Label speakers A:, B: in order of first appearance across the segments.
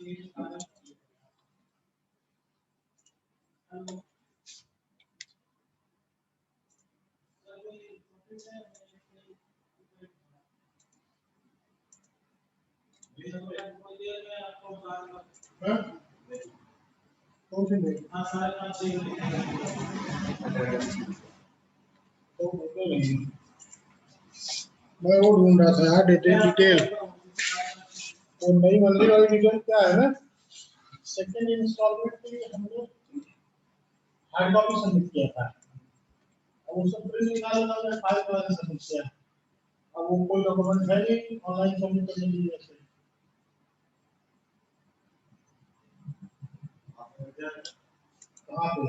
A: मैं वो ढूंढ रहा था यार डिटेल। वो नई मंदिर वाली डिटेल क्या है ना, सेकंड इंस्टॉलमेंट के लिए हमने हार्ड कॉपी सबमिट किया था, अब उसको प्रिंट निकालना है, फाइल वाला सबमिट किया। अब वो कोई डॉक्यूमेंट है नहीं ऑनलाइन सबमिट करने के लिए। कहाँ पे?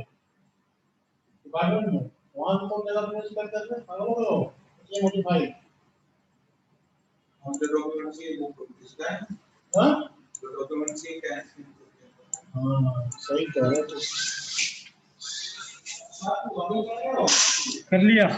A: डिपार्टमेंट में वहाँ तो मेरा प्रेस करते हैं, हेलो ये मोटी फाइल the documents ये बुक किसका है? हाँ? The documents ये क्या है? हाँ सही कह रहे हो। कर लिया।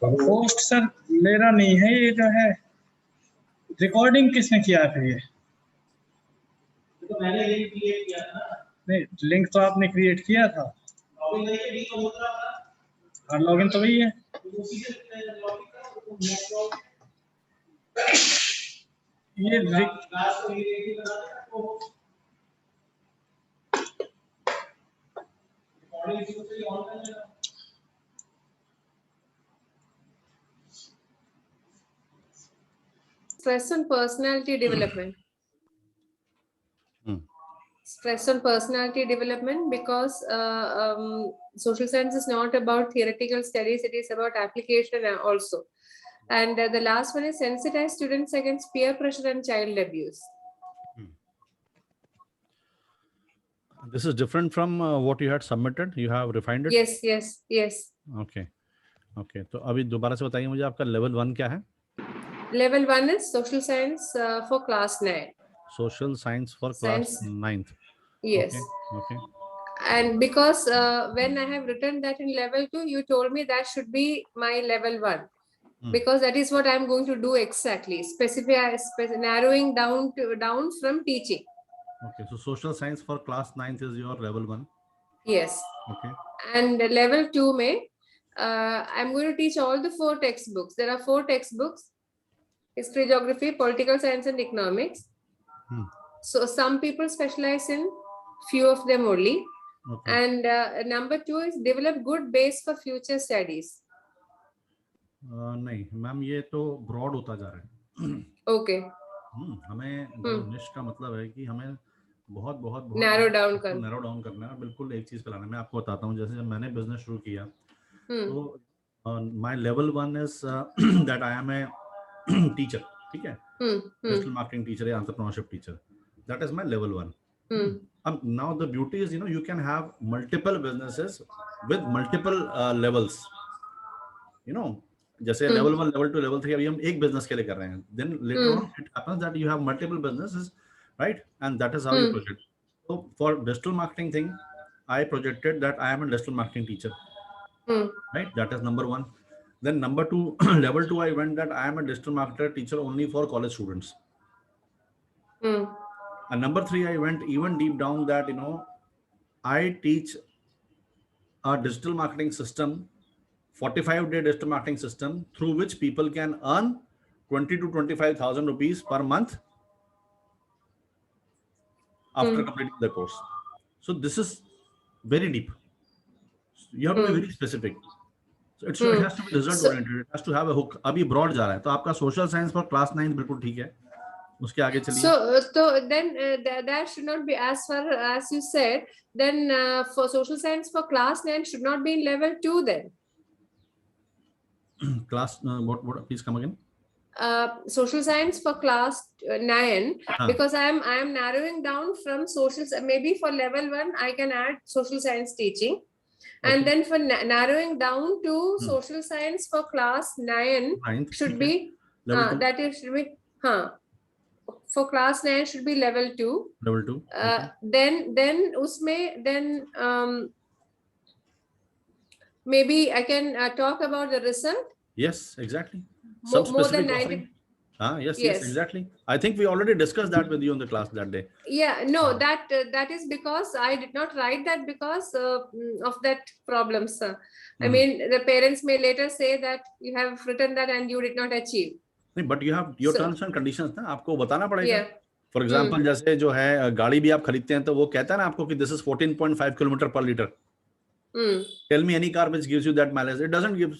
A: पोस्ट सर मेरा नहीं है, ये जो है रिकॉर्डिंग किसने किया है? ये तो मैंने लिंक क्रिएट किया था। नहीं लिंक तो आपने क्रिएट किया था, और लॉगिन तो वही है। ये
B: Stress on personality development. Stress on personality development, because social science is not about theoretical studies, it is about application also. And the last one is sensitize students against peer pressure and child abuse.
C: This is different from what you had submitted. You have refined it.
B: Yes.
C: Okay. तो अभी दोबारा से बताइए मुझे, आपका level 1 क्या है?
B: Level 1 is social science for class 9.
C: Social science for class 9th.
B: Yes.
C: Okay.
B: And because when I have written that in level 2, you told me that should be my level 1. Because that is what I am going to do exactly. Narrowing down from teaching.
C: Okay, so social science for class 9th is your level 1.
B: Yes.
C: Okay.
B: And level 2 may I'm going to teach all the 4 textbooks. There are 4 textbooks: history, geography, political science, and economics. So some people specialize in few of them only. Okay. And number 2 is develop good base for future studies.
C: नहीं ma'am, ये तो broad होता जा रहा है।
B: Okay.
C: हमें निश का मतलब है कि हमें बहुत
B: नैरो डाउन
C: करना है। बिल्कुल एक चीज पे लाना है। मैं आपको बताता हूँ, जैसे जब मैंने बिजनेस शुरू किया तो my level 1 is that I am a teacher, ठीक है, डिजिटल मार्केटिंग टीचर या entrepreneurship teacher, that is my level 1. Now the beauty is, you can have multiple businesses with multiple levels, जैसे level 1, level 2, level 3 अभी हम एक business के लिए कर रहे हैं. Then later on it happens that you have multiple businesses, right? And that is how you project. So for digital marketing thing, I projected that I am a digital marketing teacher, right? That is number 1. Then number 2, level 2, I went that I am a digital marketer teacher only for college students. And number 3, I went even deep down that, I teach a digital marketing system, 45-day digital marketing system, through which people can earn 20 to 25,000 rupees per month after completing the course. So this is very deep. You have to be very specific. So it has to be result oriented. It has to have a hook. अभी broad जा रहा है, तो आपका social science for class 9 बिल्कुल ठीक है. उसके आगे चलिए.
B: So then that should not be, as far as you said, then for social science for class 9 should not be in level 2 then.
C: Class what please come again.
B: Social science for class 9 because I am narrowing down from social, maybe for level 1 I can add social science teaching. And then for narrowing down to social science for class 9 should be that is should be for class 9 should be level 2.
C: Level 2.
B: Then usme then maybe I can talk about the result.
C: Yes, exactly. Some
B: More than
C: specific
B: 90.
C: offering. Yes,
B: Yes.
C: exactly. I think we already discussed that with you in the class that day.
B: Yeah, no, that is because I did not write that because of that problem, sir. I mean, the parents may later say that you have written that and you did not achieve.
C: नहीं, but you have your terms and conditions ना, आपको बताना पड़ेगा.
B: Yeah.
C: For example, जैसे जो है गाड़ी भी आप खरीदते हैं तो वो कहता है ना आपको कि this is 14.5 किलोमीटर पर litre. Tell me any car which gives you that mileage. It doesn't give.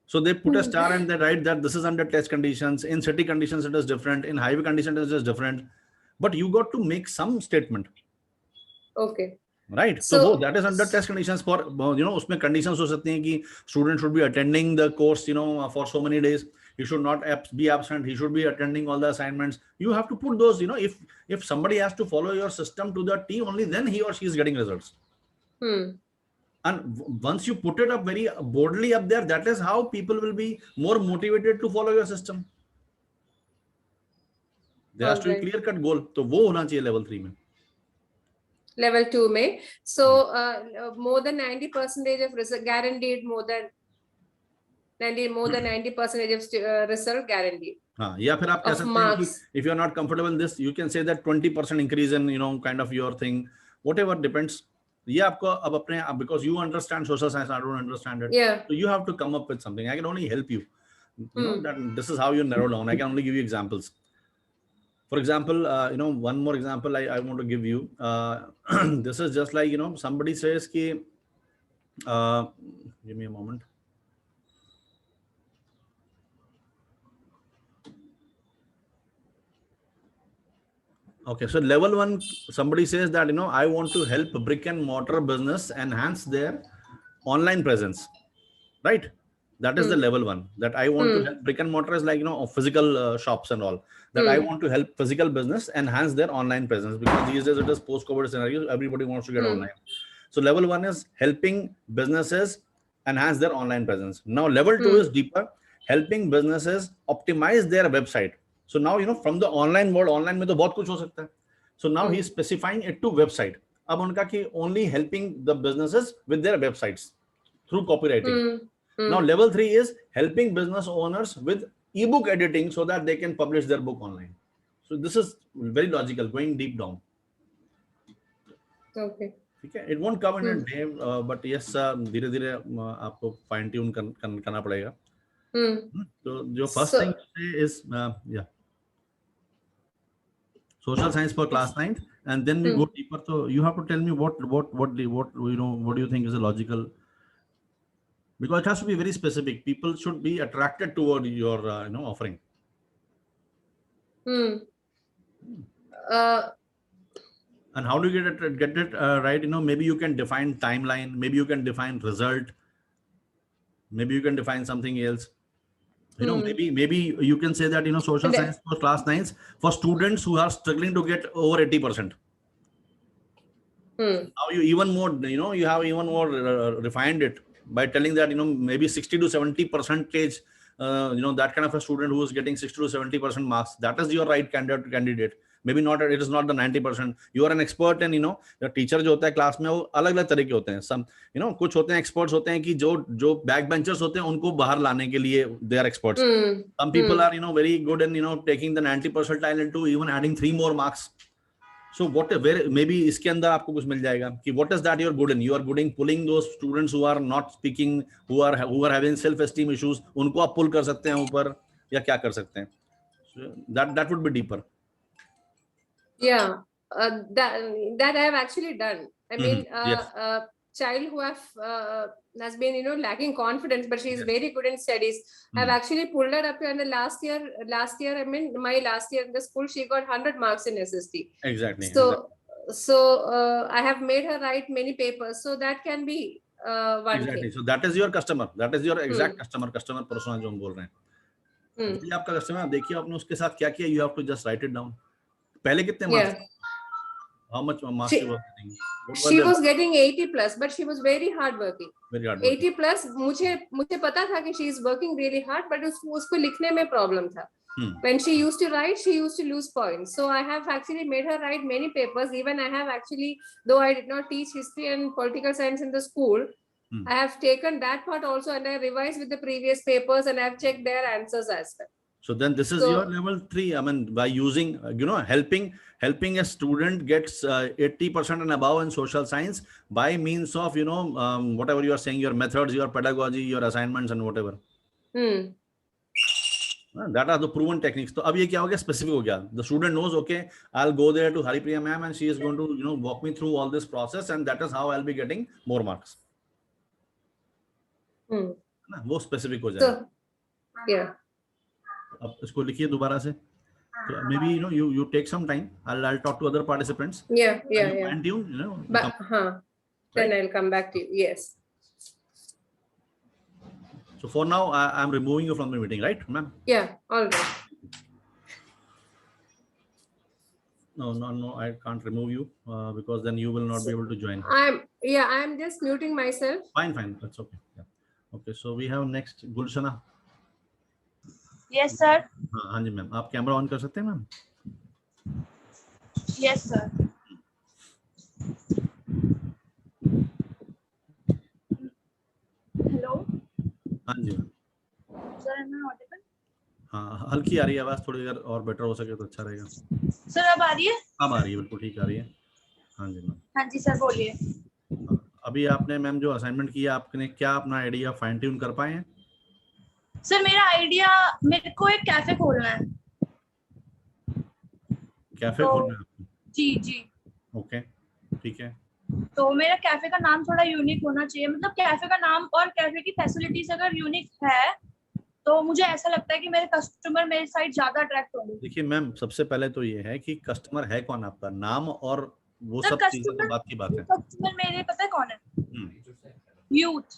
C: So they put a star and they write that this is under test conditions. In city conditions it is different. In highway conditions it is different. But you got to make some statement.
B: Okay.
C: Right. So that is under test conditions for, you know, उसमें conditions हो सकती हैं कि student should be attending the course, you know, for so many days. He should not be absent. He should be attending all the assignments. You have to put those, you know, if somebody has to follow your system to the T, only then he or she is getting results. And once you put it up very boldly up there, that is how people will be more motivated to follow your system. There has to be clear cut goal. तो वो होना चाहिए level 3 में.
B: Level 2 में. So more than 90% of result guaranteed, more than 90% of result guaranteed.
C: हाँ, या फिर आप कह सकते हैं कि if you are not comfortable in this, you can say that 20% increase in, you know, kind of your thing, whatever depends. ये आपको अब अपने, because you understand social science, I don't understand it.
B: Yeah.
C: So you have to come up with something. I can only help you. You know that this is how you narrow down. I can only give you examples. For example, you know, one more example I want to give you. This is just like, you know, somebody says ki, give me a moment. Okay, so level 1, somebody says that, you know, I want to help brick and mortar business enhance their online presence, right? That is the level 1, that I want to help. Brick and mortar is like, you know, physical shops and all. That I want to help physical business enhance their online presence, because these days it is post-COVID scenario, everybody wants to get online. So level 1 is helping businesses enhance their online presence. Now level 2 is deeper, helping businesses optimize their website. So now, you know, from the online world, online में तो बहुत कुछ हो सकता है. So now he is specifying it to website. अब उनका कि only helping the businesses with their websites through copywriting. Now level 3 is helping business owners with ebook editing so that they can publish their book online. So this is very logical, going deep down.
B: Okay.
C: Okay, it won't come in a day, but yes, धीरे-धीरे आपको fine tune करना पड़ेगा. So your first thing is social science for class 9, and then we go deeper. So you have to tell me what you know, what do you think is a logical, because it has to be very specific. People should be attracted toward your you know, offering. And how do you get it right? You know, maybe you can define timeline, maybe you can define result, maybe you can define something else. You know, maybe you can say that, you know, social science for class 9s for students who are struggling to get over 80%. Now you even more, you know, you have even more refined it by telling that, you know, maybe 60 to 70%, you know, that kind of a student who is getting 60 to 70% marks, that is your right candidate. Maybe not, it is not the 90%. You are an expert, and you know, the teacher जो होता है class में वो अलग-अलग तरह के होते हैं. Some, you know, कुछ होते हैं experts होते हैं कि जो back benchers होते हैं उनको बाहर लाने के लिए they are experts. Some people are, you know, very good in, you know, taking the 90 percentile into even adding 3 more marks. So where maybe इसके अंदर आपको कुछ मिल जाएगा कि what is that you are good in? You are good in pulling those students who are not speaking, who are having self-esteem issues. उनको आप pull कर सकते हैं ऊपर, या क्या कर सकते हैं? So that would be deeper.
B: Yeah, that I have actually done. I mean, child who has been, you know, lacking confidence, but she is very good in studies. I've actually pulled her up, and the last year, I mean, my last year in the school, she got 100 marks in SST.
C: Exactly.
B: So I have made her write many papers. So that can be one thing.
C: So that is your customer. That is your exact customer persona जो हम बोल रहे हैं. ये आपका customer, आप देखिए आपने उसके साथ क्या किया. You have to just write it down. पहले कितने marks? How much marks she was getting?
B: She was getting 80 plus, but she was very hardworking. 80 plus, मुझे पता था कि she is working really hard, but उसको लिखने में problem था. When she used to write, she used to lose points. So I have actually made her write many papers. Even I have actually, though I did not teach history and political science in the school, I have taken that part also, and I revised with the previous papers, and I have checked their answers as well.
C: So then this is your level 3. I mean, by using, helping a student gets 80% and above in social science by means of, whatever you are saying, your methods, your pedagogy, your assignments and whatever. That are the proven techniques. तो अब ये क्या हो गया, specific हो गया. The student knows, okay, I'll go there to Haripriya ma'am and she is going to, walk me through all this process, and that is how I'll be getting more marks. ना, वो specific हो जाएगा.
B: Yeah.
C: अब इसको लिखिए दोबारा से. So maybe you take some time. I'll talk to other participants.
B: Yeah.
C: Fine tune,
B: But then I'll come back to you. Yes.
C: So for now, I'm removing you from the meeting, right, ma'am?
B: Yeah. All right.
C: No, I can't remove you because then you will not be able to join.
B: I'm just muting myself.
C: Fine. That's okay. Yeah. Okay. So we have next Gulshana.
D: Yes, sir.
C: हाँ जी ma'am, आप camera on कर सकते हैं ma'am?
D: Yes, sir. Hello.
C: हाँ जी ma'am.
D: Sir, am I audible?
C: हाँ, हल्की आ रही है आवाज, थोड़ी अगर और बेटर हो सके तो अच्छा रहेगा.
D: Sir, अब आ रही है?
C: अब आ रही है, बिल्कुल ठीक आ रही है. हाँ जी मैम.
D: हाँ जी सर, बोलिए.
C: अभी आपने मैम जो असाइनमेंट किया, आपने क्या अपना आइडिया फाइन ट्यून कर पाए हैं?
D: सर मेरा आइडिया, मेरे को एक कैफे खोलना है.
C: कैफे खोलना है?
D: जी.
C: ओके, ठीक है.
D: तो मेरा कैफे का नाम थोड़ा यूनिक होना चाहिए, मतलब कैफे का नाम और कैफे की फैसिलिटीज अगर यूनिक है तो मुझे ऐसा लगता है कि मेरे कस्टमर मेरे साइड ज्यादा अट्रैक्ट होंगे.
C: देखिए मैम, सबसे पहले तो ये है कि कस्टमर है कौन आपका, नाम और वो सब चीजें तो बात की बात है.
D: कस्टमर मेरे पता है कौन है? यूथ,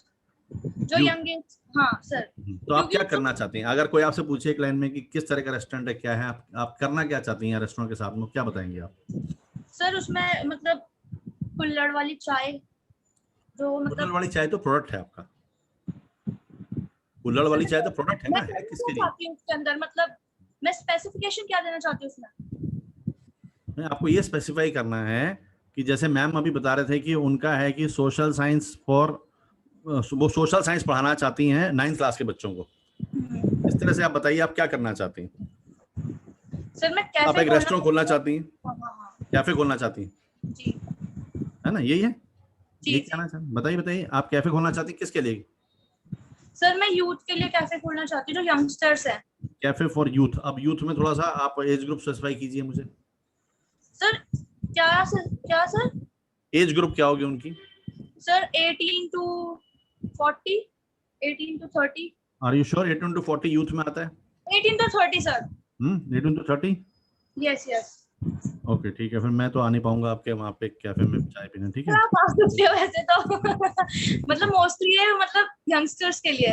D: जो यंग एज. हाँ सर.
C: तो आप क्या करना चाहती हैं? अगर कोई आपसे पूछे एक लाइन में कि किस तरह का रेस्टोरेंट है, क्या है, आप करना क्या चाहती हैं रेस्टोरेंट के साथ में, क्या बताएंगे आप?
D: सर उसमें मतलब कुल्हड़ वाली चाय, जो मतलब
C: कुल्हड़ वाली चाय तो प्रोडक्ट है आपका. कुल्हड़ वाली चाय तो प्रोडक्ट है ना, है किसके लिए?
D: उसके अंदर मतलब मैं स्पेसिफिकेशन क्या देना चाहती हूँ उसमें?
C: मैं आपको ये स्पेसिफाई करना है कि जैसे मैम अभी बता रहे थे कि उनका है कि सोशल साइंस वो सोशल साइंस पढ़ाना चाहती हैं 9th क्लास के बच्चों को. इस तरह से आप बताइए, आप क्या करना चाहती हैं?
D: सर मैं कैफे,
C: आप एक रेस्टोरेंट खोलना चाहती हैं? कैफे खोलना चाहती हैं?
D: जी.
C: है ना, यही है?
D: जी.
C: ये कहना चाहती, बताइए आप कैफे खोलना चाहती हैं किसके लिए?
D: सर मैं यूथ के लिए कैफे खोलना चाहती हूँ, जो यंगस्टर्स हैं.
C: Cafe for youth. अब यूथ में थोड़ा सा आप एज ग्रुप स्पेसिफाई कीजिए मुझे.
D: सर क्या सर
C: एज ग्रुप क्या होगी उनकी?
D: Sir 18 to 40, 18 to 30.
C: Are you sure 18 to 40 youth में आता है?
D: 18 to 30 sir.
C: 18 to 30.
D: Yes.
C: Okay, ठीक है. फिर मैं तो आ नहीं पाऊंगा आपके वहाँ पे कैफे में चाय पीने. ठीक है,
D: आप आ सकते हो वैसे तो मतलब मोस्टली है, मतलब यंगस्टर्स के लिए.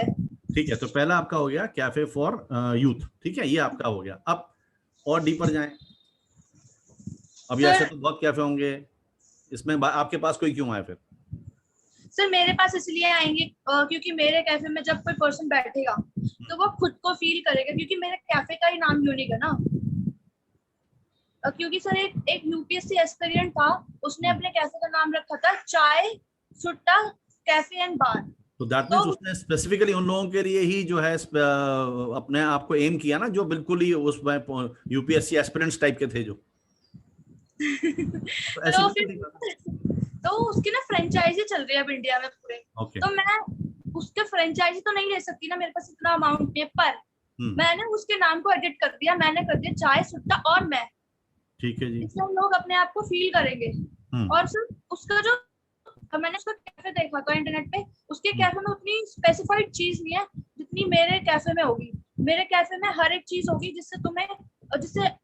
C: ठीक है. तो पहला आपका हो गया कैफे फॉर यूथ. ठीक है, ये आपका हो गया. अब और डीपर जाएं. अभी ऐसे तो बहुत कैफे होंगे, इसमें आपके पास कोई क्यों आए फिर?
D: सर मेरे पास इसलिए आएंगे क्योंकि मेरे कैफे में जब कोई पर्सन बैठेगा तो वो खुद को फील करेगा, क्योंकि मेरे कैफे का ही नाम यूनिक है ना. क्योंकि सर एक यूपीएससी एस्पिरेंट था, उसने अपने कैफे का नाम रखा था चाय सुट्टा कैफे एंड बार.
C: तो दैट मींस उसने स्पेसिफिकली उन लोगों के लिए ही जो है अपने आप को एम किया ना, जो बिल्कुल ही उसमें यूपीएससी एस्पिरेंट्स टाइप के थे जो.
D: तो उसकी ना फ्रेंचाइजी चल रही है अब इंडिया में पूरे. तो मैं उसके फ्रेंचाइजी तो नहीं ले सकती ना, मेरे पास इतना अमाउंट नहीं है, पर मैंने उसके नाम को एडिट कर दिया. मैंने कर दिया चाय सुट्टा और मैं.
C: ठीक है जी.
D: इससे लोग अपने आप को फील करेंगे. और सर उसका जो मैंने उसका कैफे देखा था इंटरनेट पे, उसके कैफे में उतनी स्पेसिफाइड चीज नहीं है जितनी मेरे कैफे में होगी. मेरे कैफे में हर एक चीज होगी जिससे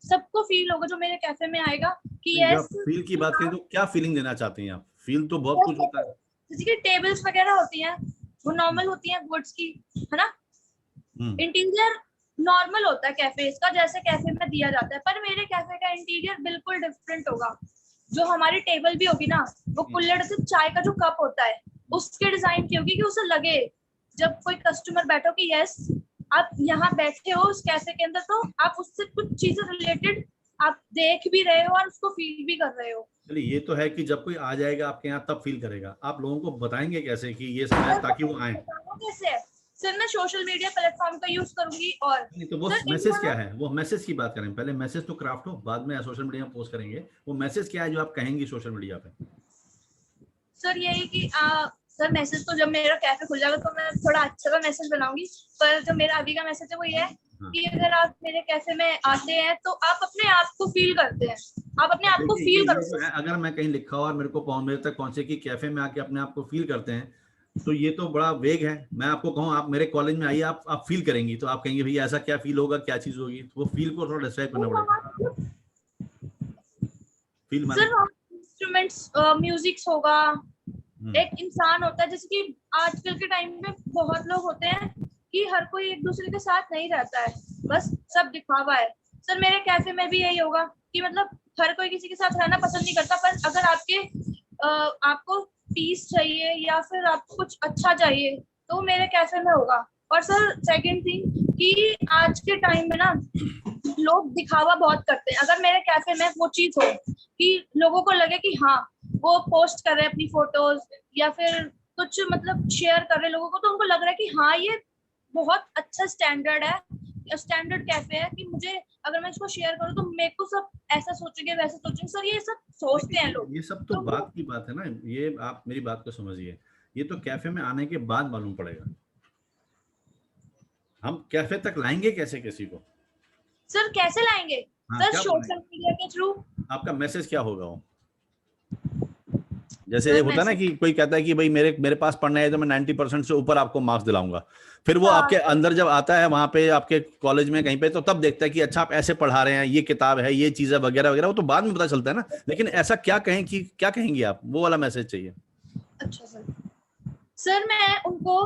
D: सबको फील होगा जो मेरे कैफे में आएगा कि यस.
C: फील की बात करें तो क्या फीलिंग देना चाहती हैं आप? फील तो बहुत कुछ होता है.
D: जैसे कि टेबल्स वगैरह होती हैं वो नॉर्मल होती हैं वुड्स की, है ना. इंटीरियर नॉर्मल होता है कैफे का, जैसे कैफे में दिया जाता है, पर मेरे कैफे का इंटीरियर बिल्कुल डिफरेंट होगा. जो हमारी टेबल भी होगी ना, वो कुल्हड़ से चाय का जो कप होता है उसके डिजाइन की होगी, कि उसे लगे जब कोई कस्टमर बैठो कि यस आप यहाँ बैठे हो उस कैफे के अंदर, तो आप उससे कुछ चीजें रिलेटेड आप देख भी रहे हो और उसको फील भी कर रहे हो।
C: चलिए, ये तो है कि जब कोई आ जाएगा आपके यहाँ तब फील करेगा। आप लोगों को बताएंगे कैसे कि ये सब है ताकि वो आए?
D: कैसे है सर, मैं सोशल मीडिया प्लेटफॉर्म का यूज करूंगी। और
C: नहीं तो वो
D: सर
C: मैसेज क्या है, वो मैसेज की बात करें पहले। मैसेज तो क्राफ्ट हो, बाद में सोशल मीडिया में पोस्ट करेंगे। वो मैसेज क्या है जो आप कहेंगी सोशल मीडिया पे?
D: सर यही कि सर मैसेज तो जब मेरा कैफे खुल जाएगा तो मैं थोड़ा अच्छा सा मैसेज बनाऊंगी, पर जो मेरा अभी का मैसेज है वो ये है कि अगर आप मेरे कैफे में आते हैं तो आप अपने आप को फील करते हैं, आप अपने आप को फील करो।
C: अगर मैं कहीं लिखा हो और मेरे तक पहुंचे कि कैफे में आके अपने आप को फील करते हैं, तो ये तो बड़ा वेग है। मैं आपको कहूँ आप मेरे कॉलेज में आइए, आप फील करेंगी, तो आप कहेंगे भैया ऐसा क्या फील होगा, क्या चीज होगी? तो वो फील को थोड़ा डिस्क्राइब करना पड़ेगा। फील माने
D: इंस्ट्रूमेंट्स, म्यूजिक होगा, एक इंसान होता है। जैसे कि आजकल के टाइम में बहुत लोग होते हैं कि हर कोई एक दूसरे के साथ नहीं रहता है, बस सब दिखावा है। सर मेरे कैफे में भी यही होगा कि मतलब हर कोई किसी के साथ रहना पसंद नहीं करता, पर अगर आपको पीस चाहिए या फिर आपको कुछ अच्छा चाहिए तो मेरे कैफे में होगा। और सर सेकंड थिंग कि आज के टाइम में ना लोग दिखावा बहुत करते हैं। अगर मेरे कैफे में वो चीज हो कि लोगों को लगे कि हाँ वो पोस्ट कर रहे हैं अपनी फोटोज या फिर कुछ मतलब शेयर कर रहे लोगों को, तो उनको लग रहा है कि हाँ ये बहुत अच्छा स्टैंडर्ड है, स्टैंडर्ड कैफे है, कि मुझे अगर मैं इसको शेयर करूँ तो मेरे को सब ऐसा सोचेंगे वैसा सोचेंगे। सर ये सब सोचते हैं लोग।
C: ये सब तो बात की बात है ना, ये आप मेरी बात को समझिए। ये तो कैफे में आने के बाद मालूम पड़ेगा। हम कैफे तक लाएंगे कैसे किसी को?
D: सर कैसे लाएंगे? सर सोशल मीडिया के थ्रू।
C: आपका मैसेज क्या होगा वो? जैसे ये होता है ना कि कोई कहता है कि भाई मेरे पास पढ़ना है तो मैं 90% से ऊपर आपको मार्क्स दिलाऊंगा। फिर वो आपके अंदर जब आता है वहां पे आपके कॉलेज में कहीं पे, तो तब देखता है कि अच्छा आप ऐसे पढ़ा रहे हैं, ये किताब है, ये चीजें वगैरह वगैरह, वो तो बाद में पता चलता है ना। लेकिन ऐसा क्या कहें कि क्या कहेंगी आप? वो वाला मैसेज चाहिए।
D: अच्छा सर मैं उनको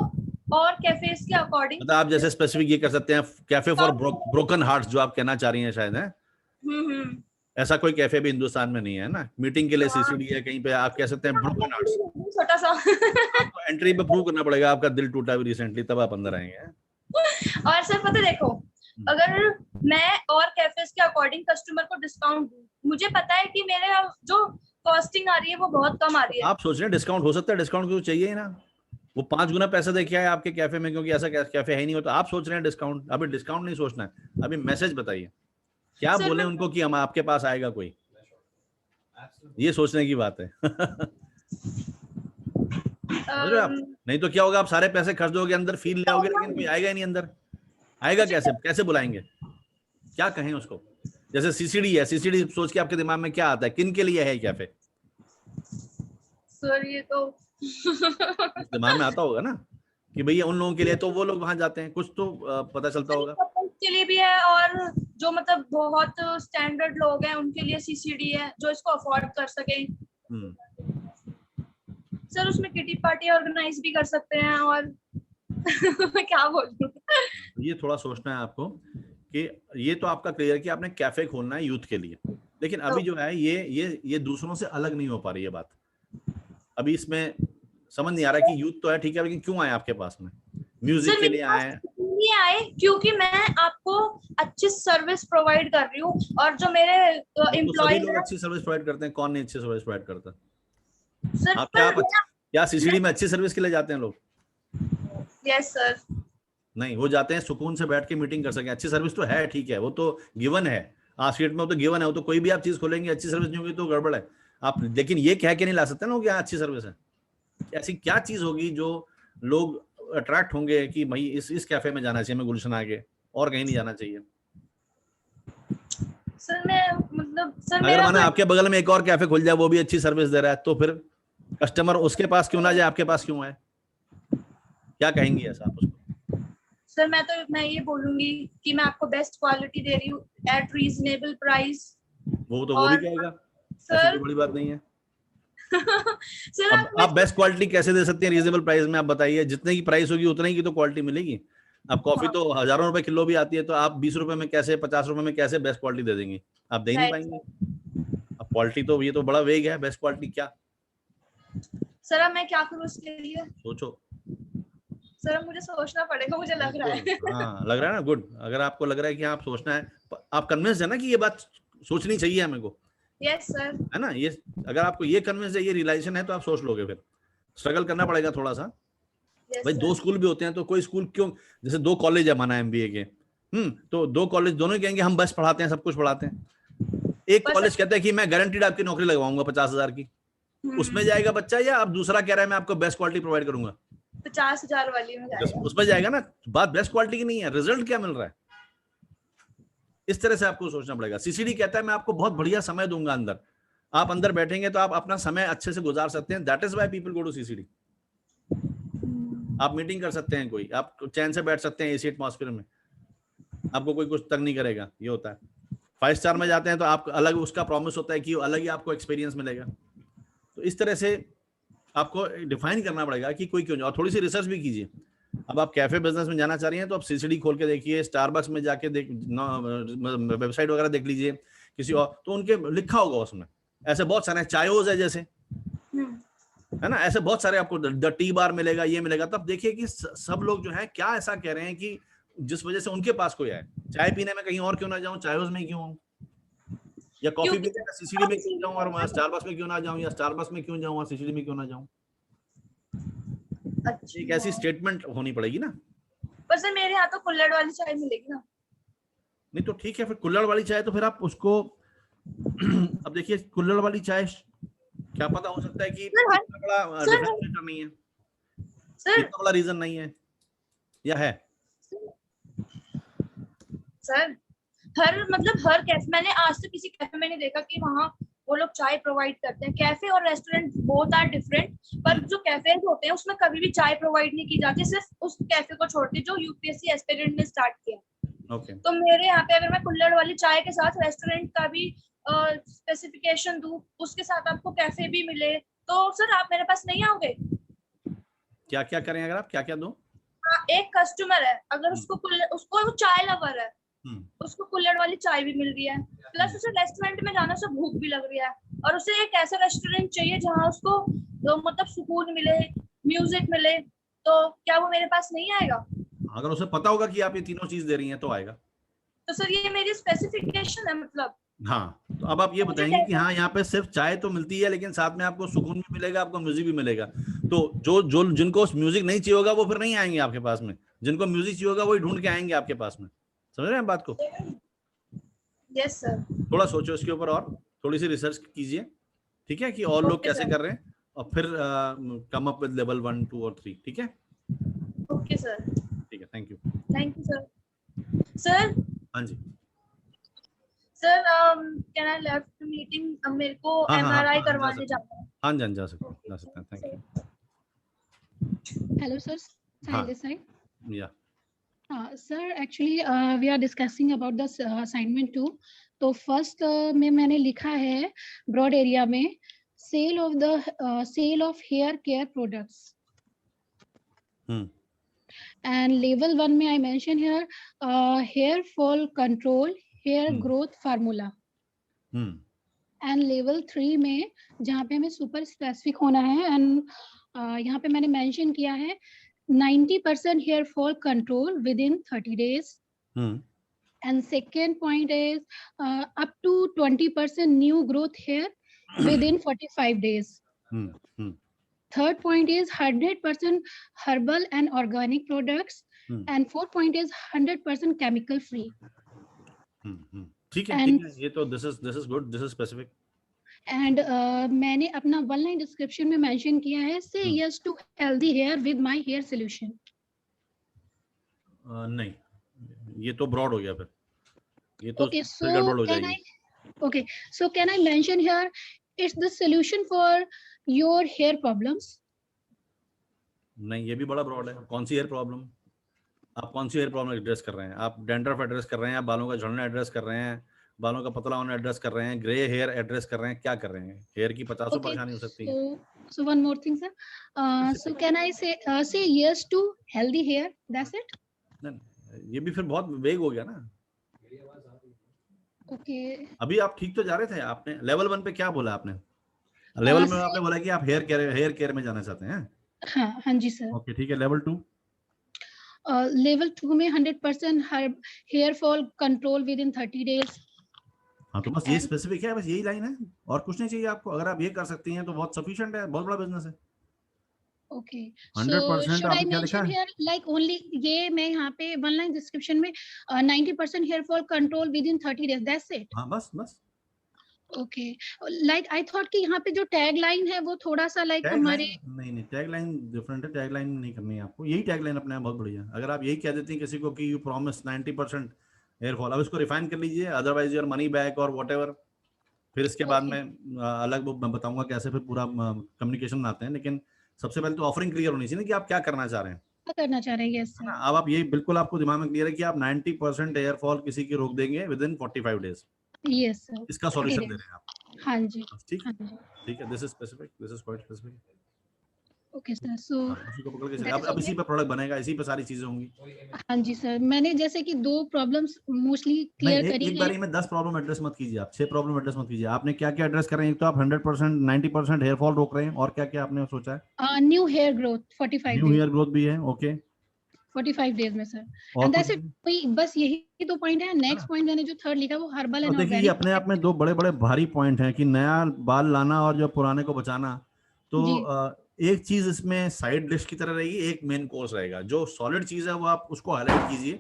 D: और कैफेज के अकॉर्डिंग,
C: मतलब आप जैसे स्पेसिफिक ये कर सकते हैं कैफे फॉर ब्रोकन हार्ट्स, जो आप कहना चाह रही हैं शायद है। ऐसा कोई कैफे भी हिंदुस्तान में नहीं है ना। मीटिंग के लिए सीसीडी है कहीं पे, आप कह सकते हैं ब्रोकन हार्ट्स।
D: छोटा सा
C: आपको एंट्री पे प्रूव करना पड़ेगा आपका दिल टूटा भी रिसेंटली, तब आप अंदर आएंगे।
D: और सर पता देखो, अगर मैं और कैफेज के अकॉर्डिंग कस्टमर को डिस्काउंट दूं, मुझे पता है कि मेरे जो कॉस्टिंग आ रही है वो बहुत कम आ रही है।
C: आप सोच रहे हैं डिस्काउंट हो सकता है, डिस्काउंट क्यों चाहिए ही ना। वो 5 गुना पैसा देके आए आपके कैफे में, क्योंकि ऐसा कैफे है ही नहीं होता। आप सोच रहे हैं डिस्काउंट। अभी डिस्काउंट नहीं सोचना है, अभी मैसेज बताइए क्या बोले उनको कि हम आपके पास आएगा कोई, ये सोचने की बात है। आप नहीं तो क्या होगा, आप सारे पैसे खर्च दोगे, अंदर फील ले आओगे, लेकिन कोई आएगा ही नहीं अंदर। आएगा कैसे? कैसे बुलाएंगे? क्या कहें उसको? जैसे सीसीडी है, सीसीडी सोच के आपके दिमाग में क्या आता है, किन के लिए है कैफे?
D: सर ये तो
C: दिमाग में आता होगा ना कि भैया उन लोगों के लिए, तो वो लोग वहां जाते हैं, कुछ तो पता चलता होगा।
D: के लिए भी है, और जो मतलब बहुत स्टैंडर्ड लोग हैं उनके लिए सीसीडी है, जो इसको अफोर्ड कर सके। सर उसमें किटी पार्टी ऑर्गेनाइज भी कर सकते हैं। और क्या बोलूं,
C: ये थोड़ा सोचना है आपको कि ये तो आपका क्लियर कि आपने कैफे खोलना है यूथ के लिए, लेकिन अभी जो है ये दूसरों से अलग नहीं हो पा रही है बात। अभी इसमें समझ नहीं आ रहा कि यूथ तो है ठीक है, लेकिन क्यों आए आपके पास में? म्यूजिक के लिए आए
D: क्योंकि मैं आपको अच्छी सर्विस प्रोवाइड कर रही हूँ, और जो मेरे एम्प्लॉयज
C: लोग अच्छी सर्विस प्रोवाइड करते हैं, कौन नहीं अच्छी सर्विस प्रोवाइड करता?
D: सर
C: आप क्या सीसीडी में अच्छी सर्विस के लिए जाते हैं लोग?
D: Yes sir.
C: नहीं, वो जाते हैं सुकून से बैठ के मीटिंग कर सकें। अच्छी सर्विस तो है ठीक है, वो तो गिवन है, आज स्टेट में वो तो गिवन है। वो तो कोई भी आप चीज खोलेंगे अच्छी सर्विस नहीं होगी तो गड़बड़ है आप। लेकिन ये कह के नहीं ला सकते ना कि अच्छी सर्विस है। ऐसी क्या चीज होगी जो लोग अट्रैक्ट होंगे कि भाई इस कैफे में जाना चाहिए, मैं गुलशन आगे और कहीं नहीं जाना चाहिए?
D: सर मैं मतलब सर
C: अगर माने आपके बगल में एक और कैफे खुल जाए, वो भी अच्छी सर्विस दे रहा है, तो फिर कस्टमर उसके पास क्यों ना जाए, आपके पास क्यों आए? क्या कहेंगी ऐसा आप उसको?
D: सर मैं ये बोलूंगी कि मैं आपको बेस्ट क्वालिटी दे रही हूँ एट रीजनेबल प्राइस।
C: वो भी कहेगा,
D: सर
C: बड़ी बात नहीं है।
D: सर
C: आप बेस्ट क्वालिटी कैसे दे सकते हैं रीजनेबल प्राइस में? आप बताइए, जितने की प्राइस होगी उतने की तो क्वालिटी मिलेगी। अब कॉफी तो हजारों रुपए किलो भी आती है, तो आप 20 रुपए में कैसे, 50 रुपए में कैसे बेस्ट क्वालिटी दे देंगे? आप दे नहीं पाएंगे। अब क्वालिटी तो ये तो बड़ा वेग है, बेस्ट क्वालिटी क्या?
D: सर अब मैं क्या करूँ इसके लिए?
C: सोचो
D: सर, मुझे सोचना पड़ेगा, मुझे लग रहा है।
C: हाँ लग रहा है ना, गुड। अगर आपको लग रहा है कि आप सोचना है, आप कन्विंस है ना कि ये बात सोचनी चाहिए हमें को।
D: Yes sir.
C: है ना, ये अगर आपको ये कन्विंस है, ये रियलाइजेशन है, तो आप सोच लोगे। फिर स्ट्रगल करना पड़ेगा थोड़ा सा। भाई 2 स्कूल भी होते हैं, तो कोई स्कूल क्यों, जैसे 2 कॉलेज है माना MBA के, तो 2 कॉलेज दोनों ही कहेंगे हम बेस्ट पढ़ाते हैं, सब कुछ पढ़ाते हैं। एक कॉलेज कहता है कि मैं गारंटीड आपकी नौकरी लगवाऊंगा 50,000 की, उसमें जाएगा बच्चा, या अब दूसरा कह रहा है मैं आपको बेस्ट क्वालिटी प्रोवाइड करूंगा,
D: 50,000 वाली में जाएगा,
C: उसमें जाएगा ना। बात बेस्ट क्वालिटी की नहीं है, रिजल्ट क्या मिल रहा है। इस तरह से आपको सोचना पड़ेगा। CCD कहता है मैं आपको बहुत बढ़िया समय दूंगा अंदर, आप अंदर बैठेंगे तो आप अपना समय अच्छे से गुजार सकते हैं। That is why people go to CCD। आप मीटिंग कर सकते हैं, कोई आप चैन से बैठ सकते हैं AC एटमॉस्फेयर में, आपको कोई कुछ तंग नहीं करेगा। ये होता है। 5 स्टार में जाते हैं तो आपको अलग उसका प्रॉमिस होता है कि अलग ही आपको एक्सपीरियंस मिलेगा। तो इस तरह से आपको डिफाइन करना पड़ेगा कि कोई क्यों जाए, और थोड़ी सी रिसर्च भी कीजिए। अब आप कैफे बिजनेस में जाना चाह रही हैं तो आप CCD खोल के देखिए, स्टारबक्स में जाके वेबसाइट वगैरह देख लीजिए किसी और, तो उनके लिखा होगा उसमें। ऐसे बहुत सारे चायोज है जैसे, है ना, ऐसे बहुत सारे आपको द टी बार मिलेगा, ये मिलेगा। तब देखिए कि सब लोग जो है क्या ऐसा कह रहे हैं कि जिस वजह से उनके पास कोई आए। चाय पीने में कहीं और क्यों ना जाऊं, चायोज में क्यों आऊं, या कॉफी पीने में CCD में क्यों जाऊं, और वहां स्टारबक्स में क्यों ना जाऊं, या स्टारबक्स में क्यों जाऊं और CCD में क्यों ना जाऊं। एक ऐसी स्टेटमेंट होनी पड़ेगी ना।
D: पर सर मेरे यहाँ तो कुल्हड़ वाली चाय मिलेगी ना।
C: नहीं तो ठीक है, फिर कुल्हड़ वाली चाय तो फिर आप उसको अब देखिए कुल्हड़ वाली चाय क्या पता, हो सकता है कि इतना बड़ा डिफरेंशिएटर नहीं है, इतना बड़ा रीजन नहीं है, या है
D: सर। हर कैफे, मैंने आज तक किसी कैफे में नहीं देखा कि वहाँ वो लोग चाय प्रोवाइड करते हैं। कैफे और रेस्टोरेंट बोथ आर डिफरेंट, पर जो कैफे होते हैं उसमें कभी भी चाय प्रोवाइड नहीं की जाती, सिर्फ उस कैफे को छोड़ के जो UPSC एस्पिरेंट ने स्टार्ट किया। तो मेरे यहाँ पे अगर मैं कुल्हड़ वाली चाय के साथ रेस्टोरेंट का भी स्पेसिफिकेशन दूं, उसके साथ आपको कैफे भी मिले, तो सर आप मेरे पास नहीं आओगे?
C: क्या क्या करें अगर आप क्या क्या दो?
D: एक कस्टमर है, अगर उसको वो चाय लवर है, उसको कुल्हड़ वाली चाय भी मिल रही है, प्लस उसे रेस्टोरेंट में जाने से भूख भी लग रही है, और उसे एक ऐसा रेस्टोरेंट चाहिए जहाँ उसको मतलब सुकून मिले, म्यूजिक मिले, तो क्या वो मेरे पास नहीं आएगा?
C: अगर उसे पता होगा कि आप ये तीनों चीज दे रही हैं तो आएगा।
D: तो सर ये मेरी स्पेसिफिकेशन है मतलब।
C: हाँ, तो अब आप ये बताएंगे कि हाँ यहाँ पे सिर्फ चाय तो मिलती है लेकिन साथ में आपको सुकून भी मिलेगा, आपको म्यूजिक भी मिलेगा। तो जो जिनको म्यूजिक नहीं चाहिए होगा वो फिर नहीं आएंगे आपके पास में, जिनको म्यूजिक चाहिए होगा वही ढूंढ के आएंगे आपके पास में। समझ रहे हैं बात को?
D: Yes sir.
C: थोड़ा सोचो इसके ऊपर और थोड़ी सी रिसर्च कीजिए, ठीक है, कि और लोग कैसे कर रहे हैं, और फिर कम अप विद लेवल 1, 2 और 3। ठीक है?
D: Okay sir.
C: ठीक है, थैंक यू
D: सर। सर
C: हाँ जी
D: sir, can I left the meeting? अब मेरे को MRI करवाने जाना है।
C: हाँ जी, जा सकते हैं। Thank you.
E: Hello sir, Sahil this side.
C: Yeah.
E: Sir, actually we are discussing about the assignment 2. तो first में मैंने लिखा है broad area में sale of hair care products. And level 1 में I mention here hair fall control, hair growth formula. And level 3 में जहाँ पे हमें super specific होना है, and यहाँ पे मैंने mention किया है 90% hair fall control within 30 days. And second point is up to 20% new growth hair within 45 days. Third point is 100% herbal and organic products. And fourth point is 100% chemical free.
C: ठीक है, ये तो this is good, this is specific.
E: And मैंने अपना one line description में mention किया है say yes to healthy hair with my hair solution.
C: नहीं, ये तो broad हो गया फिर, ये तो
E: okay, so
C: गड़बड़ हो जाएगी।
E: Okay, so can I mention here it's the solution for your hair problems?
C: नहीं, ये भी बड़ा broad है। कौन सी हेयर प्रॉब्लम, आप कौन सी हेयर प्रॉब्लम एड्रेस कर रहे हैं? आप डैंड्रफ एड्रेस कर रहे हैं, आप बालों का झड़ना एड्रेस कर रहे हैं, बालों का पतला होना एड्रेस कर रहे हैं, ग्रे हेयर एड्रेस कर रहे हैं, क्या कर रहे हैं? हेयर की 50 परेशानी हो सकती है।
E: So one more thing sir, so can I say yes to healthy hair, that's it?
C: नहीं, ये भी फिर बहुत वेग हो गया ना।
E: Okay,
C: अभी आप ठीक तो जा रहे थे, आपने लेवल 1 पे क्या बोला आपने? लेवल में आपने बोला कि आप हेयर केयर में जाना चाहते हैं।
E: हाँ जी सर।
C: ओके, ठीक है। लेवल 2?
E: लेवल 2 में 100% hair fall control within 30 days.
C: हाँ तो बस ये स्पेसिफिक है, बस यही लाइन है और कुछ नहीं चाहिए आपको। अगर आप ये कर सकती हैं तो बहुत सफिशिएंट है, बहुत बड़ा बिजनेस है।
E: Okay, so
C: 100%
E: should I
C: आपने क्या लिखा
E: mention
C: है?
E: here like only ये मैं यहाँ पे one line description में 90% hair fall control within 30 days, that's it?
C: हाँ बस बस।
E: Okay, like I thought कि यहाँ पे जो टैग लाइन है वो थोड़ा सा like
C: टैग
E: हमारे
C: लाइन नहीं, टैग लाइन डिफरेंट है, टैग लाइन नहीं करनी है आपको। यही टैग लाइन अपने आप बहुत बढ़िया है। अगर आप यही कह देती हैं किसी को कि यू प्रॉमिस 90% हेयर फॉल, अब इसको रिफाइन कर लीजिए, अदरवाइज योर मनी बैक और व्हाटएवर। फिर इसके बाद
E: Okay.
C: में अलग वो मैं बताऊंगा कैसे फिर पूरा कम्युनिकेशन आते हैं, लेकिन सबसे पहले तो ऑफरिंग क्लियर होनी चाहिए ना कि आप क्या करना चाह रहे हैं,
E: क्या करना चाह रहे हैं? Yes
C: है ना।
E: sir.
C: अब आप ये बिल्कुल आपको दिमाग में क्लियर है कि आप 90% हेयर फॉल किसी की रोक देंगे with in 45 days.
E: Yes sir.
C: इसका
E: 30
C: सॉल्यूशन दे
E: days.
C: रहे हैं आप।
E: हाँ जी,
C: ठीक
E: हाँ जी.
C: ठीक है, this is specific, this is quite specific.
E: Okay sir, so
C: हाँ, उसी को पकड़ के चलिए।
E: that is
C: अब इसी
E: okay.
C: पे प्रोडक्ट बनेगा, इसी पे सारी चीजें होंगी।
E: हाँ जी सर, मैंने जैसे कि 2 प्रॉब्लम्स मोस्टली
C: नहीं,
E: क्लियर करी
C: एक
E: हैं.
C: बारी में 10 प्रॉब्लम एड्रेस मत कीजिए आप, 6 प्रॉब्लम एड्रेस मत कीजिए। आपने क्या क्या एड्रेस कर रहे हैं? एक तो आप 100% 90% हेयर फॉल रोक रहे हैं, और क्या क्या आपने सोचा है?
E: New hair growth 45
C: new
E: days,
C: hair growth भी है, ओके।
E: 45 डेज में सर.
C: और
E: एंड
C: कुछ
E: दैट्स इट, बस यही 2 पॉइंट है. नेक्स्ट पॉइंट मैंने जो थर्ड लिखा वो हर्बल
C: और
E: एंड
C: देखिए ये
E: ऑर्गेनिक.
C: अपने आप में 2 बड़े बड़े भारी पॉइंट हैं कि नया बाल लाना और जो पुराने को बचाना। तो
E: जी.
C: एक चीज इसमें साइड डिश की तरह रहेगी, एक मेन कोर्स रहेगा। जो सॉलिड चीज है वो आप उसको हाईलाइट कीजिए,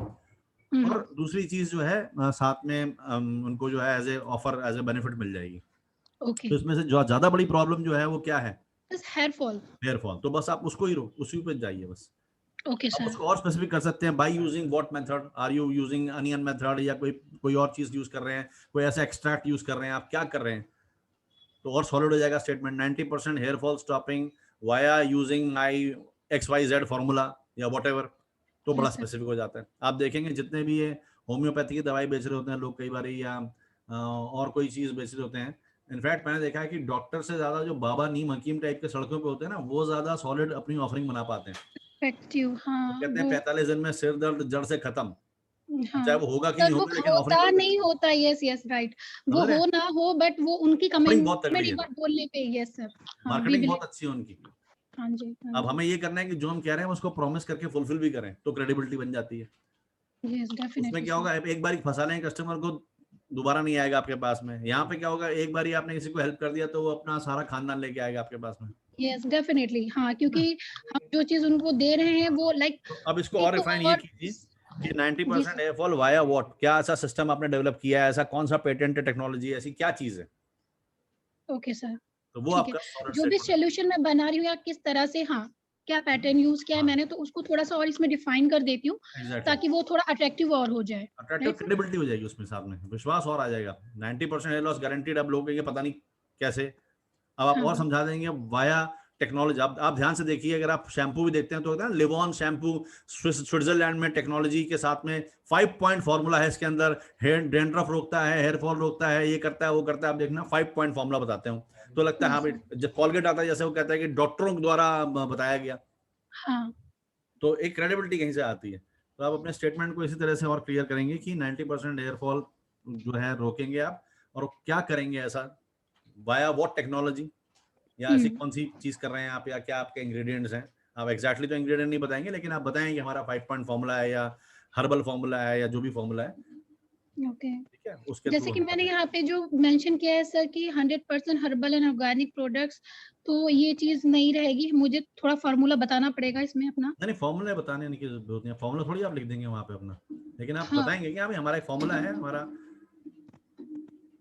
C: और दूसरी चीज जो है साथ में उनको जो है as a offer, as a benefit मिल जाएगी।
E: ओके.
C: तो इसमें से जो ज्यादा बड़ी प्रॉब्लम जो है वो क्या है?
E: बस हेयर फॉल.
C: Hair fall. तो बस आप उसको ही उसी पे जाइए बस।
E: ओके
C: आप
E: सर.
C: उसको और स्पेसिफिक कर सकते हैं, by using what method, are you using onion method, या कोई और चीज यूज कर रहे हैं, कोई ऐसा एक्सट्रैक्ट यूज कर रहे हैं, आप क्या कर रहे हैं। तो और सॉलिड हो जाएगा statement. 90% hair fall stopping via using my XYZ formula या व्हाटएवर। तो बड़ा
E: Yes, sir.
C: स्पेसिफिक हो जाता है। आप देखेंगे जितने भी ये होम्योपैथी की दवाई बेच रहे होते हैं लोग कई बार, या और कोई चीज बेच रहे होते हैं। इनफैक्ट मैंने देखा है कि डॉक्टर से ज्यादा जो बाबा नीम हकीम टाइप के सड़कों पे होते हैं ना, वो ज्यादा सॉलिड अपनी ऑफरिंग बना पाते हैं।
E: इफेक्टिव.
C: वो
E: हाँ
C: कहते हैं
E: वो.
C: 45 दिन में सिर दर्द जड़ से खत्म। चाहे
E: हाँ
C: वो होगा कि
E: सर,
C: नहीं
E: वो
C: होगा, लेकिन ऑफरिंग
E: होता
C: तो
E: नहीं होता. Yes yes right. वो
C: समझ रहे
E: हो
C: हैं।
E: ना हो, बट वो उनकी
C: ऑफरिंग बहुत
E: कमिटमेंट
C: तगड़ी
E: एक
C: है,
E: बार बोलने पे. Yes sir. हाँ वी
C: मार्केटिंग
E: बिलीव.
C: बहुत अच्छी है उनकी।
E: हाँ जी, हाँ
C: अब
E: जी.
C: हमें ये करना है कि जो हम कह रहे हैं उसको प्रॉमिस करके फुलफिल भी करें, तो क्रेडिबिलिटी बन जाती है।
E: यस
C: उसमें
E: डेफिनेटली
C: क्या
E: सर.
C: होगा, एक बार फंसा लें कस्टमर को, दोबारा नहीं आएगा आपके पास में। यहाँ पे क्या होगा, एक बार आपने किसी को हेल्प कर दिया तो वो अपना सारा खानदान लेके आएगा आपके पास में।
E: Yes definitely. हाँ, क्योंकि हम जो चीज उनको दे रहे हैं वो लाइक
C: तो अब इसको और
E: एक तो
C: रिफाइन ये
E: और.
C: कीजिए कि
E: जी
C: 90%
E: सर.
C: एयरफॉल वाया व्हाट, क्या ऐसा सिस्टम आपने डेवलप किया है, ऐसा कौन सा पेटेंट टेक्नोलॉजी, ऐसी क्या चीज है।
E: Okay sir.
C: तो वो
E: ठीक है.
C: आपका सॉलिड
E: जो भी
C: स्टेटमेंट।
E: सोल्यूशन मैं बना रही हूँ या किस तरह से, हाँ, क्या पैटर्न यूज किया है मैंने, तो उसको थोड़ा सा और इसमें डिफाइन कर देती हूँ
C: एग्जैक्टली,
E: ताकि वो थोड़ा अट्रैक्टिव और हो जाए.
C: Attractive
E: right sir.
C: क्रेडिबिलिटी हो जाएगी उसमें, साथ में विश्वास और आ जाएगा। 90% हेयर लॉस गारंटीड। अब लोग कहेंगे पता नहीं कैसे। अब आप और
E: हाँ.
C: समझा देंगे वाया टेक्नोलॉजी। आप ध्यान से देखिए, अगर आप शैम्पू भी देखते हैं तो होता है लिवॉन शैम्पू, स्विट्जरलैंड में टेक्नोलॉजी के साथ में 5 पॉइंट फॉर्मूला है इसके अंदर। हेयर डैंड्रफ रोकता है, हेयर फॉल रोकता है, ये करता है वो करता है। आप देखना 5 पॉइंट फॉर्मूला बताते हूँ तो लगता है हाँ भाई, जब कॉलगेट आता है जैसे वो कहता है कि डॉक्टरों के द्वारा बताया गया,
E: हाँ.
C: तो एक क्रेडिबिलिटी कहीं से आती है। तो आप अपने स्टेटमेंट को इसी तरह से और क्लियर करेंगे कि 90% हेयर फॉल जो है रोकेंगे आप, और क्या करेंगे ऐसा, वाया व्हाट टेक्नोलॉजी, या ऐसी कौन सी चीज कर रहे हैं आप, या क्या आपके इंग्रेडिएंट्स हैं। आप एक्जैक्टली तो इंग्रेडिएंट नहीं बताएंगे, लेकिन आप बताएंगे कि हमारा 5 पॉइंट फॉर्मूला है, या हर्बल फॉर्मूला है, या जो भी फॉर्मूला है।
E: ओके.
C: ठीक है, उसके
E: जैसे
C: थ्रू
E: कि
C: हम
E: मैंने
C: करेंगे।
E: यहाँ पे जो मेंशन किया है सर कि 100% हर्बल एंड ऑर्गेनिक प्रोडक्ट्स, तो ये चीज नहीं रहेगी. मुझे थोड़ा फार्मूला बताना पड़ेगा इसमें अपना.
C: नहीं, फॉर्मूला बताने की जरूरत नहीं है, फॉर्मूला थोड़ी आप लिख देंगे वहां पे अपना, लेकिन आप
E: हाँ.
C: बताएंगे कि हाँ भाई हमारा एक फॉर्मूला है, हमारा
E: like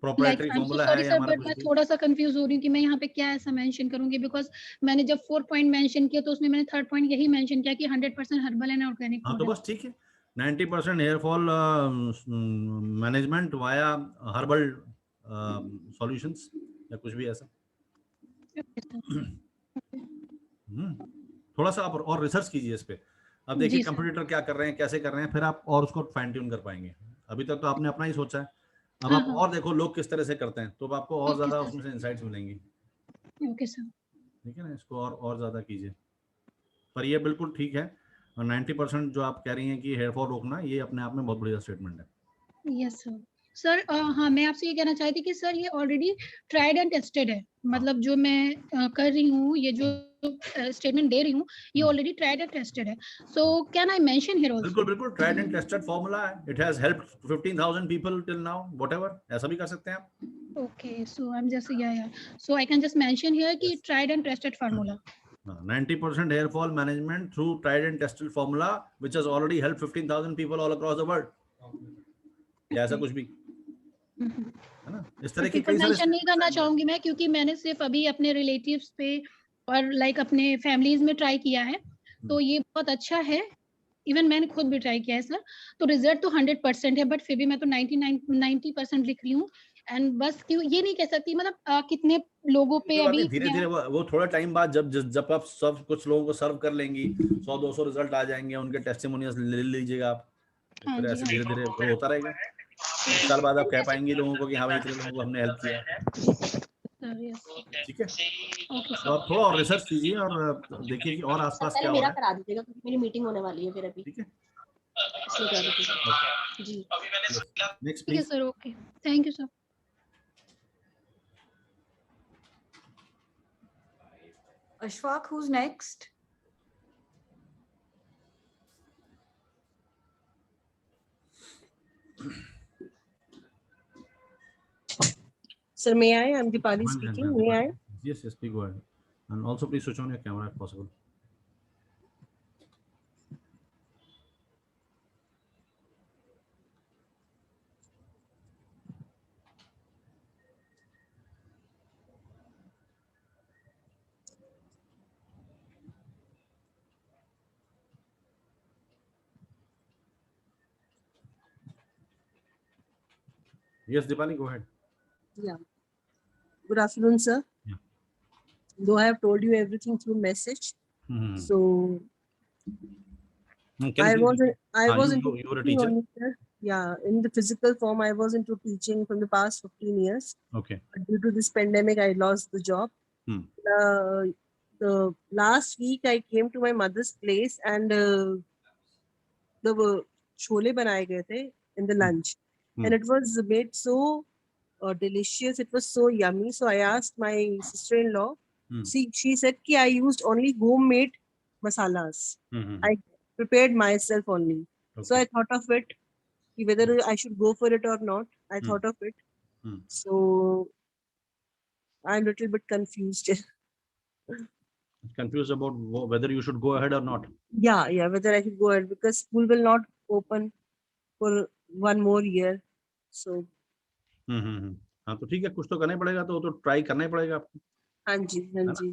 C: proprietary
E: I am so
C: formula है,
E: सॉरी
C: या
E: सर,
C: हमारा
E: बट
C: कुछ
E: मैं
C: भी।
E: थोड़ा सा कंफ्यूज हो रही हूँ कि मैं यहाँ पे क्या ऐसा मेंशन करूंगी, बिकॉज मैंने जब 4 पॉइंट मेंशन किया तो उसमें मैंने थर्ड पॉइंट यही मेंशन किया कि 100% हर्बल एंड ऑर्गेनिक
C: हाँ तो
E: प्रोडक्ट.
C: बस ठीक है। 90% hair fall management via herbal solutions, या कुछ भी ऐसा। थोड़ा सा आप और रिसर्च कीजिए इस पे। अब देखिए
E: जी सर.
C: कंप्यूटर क्या कर रहे हैं, कैसे कर रहे हैं, फिर आप और उसको फाइन ट्यून कर पाएंगे। अभी तक तो आपने अपना ही सोचा है, अब
E: हाँ
C: आप
E: हाँ.
C: और देखो लोग किस तरह से करते हैं, तो अब आपको और
E: ओके
C: ज्यादा
E: सर.
C: उसमें से इंसाइट्स मिलेंगी।
E: Okay sir.
C: ठीक है ना, इसको और ज्यादा कीजिए। पर ये बिल्कुल ठीक है, और 90% जो आप कह रही हैं कि हेयर फॉल रोकना, ये अपने आप में बहुत बढ़िया स्टेटमेंट है।
E: Yes sir. सर हाँ, मैं आपसे ये कहना चाहती कि सर ये ऑलरेडी ट्राइड एंड टेस्टेड है, मतलब जो मैं कर रही हूँ, ये जो स्टेटमेंट दे रही हूँ, ये ऑलरेडी ट्राइड एंड टेस्टेड है. So can I mention here also?
C: बिल्कुल बिल्कुल, ट्राइड एंड टेस्टेड फार्मूला है. It has helped 15,000 people till now, whatever, ऐसा भी कर सकते हैं आप.
E: Okay, so I'm just so I can just mention here कि tried and tested formula.
C: 90% hair fall management through tried and tested formula which has already helped 15,000 people all across the world. या ऐसा कुछ भी है ना, इस तरह की कई सारे
E: मेंशन नहीं करना चाहूंगी मैं, क्योंकि मैंने सिर्फ अभी अपने रिलेटिव्स पे और लाइक अपने फैमिलीज में ट्राई किया है, तो ये बहुत अच्छा है. इवन मैंने खुद भी ट्राई किया है सर, तो रिजल्ट तो 100% है, बट फिर भी मैं तो 90% लिख रही हूँ. एंड बस क्यों ये नहीं कह सकती, मतलब कितने लोगों पे अभी
C: धीरे धीरे वो थोड़ा टाइम बाद जब आप सब कुछ लोगों को सर्व कर लेंगी, 100-200 रिजल्ट आ जाएंगे, उनके टेस्टिमोनियल्स ले लीजिएगा आप. फिर ऐसे धीरे धीरे वो होता रहेगा. एक साल बाद आप कह पाएंगे लोगों को कि हाँ भाई इतने लोगों को हमने हेल्प किया. ठीक है, तो आप थोड़ा और रिसर्च कीजिए और देखिए कि और आसपास क्या हो रहा है.
F: करा दीजिएगा क्योंकि मेरी मीटिंग होने वाली है फिर अभी.
C: ठीक है
F: जी.
C: नेक्स्ट
E: ठीक है sir. Okay, thank you sir.
G: Ashfaq, who's next?
F: Sir, may I? I'm Deepali speaking. May I?
C: Yes, please go ahead. And also please switch on your camera if possible. Yes, Deepali, go ahead.
F: Yeah. Good afternoon, sir.
C: Yeah.
F: Though I have told you everything through message, so I was into
C: you were a teacher.
F: Yeah, in the physical form, I was into teaching from the past 15 years.
C: Okay.
F: But due to this pandemic, I lost the job. The last week, I came to my mother's place, and the chole banaye gaye the in the lunch, and it was made so delicious. It was so yummy. So I asked my sister-in-law. She said ki I used only homemade masalas. I prepared myself only. Okay. So I thought of it, whether I should go for it or not. I thought of it. So I'm a little bit confused.
C: Confused about whether you should go ahead or not.
F: Yeah, whether I should go ahead, because school will not open for 1 more year. So
C: हाँ, तो ठीक है, कुछ तो करना ही पड़ेगा, तो try करना ही पड़ेगा आपको.
F: हाँ जी.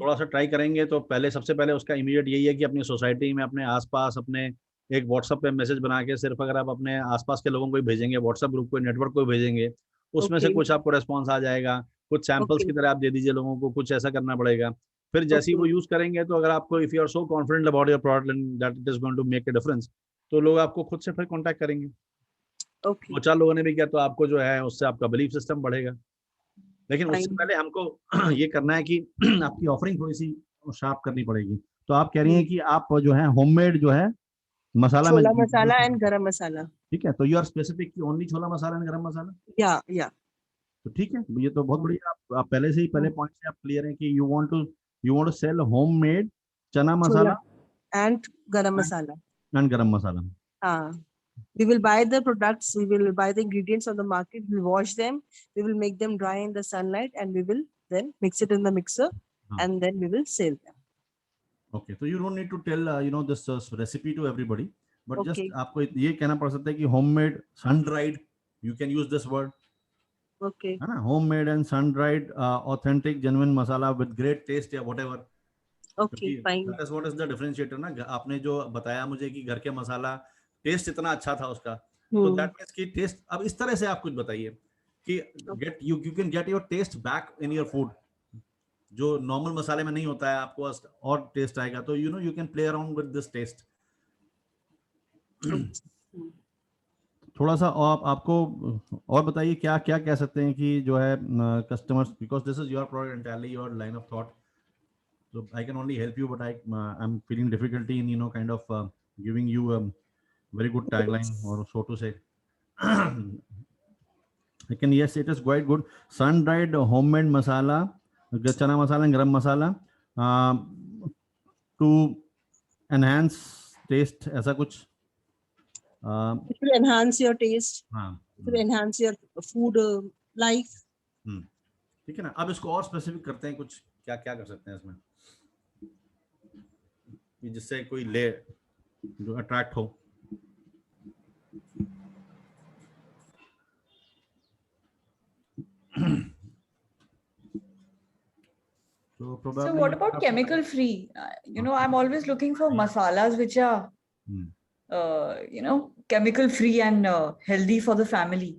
C: थोड़ा सा ट्राई करेंगे तो सबसे पहले उसका इमीडिएट यही है कि अपनी सोसाइटी में, अपने आसपास, अपने एक व्हाट्सएप पे मैसेज बना के, सिर्फ अगर आप अपने आसपास के लोगों को ही भेजेंगे, व्हाट्सएप ग्रुप को, नेटवर्क को भेजेंगे, उसमें से कुछ आपको रेस्पॉन्स आ जाएगा. कुछ सैंपल्स की तरह आप दे दीजिए लोगों को, कुछ ऐसा करना पड़ेगा. फिर जैसे ही वो यूज करेंगे, तो अगर आपको if you are so confident about your product and that it is going to make a difference, तो लोग आपको खुद से फिर कांटेक्ट करेंगे. 2-4 लोगों ने भी किया तो आपको जो है उससे आपका बिलीफ सिस्टम बढ़ेगा. लेकिन उससे पहले हमको ये करना है कि आपकी ऑफरिंग थोड़ी सी शार्प करनी पड़ेगी. तो आप कह रही हैं कि आप जो है होममेड जो है मसाला,
F: छोला मसाला एंड गरम मसाला.
C: ठीक है, तो यू आर स्पेसिफिक कि ओनली छोला मसाला एंड गरम मसाला.
F: या
C: तो ठीक है, ये तो बहुत बढ़िया. आप पहले से ही पहले पॉइंट से आप क्लियर है कि you want to sell homemade chana masala
F: and गरम मसाला. हाँ. We will buy the products, we will buy the ingredients on the market, we will wash them, we will make them dry in the sunlight, and we will then mix it in the mixer, and then we will sell them.
C: Okay, so you don't need to tell this recipe to everybody, but just आपको ये कहना पड़ सकता है कि homemade, sun dried, you can use this word.
F: Okay.
C: है ना, homemade and sun dried, authentic, genuine masala with great taste या whatever.
F: Okay, fine.
C: That is what is the differentiator ना. आपने जो बताया मुझे कि घर के मसाला टेस्ट इतना अच्छा था उसका, तो दैट मींस कि टेस्ट. अब इस तरह से आप कुछ बताइए कि you can get your taste back in your food, जो नॉर्मल मसाले में नहीं होता है, आपको और टेस्ट आएगा. तो you can play around with this taste. थोड़ा सा आपको और बताइए क्या क्या कह सकते हैं कि जो है customers, because this is your product entirely, your line of thought, so I can only help you, but I'm feeling difficulty in kind of giving you a very good tagline, or so to say. लेकिन yes, it is quite good. Sun dried homemade masala, chana masala and garam masala to enhance taste, ऐसा कुछ
F: It will enhance your taste.
C: हाँ
F: It will enhance your food life.
C: ठीक है ना. अब इसको और स्पेसिफिक करते हैं, कुछ क्या क्या कर सकते हैं इसमें कि जिससे कोई ले जो अट्रैक्ट हो. So
G: So what about chemical free? I'm always looking for masalas which are, chemical free and healthy for the family.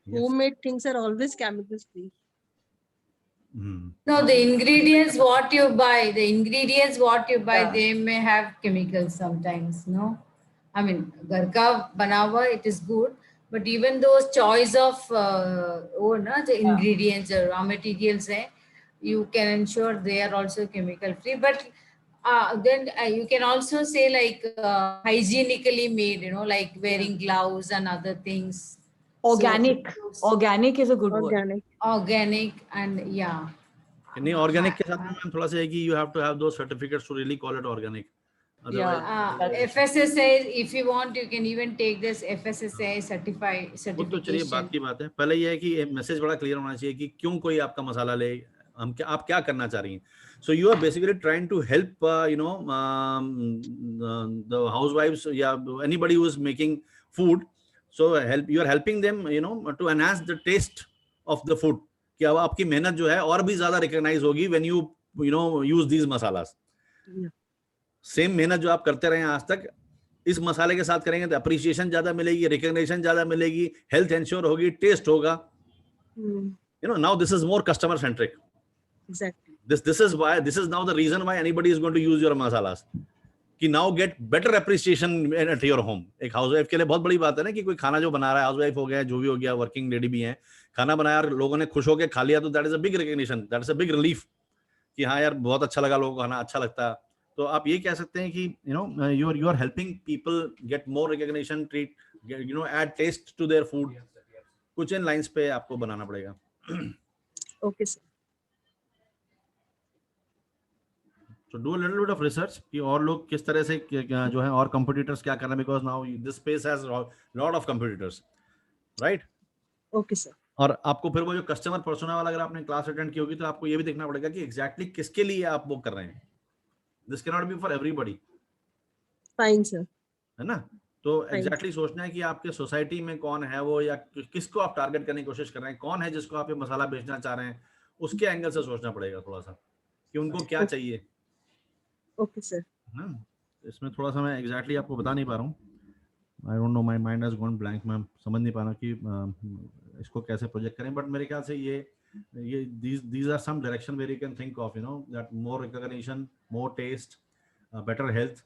C: Yes.
F: Homemade things are always chemical free.
H: No, the ingredients what you buy, they may have chemicals sometimes, no? I mean, घर का बना हुआ, it is good, but even those choice of the ingredients, raw materials, you can ensure they are also chemical free. But then you can also say like hygienically made, like wearing gloves and other things.
G: Organic.
H: So,
G: organic is a good
F: Organic.
H: Organic and yeah.
C: नहीं, organic के साथ में ma'am थोड़ा सा है कि you have to have those certificates to really call it organic.
H: FSSAI, if you want, you can even take this FSSAI certification.
C: वो तो चलिए बात की बात है. पहले ये है कि मैसेज बड़ा क्लियर होना चाहिए कि क्यों कोई आपका मसाला ले, आप क्या करना चाह रही हैं. So you are basically trying to help the housewives, anybody who is making food. So you are helping them to enhance the taste of the food. कि अब आपकी मेहनत जो है और भी ज्यादा रिकॉग्नाइज होगी when you use these masalas. Same मेहनत जो आप करते रहे आज तक, इस मसाले के साथ करेंगे तो अप्रिसिएशन ज्यादा मिलेगी, रिकॉग्निशन ज्यादा मिलेगी, हेल्थ इंश्योर होगी, टेस्ट होगा. Now this is more customer centric.
F: Exactly.
C: This is now the reason why anybody is going to use your masalas. कि now get better appreciation at your home. एक housewife के लिए बहुत बड़ी बात है ना कि कोई खाना जो बना रहा है, हाउसवाइफ हो गया, जो भी हो गया, वर्किंग लेडी भी है, खाना बनाया और लोगों ने खुश होकर खा लिया, तो that is a big recognition, that is a big relief कि हाँ यार बहुत अच्छा लगा, लोगों को खाना अच्छा लगता है. तो आप ये कह सकते हैं कि you are helping people get more recognition, add taste to their food. कुछ इन लाइंस पे आपको बनाना पड़ेगा.
F: Okay sir.
C: So do a little bit of research कि और लोग किस तरह से जो है और competitors क्या कर रहे हैं, because now this space has lot of competitors, right?
F: Okay sir.
C: और आपको फिर वो जो कस्टमर पर्सोना वाला अगर आपने क्लास अटेंड की होगी तो आपको ये भी देखना पड़ेगा कि एग्जैक्टली किसके लिए आप वो कर रहे हैं. This can not be for everybody.
F: Fine sir.
C: है ना. तो एग्जैक्टली सोचना है कि आपके सोसाइटी में कौन है वो, या किसको आप टारगेट करने की कोशिश कर रहे हैं, कौन है जिसको आप ये मसाला बेचना चाह रहे हैं, उसके एंगल से सोचना पड़ेगा थोड़ा सा कि उनको क्या चाहिए.
F: Okay sir.
C: इसमें थोड़ा सा मैं एग्जैक्टली आपको बता नहीं पा रहा हूँ. I don't know, my mind has gone blank. मैं समझ नहीं पा रहा कि इसको कैसे प्रोजेक्ट करें, बट मेरे ख्याल से ये these are some direction where you can think of, that more recognition, more taste, better health,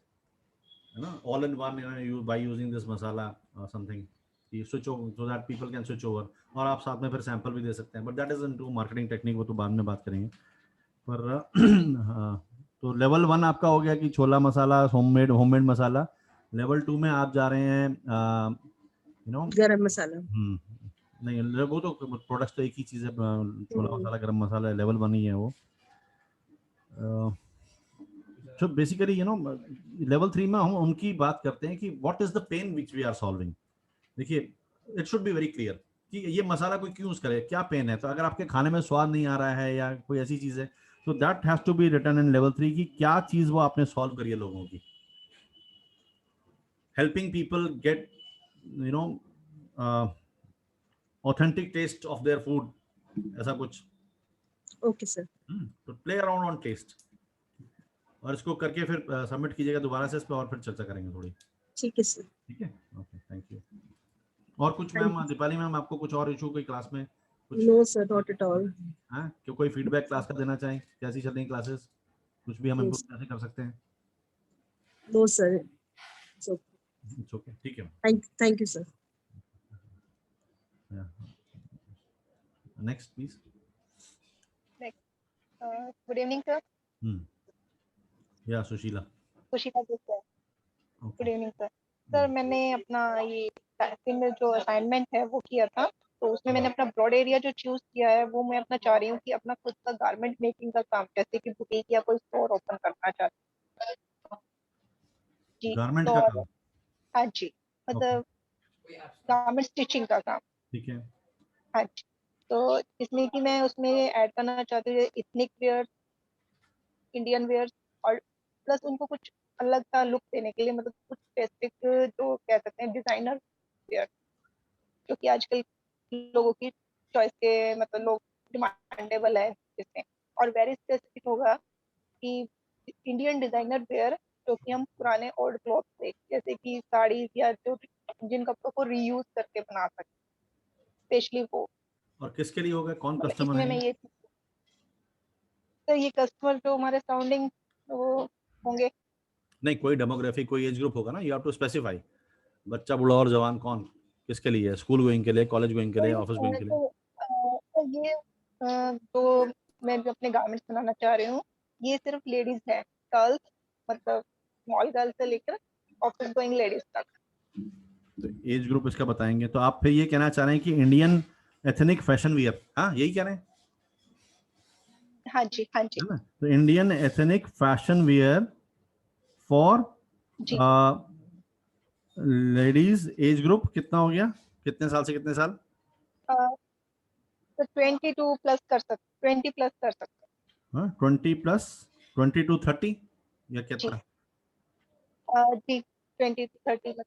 C: all in one, by using this masala or something. You switch over so that people can switch over. और आप साथ में फिर sample भी दे सकते हैं, but that is into marketing technique, वो तो बाद में बात करेंगे. पर तो लेवल 1 आपका हो गया कि छोला मसाला, होममेड मसाला. लेवल 2 में आप जा रहे हैं
F: गरम मसाला.
C: नहीं, वो तो प्रोडक्ट्स तो एक ही चीज है, छोला मसाला, गरम मसाला, लेवल 1 ही है वो. So basically लेवल 3 में हम उनकी बात करते हैं कि what is the pain which we are solving. देखिए, it should be very clear कि ये मसाला कोई क्यों यूज करे, क्या पेन है. तो अगर आपके खाने में स्वाद नहीं आ रहा है या कोई ऐसी चीज है, तो that has to be written in level 3 कि क्या चीज वो आपने सॉल्व करी है लोगों की. Helping people get authentic taste of their food, ऐसा कुछ.
F: Okay sir.
C: तो प्ले अराउंड ऑन टेस्ट, और इसको करके फिर सबमिट कीजिएगा दोबारा से इस पे, और फिर चर्चा करेंगे थोड़ी.
F: ठीक है सर.
C: ठीक है, ओके, थैंक यू. और कुछ मैम, दीपाली मैम, आपको कुछ और इशू कोई क्लास में कुछ?
F: No sir, not at all.
C: हाँ, क्यों कोई फीडबैक क्लास का देना चाहें, कैसी चल रही क्लासेस, कुछ भी हम इम्प्रूव कैसे कर सकते हैं?
F: नो सर, इट्स
C: ओके, ठीक है.
F: Thank you sir.
C: Next, please.
I: Good evening, sir.
C: Yeah, Sushila.
I: Sushila, sir.
C: Okay.
I: Good evening, sir. Sir मैंने अपना ये में जो असाइनमेंट है वो किया था, तो उसमें मैंने अपना ब्रॉड एरिया जो चूज किया है वो मैं अपना चाह रही हूँ कि अपना खुद का गारमेंट मेकिंग का काम, जैसे कि बुटीक या कोई स्टोर ओपन करना चाहती हूँ जी।
C: गारमेंट
I: तो
C: का काम,
I: हाँ जी, मतलब गारमेंट स्टिचिंग का काम।
C: ठीक है।
I: हाँ जी, तो इसमें कि मैं उसमें ऐड करना चाहती हूँ इथनिक वेयर, इंडियन वेयर, और प्लस उनको कुछ अलग सा लुक देने के लिए, मतलब कुछ स्पेसिफिक जो कह सकते हैं डिजाइनर वेयर, जो कि आजकल लोगों की चॉइस के मतलब लोग डिमांडेबल है इसमें। और वेरी स्पेसिफिक होगा कि इंडियन डिजाइनर वेयर, जो कि हम पुराने ओल्ड क्लॉथ से जैसे कि साड़ी या जो जिन कपड़ों को रीयूज करके बना सकते, स्पेशली वो।
C: और किसके लिए होगा, कौन
I: मतलब
C: कस्टमर
I: इसमें
C: है?
I: मैं ये, तो ये कस्टमर जो हमारे सराउंडिंग वो होंगे।
C: नहीं, कोई डेमोग्राफी, कोई एज ग्रुप होगा ना, यू हैव टू स्पेसिफाई। बच्चा, बूढ़ा और जवान, कौन किसके लिए है? स्कूल गोइंग के लिए, कॉलेज गोइंग के लिए, ऑफिस गोइंग के लिए?
I: तो ये जो मैं जो अपने गारमेंट्स बनाना चाह रही हूँ, ये सिर्फ लेडीज है, गर्ल्स, मतलब स्मॉल गर्ल्स से लेकर ऑफिस गोइंग लेडीज तक।
C: तो एज ग्रुप इसका बताएंगे। तो आप फिर ये कहना चाह रहे हैं कि इंडियन एथनिक फैशन वियर, हाँ यही कह रहे हैं?
I: हाँ जी, हाँ जी,
C: है ना? तो Indian ethnic fashion wear for
I: जी।
C: लेडीज, एज ग्रुप कितना हो गया, कितने साल से कितने साल?
I: तो 22 प्लस कर सकते, 20 प्लस कर सकते।
C: हाँ, 20 प्लस, 20 to 30 या
I: जी,
C: कितना?
I: जी 20 to 30।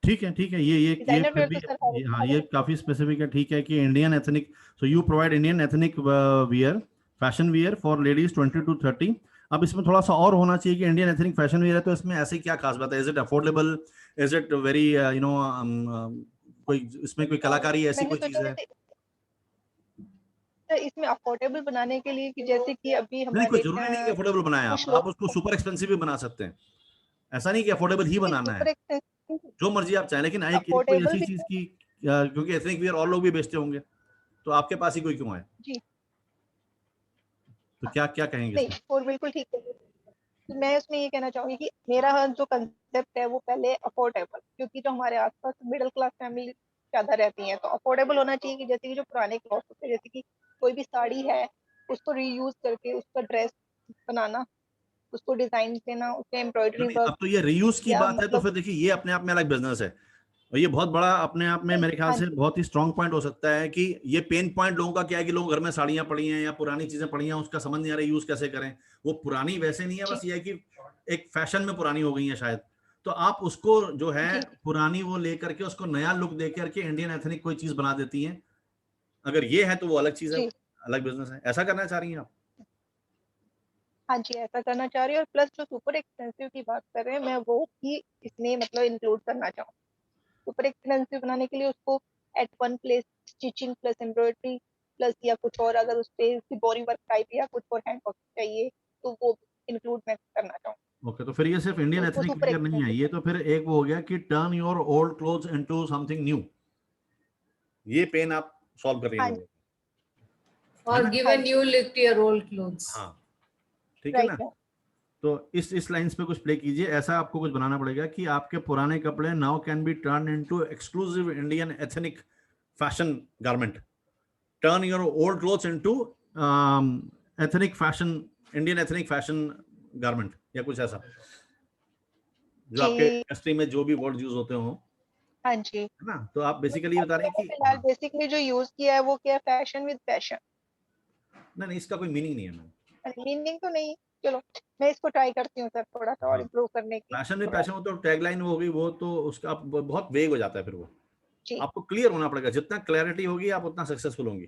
C: ठीक है, ठीक है, ये
I: डिजाइनर
C: फिर
I: वेयर
C: भी
I: तो सर
C: ये काफी स्पेसिफिक है। ठीक है कि Indian ethnic, so you provide Indian ethnic wear, fashion wear for ladies 20 to 30। अब इसमें थोड़ा सा और होना चाहिए कि इंडियन एथनिक फैशन वियर है, तो इसमें ऐसी क्या खास बात है? Is it affordable, is it very कोई इसमें कोई कलाकारी ऐसी
I: मैंने
C: कोई चीज
I: सोचा
C: है?
I: तो इसमें अफोर्डेबल बनाने के लिए कि जैसे कि अभी
C: नहीं, कोई
I: हमारे
C: जरूरी नहीं कि अफोर्डेबल बनाए
I: कुछ
C: आप उसको सुपर एक्सपेंसिव भी बना सकते हैं। ऐसा नहीं कि अफोर्डेबल ही बनाना है,
I: सुपर एक्सपेंसिव,
C: जो मर्जी आप चाहें, लेकिन एक कोई
I: अफोर्डेबल
C: ऐसी
I: भी।
C: चीज की, क्योंकि एथनिक वियर और लोग भी बेचते होंगे, तो आपके पास ही कोई क्यों आए?
I: जी,
C: तो क्या क्या कहेंगे
I: नहीं
C: इसमें?
I: और बिल्कुल ठीक है। तो मैं उसमें ये कहना चाहूंगी कि मेरा जो कंसेप्ट है वो पहले अफोर्डेबल, क्योंकि जो हमारे आसपास मिडिल क्लास फैमिली ज्यादा रहती हैं, तो अफोर्डेबल होना चाहिए कि जैसे कि जो पुराने क्लॉथ होते हैं, जैसे कि कोई भी साड़ी है उसको रीयूज करके उसका ड्रेस बनाना, उसको डिजाइन देना, उसके एम्ब्रॉयडरी
C: नहीं,
I: वर्क,
C: अब तो ये रीयूज की
I: या
C: बात है, तो
I: मतलब
C: फिर देखिए ये अपने आप में अलग बिजनेस है, और ये बहुत बड़ा अपने आप में
I: नहीं।
C: मेरे ख्याल
I: हाँ
C: से
I: जी,
C: बहुत ही स्ट्रांग पॉइंट हो सकता है कि ये पेन पॉइंट लोगों का क्या है कि लोग घर में साड़ियां पड़ी हैं या पुरानी चीजें पड़ी हैं, उसका समझ नहीं आ रहा यूज कैसे करें। वो पुरानी वैसे नहीं है,
I: जी,
C: बस ये है कि एक फैशन में पुरानी हो गई है शायद। तो आप उसको जो है
I: जी,
C: पुरानी वो लेकर के उसको नया लुक दे करके इंडियन एथनिक कोई चीज बना देती है, अगर ये है तो वो अलग चीज है,
I: जी।
C: अलग बिजनेस है। ऐसा करना चाह रही हैं आप?
I: हाँ जी, ऐसा करना चाह रही हूँ। और प्लस जो सुपर एक्सपेंसिव की बात कर रहे हैं, मैं वो भी इसमें मतलब इंक्लूड करना चाहूँ। सुपर एक्सपेंसिव बनाने के लिए उसको at one place stitching plus embroidery plus या कुछ और, अगर उस पे बोरी वर्क टाइप या कुछ और हैंड वर्क चाहिए तो वो इंक्लूड मैं करना चाहूँ,
C: ओके, तो फिर ये सिर्फ
I: तो
C: इंडियन
I: उसको
C: एथनिक
I: सुपर
C: वियर नहीं है,
I: एक्सपेंसिव।
C: ये तो फिर एक वो हो गया कि turn your old clothes into something new, ये पेन आप सॉल्व कर रही हैं
I: हाँ
C: लोगों
I: जी,
C: को, है
H: Or
C: ना?
H: give
I: हाँ
H: a
I: ji,
H: new look to your old clothes.
C: हाँ, ठीक है
I: राइट
C: ना?
I: है।
C: तो इस लाइंस पे कुछ प्ले कीजिए। ऐसा आपको कुछ बनाना पड़ेगा कि आपके पुराने कपड़े now can be turn into exclusive Indian ethnic fashion garment, turn your old clothes into ethnic fashion, Indian ethnic fashion garment, या कुछ ऐसा जो आपके
I: जी,
C: इंडस्ट्री में जो भी वर्ड यूज होते हो,
I: हाँ जी।
C: है ना? तो आप बेसिकली ये बता रहे हैं
I: मैंने
C: कि
I: फिलहाल
C: हाँ,
I: बेसिकली जो यूज किया है वो क्या है, फैशन विद पैशन।
C: नहीं इसका कोई मीनिंग नहीं है मैम।
I: मीनिंग तो नहीं, चलो मैं इसको ट्राई करती हूँ सर, थोड़ा सा और
C: हाँ,
I: इम्प्रूव करने की
C: पैशन में
I: थोड़ा।
C: पैशन, वो तो टैगलाइन हो गई, वो तो उसका आप बहुत वेग हो जाता है फिर वो।
I: जी,
C: आपको क्लियर होना पड़ेगा, जितना क्लैरिटी होगी आप उतना सक्सेसफुल होंगी।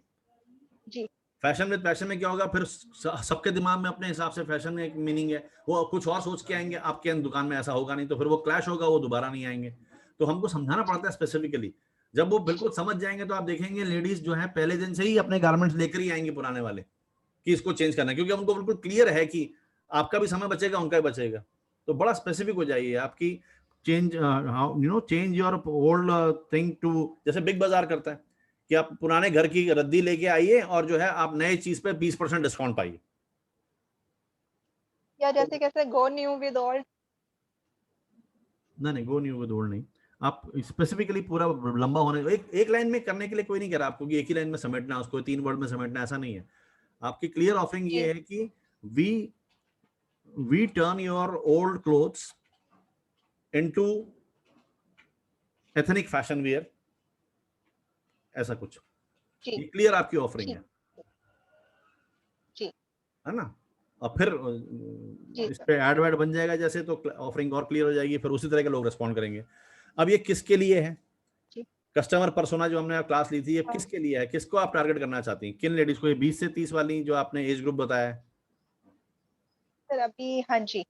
I: जी,
C: फैशन विद पैशन में क्या होगा, फिर सबके दिमाग में अपने हिसाब से फैशन में एक मीनिंग है, वो कुछ और सोच के आएंगे, आपके दुकान में ऐसा होगा नहीं, तो फिर वो क्लैश होगा, वो दोबारा नहीं आएंगे। तो हमको समझाना पड़ता है स्पेसिफिकली। जब वो बिल्कुल समझ जाएंगे तो आप देखेंगे लेडीज जो है पहले दिन से ही अपने गारमेंट्स लेकर ही आएंगी पुराने वाले, कि इसको चेंज करना है, क्योंकि उनको बिल्कुल क्लियर है कि आपका भी समय बचेगा, उनका भी बचेगा। तो बड़ा स्पेसिफिक हो जाइए आपकी change, change your old thing to, जैसे बिग बाजार करता है कि आप पुराने घर की रद्दी लेके आइए और जो है आप नए चीज पे 20% डिस्काउंट पाइए।
I: या जैसे कैसे गो न्यू विद ओल्ड।
C: नहीं गो न्यू विद ओल्ड नहीं, आप स्पेसिफिकली पूरा लंबा होने एक लाइन में करने के लिए कोई नहीं कह रहा आपको कि एक ही लाइन में समेटना, उसको 3 वर्ड में समेटना, ऐसा नहीं है। आपकी क्लियर ऑफरिंग ये है कि we turn your old clothes into ethnic fashion wear, ऐसा कुछ, ये क्लियर आपकी ऑफरिंग है है ना। और फिर इस पे एड वर्ड बन जाएगा जैसे, तो ऑफरिंग और क्लियर हो जाएगी, फिर उसी तरह के लोग रिस्पॉन्ड करेंगे। अब ये किसके लिए है, कस्टमर पर्सोना जो हमने क्लास ली थी, ये किसके लिए है, किसको आप टारगेट करना चाहती हैं, किन लेडीज को, ये 20 से 30 वाली जो आपने एज ग्रुप बताया है?
I: सर अभी हाँ जी,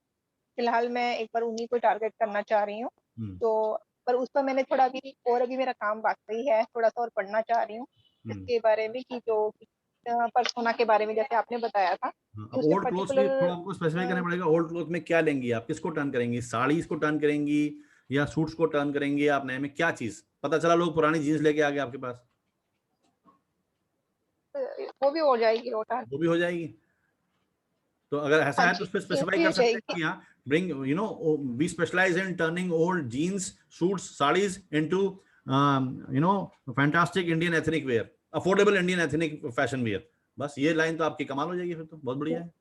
I: फिलहाल मैं एक बार उन्हीं को टारगेट करना चाह रही हूँ। तो पर उस पर मैंने थोड़ा अभी मेरा काम बाकी है, थोड़ा सा और पढ़ना चाह रही हूँ इसके बारे में, कि जो पर्सोना के बारे में जैसे आपने बताया था।
C: ओल्ड क्लोथ भी थोड़ा आपको स्पेसिफाई करना पड़ेगा। ओल्ड क्लोथ में क्या लेंगी आप, किसको टर्न करेंगी, साड़ीज को टर्न करेंगी या सूट्स को टर्न करेंगी, आप नए में क्या चीज, पता चला लोग पुरानी जीन्स लेके आ गए आपके पास,
I: वो भी हो जाएगी, वो
C: भी हो जाएगी। तो अगर ऐसा है तो उसमें स्पेसिफाई कर सकते हैं कि हाँ, bring you know we specialize in turning old jeans, suits, sarees into fantastic Indian ethnic wear, affordable Indian ethnic fashion wear। बस ये लाइन तो आपकी कमाल हो जाएगी, फिर तो बहुत बढ़िया है।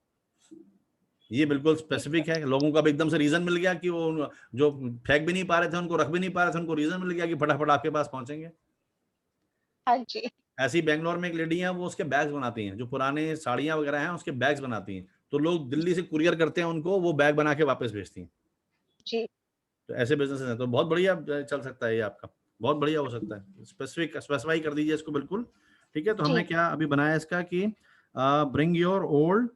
C: ये बिल्कुल स्पेसिफिक है, लोगों को अब एकदम से रीजन मिल गया कि वो जो फेंक भी नहीं पा रहे थे, उनको रख भी नहीं पा रहे थे, उनको रीजन मिल गया कि फटाफट आपके पास पहुंचेंगे।
I: हाँ जी।
C: ऐसी बेंगलोर में एक लेडी है, वो उसके बैग्स बनाती हैं, जो पुराने साड़ियां वगैरह हैं उसके बैग्स बनाती हैं, तो लोग दिल्ली से कुरियर करते हैं उनको, वो बैग बना के वापस भेजती हैं
I: जी।
C: तो ऐसे बिजनेसेस हैं, तो बहुत बढ़िया चल सकता है ये आपका, बहुत बढ़िया हो सकता है। स्पेसिफाई कर दीजिए इसको बिल्कुल, ठीक है। तो हमने क्या अभी बनाया इसका कि bring your old,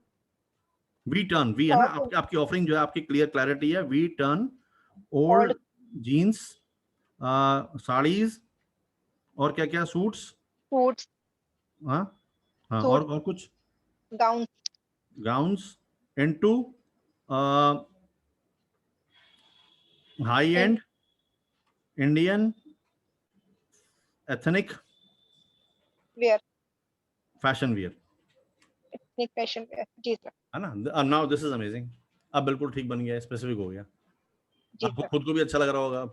C: we turn, we है ना आपकी ऑफरिंग जो है, आपकी क्लियरिटी है, we turn old jeans, saris और क्या क्या, सूट्स, हाँ हाँ, और कुछ gowns into high end Indian ethnic
I: wear,
C: fashion wear,
I: ethnic fashion wear, जी सर,
C: है ना। नाउ दिस इज अमेजिंग, अब बिल्कुल ठीक बन गया, स्पेसिफिक हो गया, आपको खुद को भी अच्छा लग रहा होगा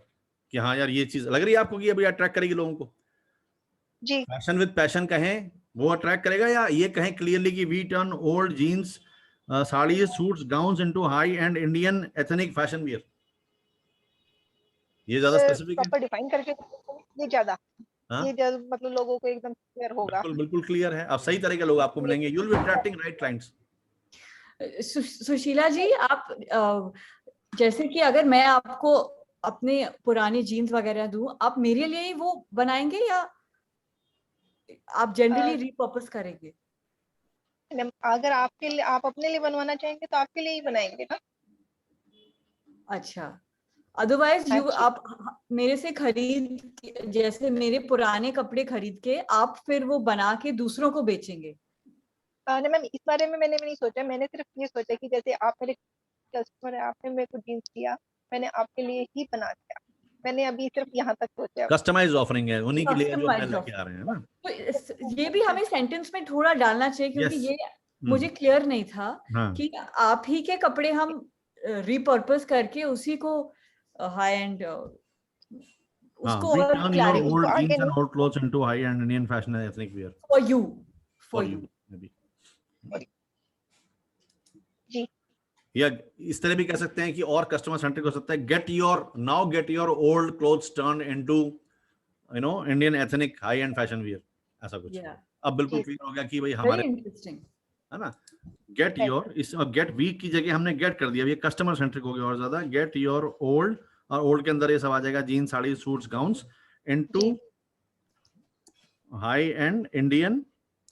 C: कि हाँ यार ये चीज लग रही है आपको कि अभी अट्रैक्ट करेगी लोगों को
I: जी।
C: फैशन विद पैशन कहें वो अट्रैक्ट करेगा, या ये कहें क्लियरली कि we turn old jeans, saris, suits, gowns into high end Indian ethnic fashion wear, ये ज्यादा स्पेसिफिक है,
I: प्रॉपर डिफाइन करके ये ज्यादा मतलब लोगों को एकदम क्लियर होगा।
C: बिल्कुल क्लियर है, अब सही तरह के लोग आपको मिलेंगे, you will be attracting right clients.
G: Sushila ji, आप जैसे कि अगर मैं आपको अपने पुरानी जीन्स वगैरह दूं, आप मेरे लिए ही वो बनाएंगे या आप जनरली रीपर्पस करेंगे?
I: अगर आपके लिए, आप अपने लिए बनवाना चाहेंगे तो आपके लिए ही बनाएंगे ना।
G: अच्छा, अदरवाइज आप मेरे से खरीद, जैसे मेरे पुराने कपड़े खरीद के आप फिर वो बना के दूसरों को बेचेंगे?
I: नहीं मैम, इस बारे में मैंने नहीं सोचा, मैंने सिर्फ ये सोचा कि जैसे आप मेरे कस्टमर है, आपने मेरे को जीन्स दिया, मैंने आपके लिए ही बना दिया, मैंने अभी सिर्फ यहाँ तक सोचा।
C: कस्टमाइज्ड ऑफरिंग है, उन्हीं के लिए जो मैं लेके आ रहे हैं ना।
G: तो ये भी हमें सेंटेंस में थोड़ा डालना चाहिए, क्योंकि ये मुझे क्लियर नहीं था कि आप ही के कपड़े हम रिपर्पस करके उसी को हाई एंड उसको और
C: clarity, old jeans and old clothes into high end Indian fashion and ethnic wear for you may be
I: जी।
C: या इस तरह भी कह सकते हैं कि और कस्टमर सेंट्रिक हो सकता है, gate your old clothes turn into Indian ethnic high and fashion wear, ऐसा कुछ। अब बिल्कुल क्लियर हो गया कि भाई हमारे, है ना, गेट योर, इस गेट वीक की जगह हमने गेट कर दिया, ये कस्टमर सेंट्रिक हो गया और ज्यादा। गेट योर ओल्ड, और ओल्ड के अंदर ये सब आ जाएगा, jeans, sari, suits, gowns into high end Indian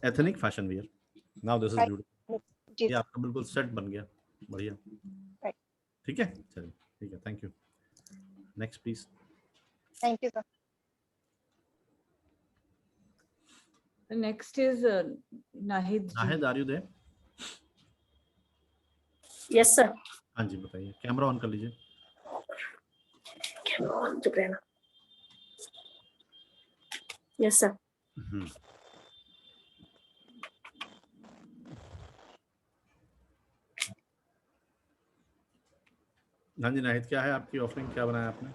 C: ethnic fashion wear. Now this is beautiful, ये आपका बिल्कुल सेट बन गया, बढ़िया, ठीक है, चलिए ठीक है, thank you. Next please.
I: Thank you sir.
G: Next is Nahid.
C: Nahid, are you there?
J: Yes sir.
C: हाँ जी बताइए, कैमरा ऑन कर लीजिए।
J: कैमरा ऑन चुप रहना। Yes sir.
C: हाँ जी नाहिद, क्या है आपकी ऑफरिंग, क्या बनाया आपने?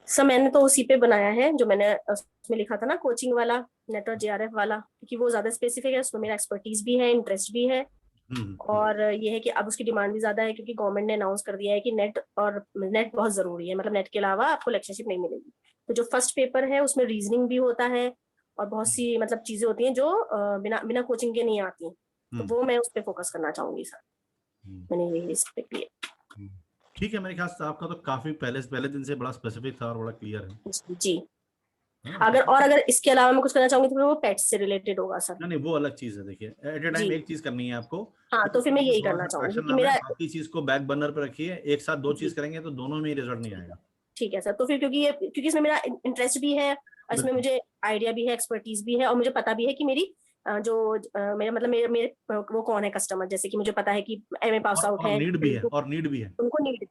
J: सर मैंने तो उसी पे बनाया है जो मैंने उसमें लिखा था ना, कोचिंग वाला, नेट और JRF वाला, क्योंकि वो ज्यादा स्पेसिफिक है, उसमें मेरा एक्सपर्टीज भी है, इंटरेस्ट भी है। और ये है कि अब उसकी डिमांड भी ज्यादा है, क्योंकि गवर्नमेंट ने अनाउंस कर दिया है कि नेट बहुत जरूरी है, मतलब नेट के अलावा आपको लेक्चरशिप नहीं मिलेगी। तो जो फर्स्ट पेपर है उसमें रीजनिंग भी होता है और बहुत सी मतलब चीजें होती हैं जो बिना कोचिंग के नहीं आती, तो वो मैं उस पर फोकस करना चाहूंगी सर, मैंने ये रिस्पेक्ट लिया।
C: ठीक है, मेरे ख्याल से आपका तो काफी पहले दिन से बड़ा स्पेसिफिक था और बड़ा क्लियर है
J: जी। अगर इसके अलावा मैं कुछ करना चाहूंगी तो फिर वो पेट्स से रिलेटेड होगा सर।
C: नहीं वो अलग चीज है, देखिए एट ए टाइम एक चीज करनी है आपको।
J: हाँ, तो फिर मैं यही करना चाहूंगी कि मेरा
C: बाकी चीज को बैक बर्नर पे रखिए, एक साथ दो चीज करेंगे तो दोनों में रिजल्ट नहीं आएगा।
J: ठीक है सर, तो फिर क्योंकि इसमें मेरा इंटरेस्ट भी है और इसमें मुझे आइडिया भी है, एक्सपर्टीज भी है, और मुझे पता भी है कि मेरी मेरे वो कौन है कस्टमर, जैसे कि मुझे पता है कि MA पास आउट है,
C: नीड भी है
J: उनको नीड भी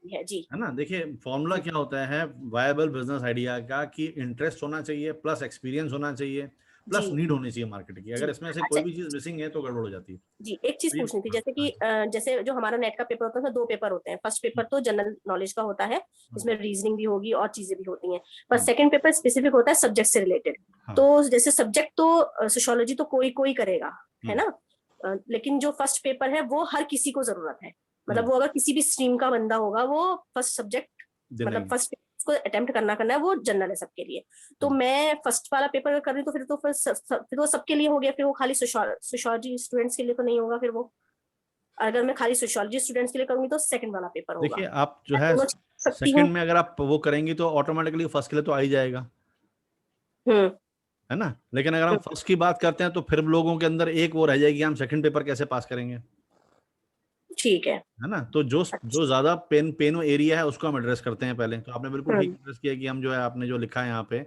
J: है जी,
C: है ना। देखिए फॉर्मूला क्या होता है वायबल बिजनेस आइडिया का, कि इंटरेस्ट होना चाहिए प्लस एक्सपीरियंस होना चाहिए प्लस नीड होनी चाहिए मार्केट की। अगर इसमें से कोई भी चीज मिसिंग है तो गड़बड़ हो जाती है।
J: जी एक चीज पूछनी थी, जैसे कि जैसे जो हमारा नेट का पेपर होता है उसमें 2 पेपर होते हैं। फर्स्ट पेपर तो जनरल नॉलेज का होता है, इसमें रीजनिंग भी होगी और चीजें भी होती हैं, पर सेकंड पेपर स्पेसिफिक होता है सब्जेक्ट से रिलेटेड। तो जैसे सब्जेक्ट तो सोशियोलॉजी तो कोई करेगा, है ना, लेकिन जो फर्स्ट पेपर है वो हर किसी को जरूरत है, मतलब वो अगर किसी भी स्ट्रीम का बंदा होगा वो फर्स्ट सब्जेक्ट मतलब फर्स्ट को अटेम्प्ट करना है, वो जनरल है सबके लिए। तो मैं फर्स्ट वाला पेपर कर रही हूँ तो फिर वो सबके लिए हो गया, फिर वो खाली सोशियोलॉजी स्टूडेंट्स के लिए तो नहीं होगा। फिर वो अगर मैं खाली सोशियोलॉजी स्टूडेंट्स के लिए करूंगी तो सेकंड वाला पेपर होगा।
C: देखिए आप जो है सेकंड में अगर आप वो करेंगी तो ऑटोमेटिकली फर्स्ट के लिए तो आ ही जाएगा, है ना। लेकिन अगर हम फर्स्ट की बात करते हैं तो फिर लोगों के अंदर एक वो रह जाएगी, हम सेकंड पेपर कैसे पास करेंगे।
J: ठीक है
C: ना। तो जो ज्यादा पेन एरिया है उसको हम एड्रेस करते हैं पहले। तो आपने बिल्कुल ठीक एड्रेस किया कि हम जो है आपने जो लिखा है यहाँ पे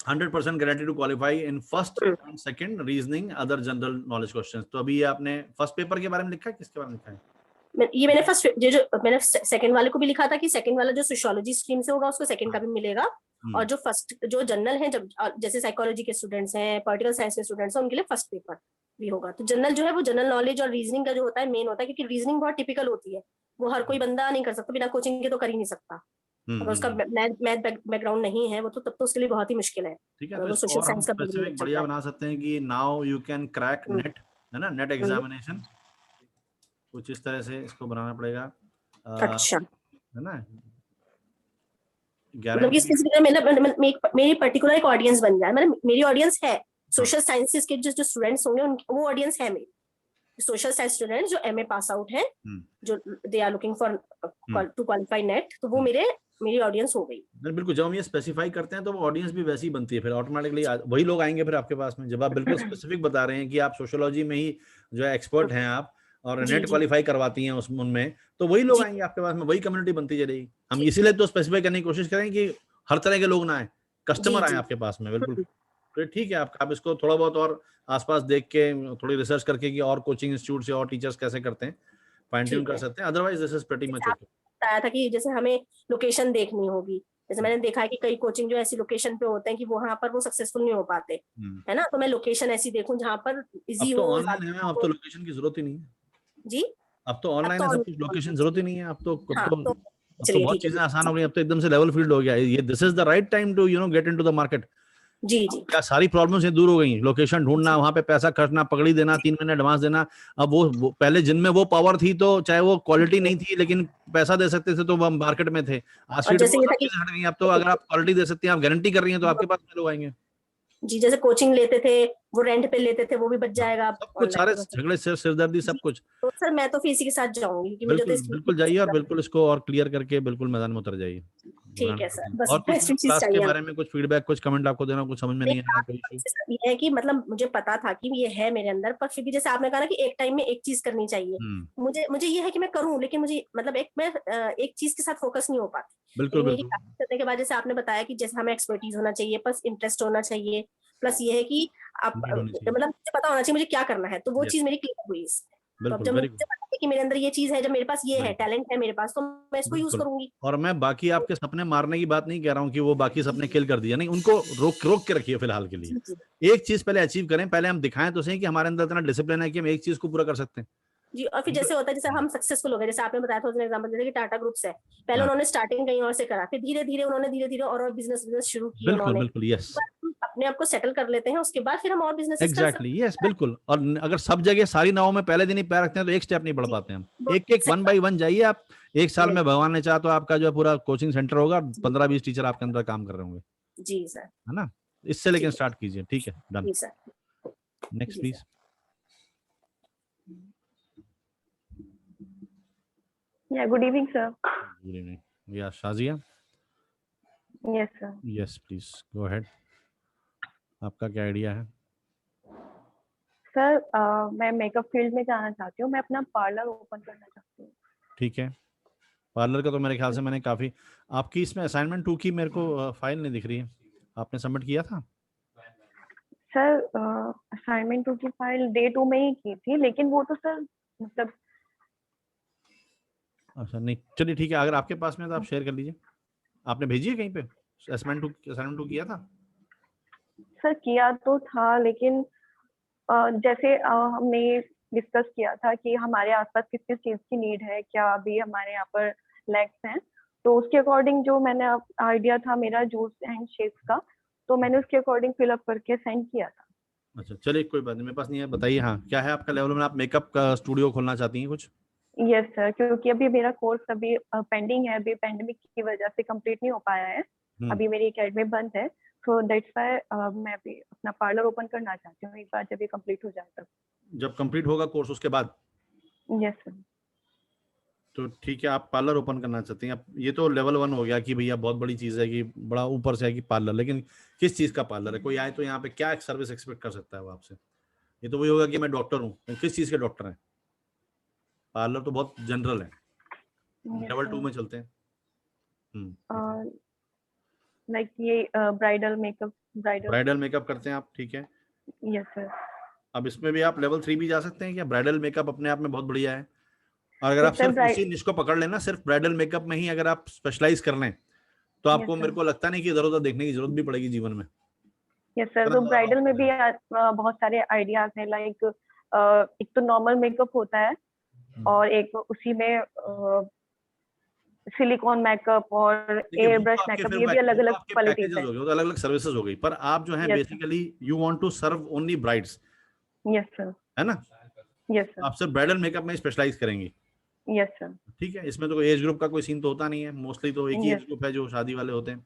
C: 100% guarantee to qualify in first and second reasoning other general knowledge questions. तो अभी आपने फर्स्ट पेपर के बारे में लिखा है, किसके बारे में लिखा है?
J: ये मैंने फर्स्ट जो मैंने सेकंड वाले को भी लिखा था कि सेकंड वाला जो सोशियोलॉजी स्ट्रीम से होगा उसको सेकंड का भी मिलेगा, और जो फर्स्ट जो जनरल है, जब जैसे साइकोलॉजी के स्टूडेंट्स हैं, पॉलिटिकल साइंस के स्टूडेंट्स हैं, उनके लिए फर्स्ट पेपर भी होगा। तो जनरल जो है वो जनरल नॉलेज और रीजनिंग का जो होता है मेन होता है, क्योंकि रीजनिंग बहुत टिपिकल होती है, वो हर कोई बंदा नहीं कर सकता, बिना कोचिंग के तो कर ही नहीं सकता। अगर उसका मैथ बैकग्राउंड नहीं है वो तो उसके लिए बहुत ही मुश्किल है।
C: ठीक है, तो सोशल साइंस का बढ़िया बना सकते हैं कि now you can crack net, है ना, नेट एग्जामिनेशन। कुछ इस तरह से इसको बनाना पड़ेगा।
J: अच्छा,
C: है ना,
J: मतलब मेरी पर्टिकुलर एक ऑडियंस बन जाए, मतलब मेरी ऑडियंस है सोशल साइंसेस के जो स्टूडेंट्स होंगे वो ऑडियंस है मेरी। सोशल साइंस स्टूडेंट्स जो MA पास आउट है, जो they are looking for to qualify NET, तो वो मेरी ऑडियंस हो गई।
C: बिल्कुल, जब हम ये स्पेसिफाई करते हैं तो वो ऑडियंस भी वैसी बनती है, फिर ऑटोमेटिकली वही लोग आएंगे फिर आपके पास में। जब आप बिल्कुल स्पेसिफिक बता रहे हैं कि आप सोशियोलॉजी में ही जो है एक्सपर्ट हैं आप और नेट क्वालिफाई करवाती हैं उनमें, तो वही लोग आएंगे आपके पास में, वही कम्युनिटी बनती चलेगी। हम इसीलिए तो स्पेसिफाई करने की कोशिश करें कि हर तरह के लोग ना आए, कस्टमर आए आपके पास में। बिल्कुल, तो ठीक है, आप इसको थोड़ा बहुत और आसपास देख के थोड़ी रिसर्च करके कि और कोचिंग इंस्टीट्यूट से और टीचर्स कैसे करते हैं, फाइन ट्यून कर सकते हैं। Otherwise this is pretty much okay.
J: बताया था कि जैसे हमें लोकेशन देखनी होगी, जैसे मैंने देखा है कि कई कोचिंग जो ऐसी लोकेशन पे होते हैं कि वहां पर वो सक्सेसफुल नहीं हो पाते, है ना, तो मैं लोकेशन ऐसी देखूं जहां पर इजी हो।
C: ऑनलाइन है, अब तो लोकेशन की जरूरत ही नहीं है
J: जी,
C: अब तो ऑनलाइन है सब कुछ, लोकेशन जरूरत ही नहीं है। अब तो बहुत चीजें आसान हो गई, अब तो एकदम से लेवल फील्ड हो गया ये। This is the right time to get into the market.
J: जी
C: क्या सारी प्रॉब्लम्स से दूर हो गई, लोकेशन ढूंढना, वहां पे पैसा खर्चना, पगड़ी देना, 3 महीने एडवांस देना। अब वो पहले जिनमें वो पावर थी, तो चाहे वो क्वालिटी नहीं थी लेकिन पैसा दे सकते थे तो वो मार्केट में थे। आज हट गई, अब तो अगर आप क्वालिटी दे सकती हैं, आप गारंटी कर रही हैं, तो आपके पास लोग आएंगे।
J: जी, जैसे कोचिंग लेते थे, वो रेंट पे लेते थे, वो भी बच जाएगा।
C: सब कुछ, सारे झगड़े, सिरदर्दी, सब कुछ।
J: तो सर मैं तो इसी के साथ जाऊंगी, क्योंकि मुझे तो
C: बिल्कुल जाइए और बिल्कुल इसको और क्लियर करके बिल्कुल मैदान में उतर जाइए।
J: ठीक है सर, बस
C: और कुछ क्लास के बारे में कुछ फीडबैक, कुछ कमेंट आपको देना, कुछ समझ में नहीं आया कोई इशू?
J: ये है कि मतलब मुझे पता था कि ये है मेरे अंदर, पर फिर भी जैसे आपने कहा ना कि एक टाइम में एक चीज करनी चाहिए, मुझे ये है कि मैं करूं, लेकिन मुझे मतलब एक चीज के साथ फोकस नहीं हो पाती।
C: बिल्कुल
J: करने के बाद जैसे आपने बताया कि जैसे हमें एक्सपर्टीज होना चाहिए, प्लस इंटरेस्ट होना चाहिए, प्लस ये है कि आप मतलब मुझे पता होना चाहिए मुझे क्या करना है, तो वो चीज मेरी क्लियर हुई। तो अब जब मुझे पता है कि मेरे अंदर ये चीज है, जब मेरे पास ये है, टैलेंट है मेरे पास, तो मैं इसको यूज करूंगी।
C: और मैं बाकी आपके सपने मारने की बात नहीं कह रहा हूँ कि वो बाकी सपने किल कर दिया, नहीं, उनको रोक के रखिए फिलहाल के लिए। एक चीज पहले अचीव करें, पहले हम दिखाएं तो सही कि हमारे अंदर इतना डिसिप्लिन है कि हम एक चीज को पूरा कर सकते हैं।
J: जी, और फिर जैसे होता है, जैसे हम सक्सेसफुल हो गए, जैसे आपने बताया था एग्जांपल जैसे कि टाटा ग्रुप्स है, पहले उन्होंने स्टार्टिंग कहीं और से करा, फिर धीरे धीरे उन्होंने और बिजनेस शुरू किया उन्होंने।
C: बिल्कुल यस,
J: अपने आप को सेटल कर लेते हैं, उसके बाद फिर हम और बिजनेस
C: एग्जैक्टली यस, बिल्कुल। और अगर सब जगह सारी नावों में पहले दिन ही पैर रखते हैं तो एक स्टेप नहीं बढ़ पाते हम। एक 1 बाय 1 जाइए आप, एक साल में भगवान ने चाहा तो आपका जो पूरा कोचिंग सेंटर होगा, 15-20 टीचर आपके अंदर काम कर रहे होंगे।
J: जी सर,
C: है ना? इससे लेकिन स्टार्ट कीजिए, ठीक है, डन।
J: जी sir,
C: next please.
K: Yeah, good evening, sir.
C: Good evening. Yeah Shazia?
K: Yes, sir.
C: Yes please go ahead. आपका क्या आइडिया है?
K: सर, मैं मेकअप फील्ड में जाना चाहती हूँ, मैं अपना पार्लर ओपन करना चाहती हूँ।
C: ठीक है, पार्लर का तो मेरे ख्याल से मैंने काफी, आपकी इसमें असाइनमेंट 2 की मेरे को फाइल नहीं दिख रही है, आपने सबमिट किया था?
K: सर, असाइनमेंट 2 की फाइल डे 2 में ही की थी, लेकिन वो तो सर मतलब।
C: अच्छा नहीं, चलिए ठीक है, अगर आपके पास में तो आप शेयर कर लीजिए। आपने भेजी है कहीं पे? असाइनमेंट 2 किया था?
K: सर किया तो था, लेकिन जैसे हमने डिस्कस किया था कि हमारे आसपास किस किस चीज की नीड है, क्या अभी हमारे यहाँ पर लैक्स हैं, तो उसके अकॉर्डिंग जो मैंने आइडिया था मेरा जूस एंड शेक्स का, तो मैंने उसके अकॉर्डिंग फिलअप करके सेंड किया था।
C: अच्छा चलिए कोई बात नहीं, मेरे पास नहीं है, बताइए। हाँ, क्या है आपका लेवल में? आप मेकअप का स्टूडियो खोलना चाहती हैं कुछ?
K: यस सर, क्योंकि अभी मेरा कोर्स अभी पेंडिंग है, अभी पेंडेमिक की वजह से कंप्लीट नहीं हो पाया है, अभी मेरी एकेडमी बंद है, तो दैट्स व्हाई मैं अभी अपना पार्लर ओपन करना चाहती हूँ, एक बार जब ये कंप्लीट हो जाए तब।
C: जब कंप्लीट होगा कोर्स उसके बाद?
K: Yes sir.
C: तो ठीक है, आप पार्लर ओपन करना चाहती हैं। अब ये तो लेवल 1 हो गया कि भैया बहुत बड़ी चीज है, कि बड़ा ऊपर से है कि पार्लर, लेकिन किस चीज का पार्लर है? कोई आए तो यहाँ पे क्या सर्विस एक्सपेक्ट कर सकता है वो आपसे? ये तो वही होगा कि मैं डॉक्टर हूँ, किस चीज के डॉक्टर हैं? पार्लर तो बहुत जनरल है, लेवल 2 में चलते हैं।
K: लाइक ये ब्राइडल मेकअप
C: करते हैं आप, ठीक है।
K: Yes sir.
C: अब इसमें भी आप लेवल 3 भी जा सकते हैं क्या? ब्राइडल मेकअप अपने आप में बहुत बढ़िया है, और अगर आप सिर्फ उसी निश को पकड़ लेना, सिर्फ ब्राइडल मेकअप में ही अगर आप स्पेशलाइज कर लें, तो आपको मेरे को लगता नहीं कि इधर उधर देखने की जरूरत भी पड़ेगी जीवन में।
K: यस सर, तो ब्राइडल में भी बहुत सारे आइडियाज हैं, लाइक एक तो नॉर्मल मेकअप होता है, और एक उसी में सिलिकॉन मेकअप और एयर ब्रश मेकअप, ये भी अलग अलग क्वालिटीज हैं,
C: अलग अलग सर्विसेज हो गई। पर आप जो है basically you want to serve only brides.
K: Yes sir.
C: है ना?
K: Yes sir.
C: आप सिर्फ ब्राइडल मेकअप में स्पेशलाइज करेंगी?
K: Yes sir.
C: ठीक है, इसमें तो कोई एज ग्रुप का कोई सीन तो होता नहीं है, मोस्टली तो एक ही एज ग्रुप है जो शादी वाले होते हैं,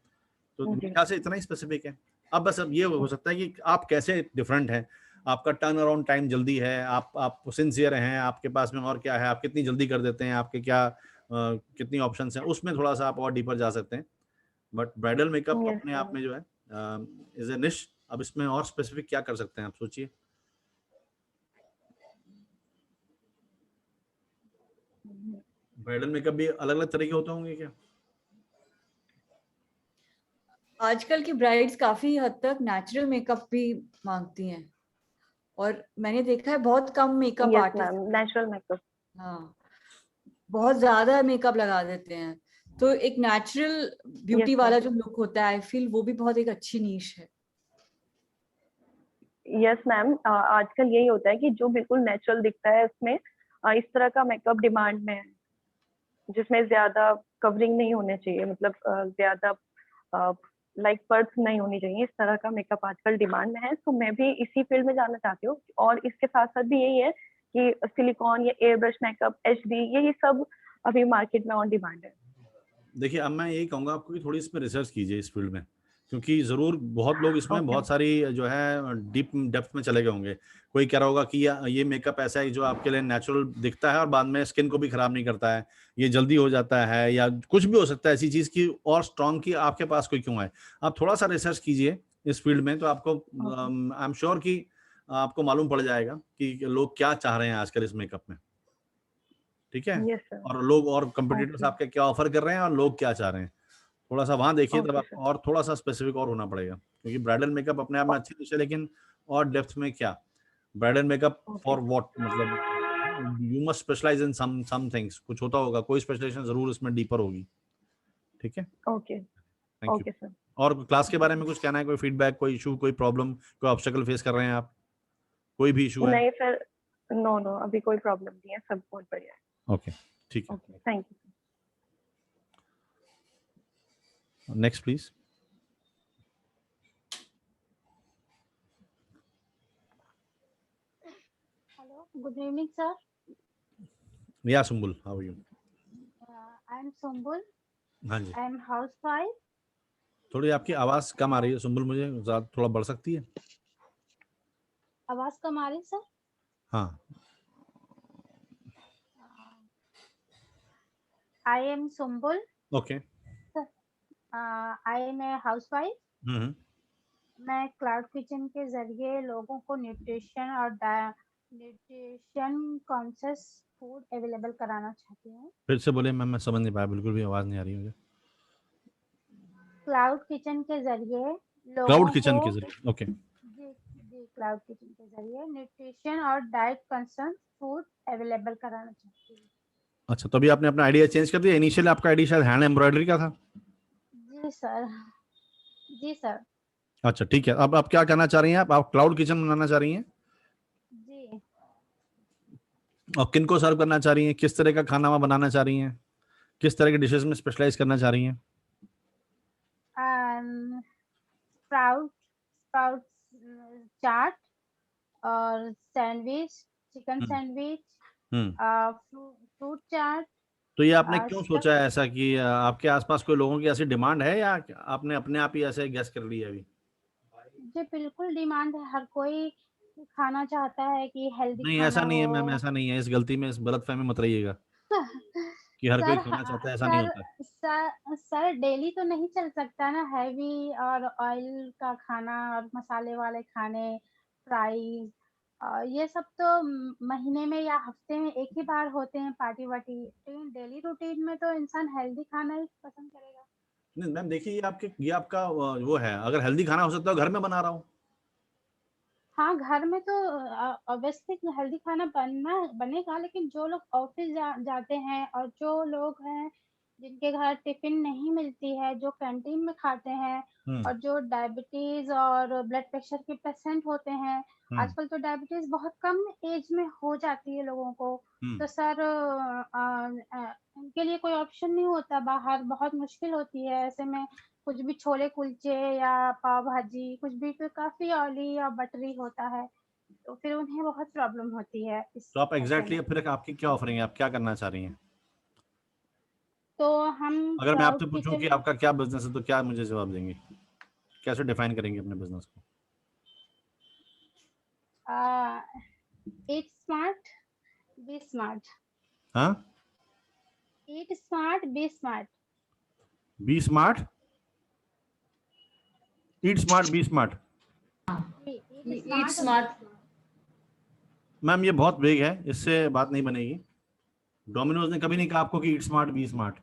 C: तो क्या से इतना ही स्पेसिफिक है। अब बस अब ये हो सकता है कि आप कैसे डिफरेंट हैं, आपका टर्न अराउंड टाइम जल्दी है, आप सिंसियर हैं, आपके पास में और क्या है, आप कितनी जल्दी कर देते हैं, आपके क्या कितनी ऑप्शंस हैं, उसमें थोड़ा सा आप और डीपर जा सकते हैं। बट ब्राइडल मेकअप अपने आप में जो है इज ए निश। अब इसमें और स्पेसिफिक क्या कर सकते हैं आप सोचिए। ब्राइडल मेकअप भी अलग अलग तरह के होते होंगे क्या?
G: आजकल की ब्राइड्स काफी हद तक नेचुरल मेकअप भी मांगती हैं, और मैंने देखा है बहुत कम मेकअप आर्टिस्ट
K: नेचुरल मेकअप,
G: हाँ, बहुत ज्यादा मेकअप लगा देते हैं, तो एक नेचुरल ब्यूटी वाला जो लुक होता है, आई फील वो भी बहुत एक अच्छी नीश है।
K: यस मैम, आजकल यही होता है कि जो बिल्कुल नेचुरल दिखता है उसमें इस तरह का मेकअप डिमांड में है, जिसमें ज्यादा कवरिंग नहीं होने चाहिए, मतलब ज्यादा लाइक पर्स नहीं होनी चाहिए, इस तरह का मेकअप आजकल डिमांड में है। तो मैं भी इसी फील्ड में जाना चाहती हूँ, और इसके साथ साथ भी यही है कि सिलिकॉन या एयर ब्रश मेकअप, HD, ये सब अभी मार्केट में ऑन डिमांड है।
C: देखिए, अब मैं यही कहूंगा आपको कि थोड़ी इसमें रिसर्च कीजिए इस फील्ड में, क्योंकि जरूर बहुत लोग इसमें बहुत सारी जो है डीप डेप्थ में चले गए होंगे। कोई कह रहा होगा कि ये मेकअप ऐसा है जो आपके लिए नेचुरल दिखता है और बाद में स्किन को भी खराब नहीं करता है, ये जल्दी हो जाता है, या कुछ भी हो सकता है ऐसी चीज की और स्ट्रॉन्ग की आपके पास कोई क्यों है। आप थोड़ा सा रिसर्च कीजिए इस फील्ड में, तो आपको आई एम श्योर कि आपको मालूम पड़ जाएगा कि लोग क्या चाह रहे हैं आजकल इस मेकअप में। ठीक है, और लोग और कंपटीटर्स आपके क्या ऑफर कर रहे हैं और लोग क्या चाह रहे हैं, थोड़ा सा वहां देखिए, तब आपको और थोड़ा सा स्पेसिफिक और होना पड़ेगा, क्योंकि ब्राइडल मेकअप अपने आप में अच्छी चीज है, लेकिन और डेप्थ में क्या, ब्राइडल मेकअप फॉर व्हाट, मतलब you must specialise in some things, कुछ होता होगा, कोई स्पेशलाइजेशन जरूर इसमें डीपर होगी। ठीक है,
K: ओके,
C: थैंक यू। और क्लास के बारे में कुछ कहना है, कोई फीडबैक, कोई इशू, कोई प्रॉब्लम, कोई ऑब्स्टेकल फेस कर रहे हैं आप, कोई भी इशू है?
K: नहीं सर, नो नो, अभी कोई प्रॉब्लम नहीं है, सब बहुत बढ़िया है।
C: ओके, ठीक है,
K: okay, thank you.
C: Next please.
L: Hello, good evening sir.
C: Yeah Sumbul, how are you?
L: I am Sumbul.
C: हाँ जी।
L: I am housewife.
C: थोड़ी आपकी आवाज कम आ रही है सुंबुल, मुझे थोड़ा बढ़ सकती है?
L: आवाज कम आ रही सर?
C: हाँ।
L: I am Sumbul.
C: Okay.
L: I am a housewife. मैं क्लाउड किचन के जरिए लोगों को न्यूट्रिशन और न्यूट्रिशन कॉन्शियस फूड अवेलेबल कराना चाहती हूँ।
C: फिर से बोले मैम, मैं समझ नहीं पाया, बिल्कुल भी आवाज नहीं आ रही मुझे।
L: क्लाउड किचन के जरिए लोगों
C: क्लाउड किचन के जरिए, ओके।
L: जी, क्लाउड किचन के जरिए न्यूट्रिशन और डाइट कॉन्शियस फूड अवेलेबल कराना चाहती हूँ।
C: अच्छा, तो अभी आपने अपना आइडिया चेंज कर दिया? इनिशियली आपका आइडिया शायद हैंड एम्ब्रॉयडरी का था।
L: जी सर। जी सर।
C: अच्छा, ठीक है। अब आप क्या करना चाह रही हैं? आप क्लाउड किचन बनाना चाह रही हैं?
L: जी।
C: और किन को सर्व करना चाह रही हैं? किस तरह का खाना वहाँ बनाना चाह रही हैं? किस तरह के डिशेस में स्पेशलाइज करना चाह रही हैं?
L: स्प्राउट चाट और सैंडविच, चिकन सैंडविच, फ्रूट चाट।
C: तो ये आपने क्यों सोचा है ऐसा कि आपके आसपास कोई लोगों की ऐसी डिमांड है, या आपने अपने आप ही ऐसे गेस कर लिया अभी?
L: जी बिल्कुल डिमांड है, हर कोई खाना चाहता है कि हेल्दी
C: नहीं,
L: खाना
C: ऐसा नहीं है
L: हो।
C: मैम, ऐसा नहीं है। इस गलती में, इस गलतफहमी मत रहिएगा कि हर कोई खाना चाहता है, ऐसा नहीं होता।
L: सर डेली तो नहीं चल सकता ना, हैवी और ऑयल का खाना और मसाले वाले खाने, फ्राइज, ये सब तो महीने में या हफ्ते में एक ही बार होते हैं पार्टी वार्टी। लेकिन डेली रूटीन में तो इंसान हेल्दी खाना ही पसंद करेगा।
C: नहीं मैम, देखिए ये आपका वो है, अगर हेल्दी खाना हो सकता है घर में बना रहा हूँ।
L: हाँ, घर में तो ऑब्वियसली हेल्दी खाना बनेगा, लेकिन जो लोग ऑफिस जाते हैं और जो लोग हैं जिनके घर टिफिन नहीं मिलती है, जो कैंटीन में खाते हैं, और जो डायबिटीज और ब्लड प्रेशर के पेशेंट होते हैं, आजकल तो डायबिटीज बहुत कम एज में हो जाती है लोगों को। तो सर उनके लिए कोई ऑप्शन नहीं होता, बाहर बहुत मुश्किल होती है। ऐसे में कुछ भी छोले कुलचे या पाव भाजी, कुछ भी तो काफी ऑयली या बटरी होता है, तो फिर उन्हें बहुत प्रॉब्लम होती है।
C: तो आप एग्जैक्टली फिर आपकी क्या ऑफरिंग है? आप क्या करना चाह रही हैं?
L: तो हम
C: अगर मैं आपसे पूछूं कि आपका क्या बिजनेस है, तो क्या मुझे जवाब देंगे? कैसे डिफाइन करेंगे अपने बिजनेस को?
L: Eat smart be smart.
C: हाँ,
L: eat smart be smart.
C: Be smart, eat smart, be smart.
H: Eat smart.
C: Ma'am ये बहुत वेग है, इससे बात नहीं बनेगी। डोमिनोज ने कभी नहीं कहा आपको कि ईट स्मार्ट बी स्मार्ट,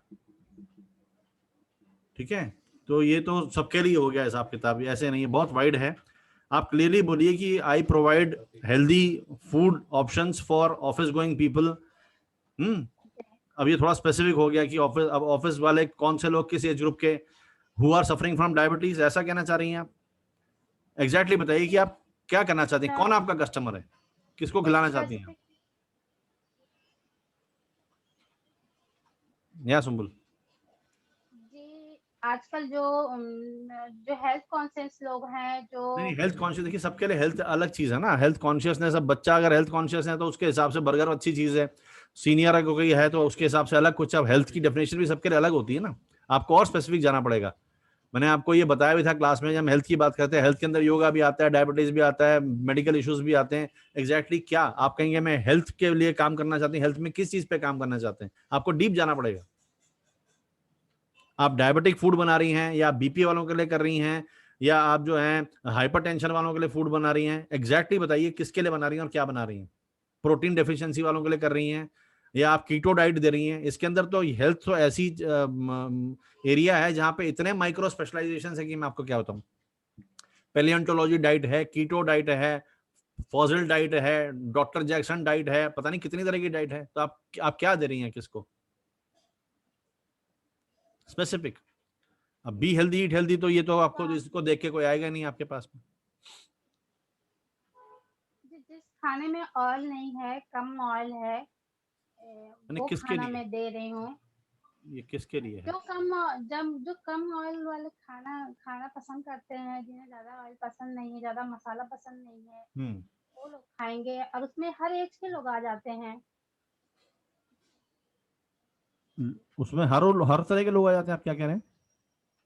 C: ठीक है? तो ये तो सबके लिए हो गया हिसाब किताब, ऐसे नहीं है, बहुत वाइड है। आप क्लियरली बोलिए कि I provide healthy food options for office going people. अब ये थोड़ा स्पेसिफिक हो गया कि ऑफिस वाले कौन से लोग, किस एज ग्रुप के, who are suffering from diabetes, ऐसा कहना चाह रही हैं आप? एग्जैक्टली बताइए कि आप क्या करना चाहती हैं, कौन आपका कस्टमर है, किसको खिलाना चाहती हैं? या सुंबुल
L: जी, आजकल जो हेल्थ कॉन्शियस लोग हैं, जो
C: नहीं, हेल्थ कॉन्शियस, देखिए सबके लिए हेल्थ अलग चीज है ना। हेल्थ कॉन्शियसनेस, अब बच्चा अगर हेल्थ कॉन्शियस है तो उसके हिसाब से बर्गर अच्छी चीज है, सीनियर अगर कोई है तो उसके हिसाब से अलग कुछ। अब हेल्थ की डेफिनेशन भी सबके लिए अलग होती है ना, आपको और स्पेसिफिक जाना पड़ेगा। मैंने आपको ये बताया भी था क्लास में, जब हम हेल्थ की बात करते हैं, हेल्थ के अंदर योगा भी आता है, डायबिटीज भी आता है, मेडिकल इश्यूज भी आते हैं। एग्जैक्टली क्या आप कहेंगे मैं हेल्थ के लिए काम करना चाहती हूँ, हेल्थ में किस चीज पे काम करना चाहते हैं, आपको डीप जाना पड़ेगा। आप डायबिटिक फूड बना रही हैं, या बीपी वालों के लिए कर रही हैं, या आप जो है हाइपरटेंशन वालों के लिए फूड बना रही हैं, एग्जैक्टली बताइए किसके लिए बना रही हैं और क्या बना रही हैं? प्रोटीन डेफिशिएंसी वालों के लिए कर रही हैं, या आप कीटो डाइट दे रही हैं? इसके अंदर तो हेल्थ तो ऐसी एरिया है जहां पे इतने माइक्रो स्पेशलाइजेशन है कि मैं आपको क्या बताऊं। पैलियोंटोलॉजी डाइट है, कीटो डाइट है, फॉजिल डाइट है, डॉक्टर जैक्सन डाइट है, पता नहीं कितनी तरह की डाइट है। तो आप क्या दे रही हैं किसको? स्पेसिफिक। अब बी हेल्दी ईट हेल्दी, तो ये तो आपको इसको देख के कोई आएगा नहीं आपके पास में।
L: जिस खाने में ऑयल नहीं है, कम ऑयल है, वो खाना मैं दे रही हूँ।
C: ये किसके लिए है?
L: जो कम ऑयल वाले खाना पसंद करते हैं, जिन्हें ज्यादा ऑयल पसंद नहीं है, ज्यादा मसाला पसंद नहीं है, वो लोग खाएंगे, और उसमें हर एज के लोग आ जाते हैं।
C: उसमें हर तरह के लोग आ जाते हैं, आप क्या कह रहे हैं?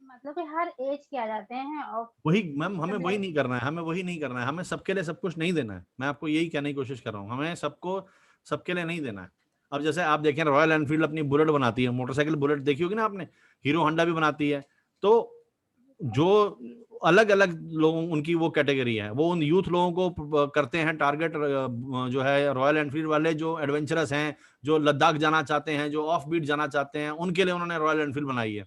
L: मतलब कि हर एज के आ जाते हैं। और
C: वही मैम, हमें वही नहीं करना है, हमें वही नहीं करना है, हमें सबके लिए सब कुछ नहीं देना है। मैं आपको यही कहने की कोशिश कर रहा हूँ, हमें सबके लिए नहीं देना है। अब जैसे आप देखें, रॉयल एनफील्ड अपनी बुलेट बनाती है, मोटरसाइकिल बुलेट देखी होगी ना आपने, हीरो होंडा भी बनाती है। तो जो अलग अलग लोगों, उनकी वो कैटेगरी है, वो उन यूथ लोगों को करते हैं टारगेट, जो है रॉयल एनफील्ड वाले जो एडवेंचरस हैं, जो लद्दाख जाना चाहते हैं, जो ऑफ बीट जाना चाहते हैं, उनके लिए उन्होंने रॉयल एनफील्ड बनाई है।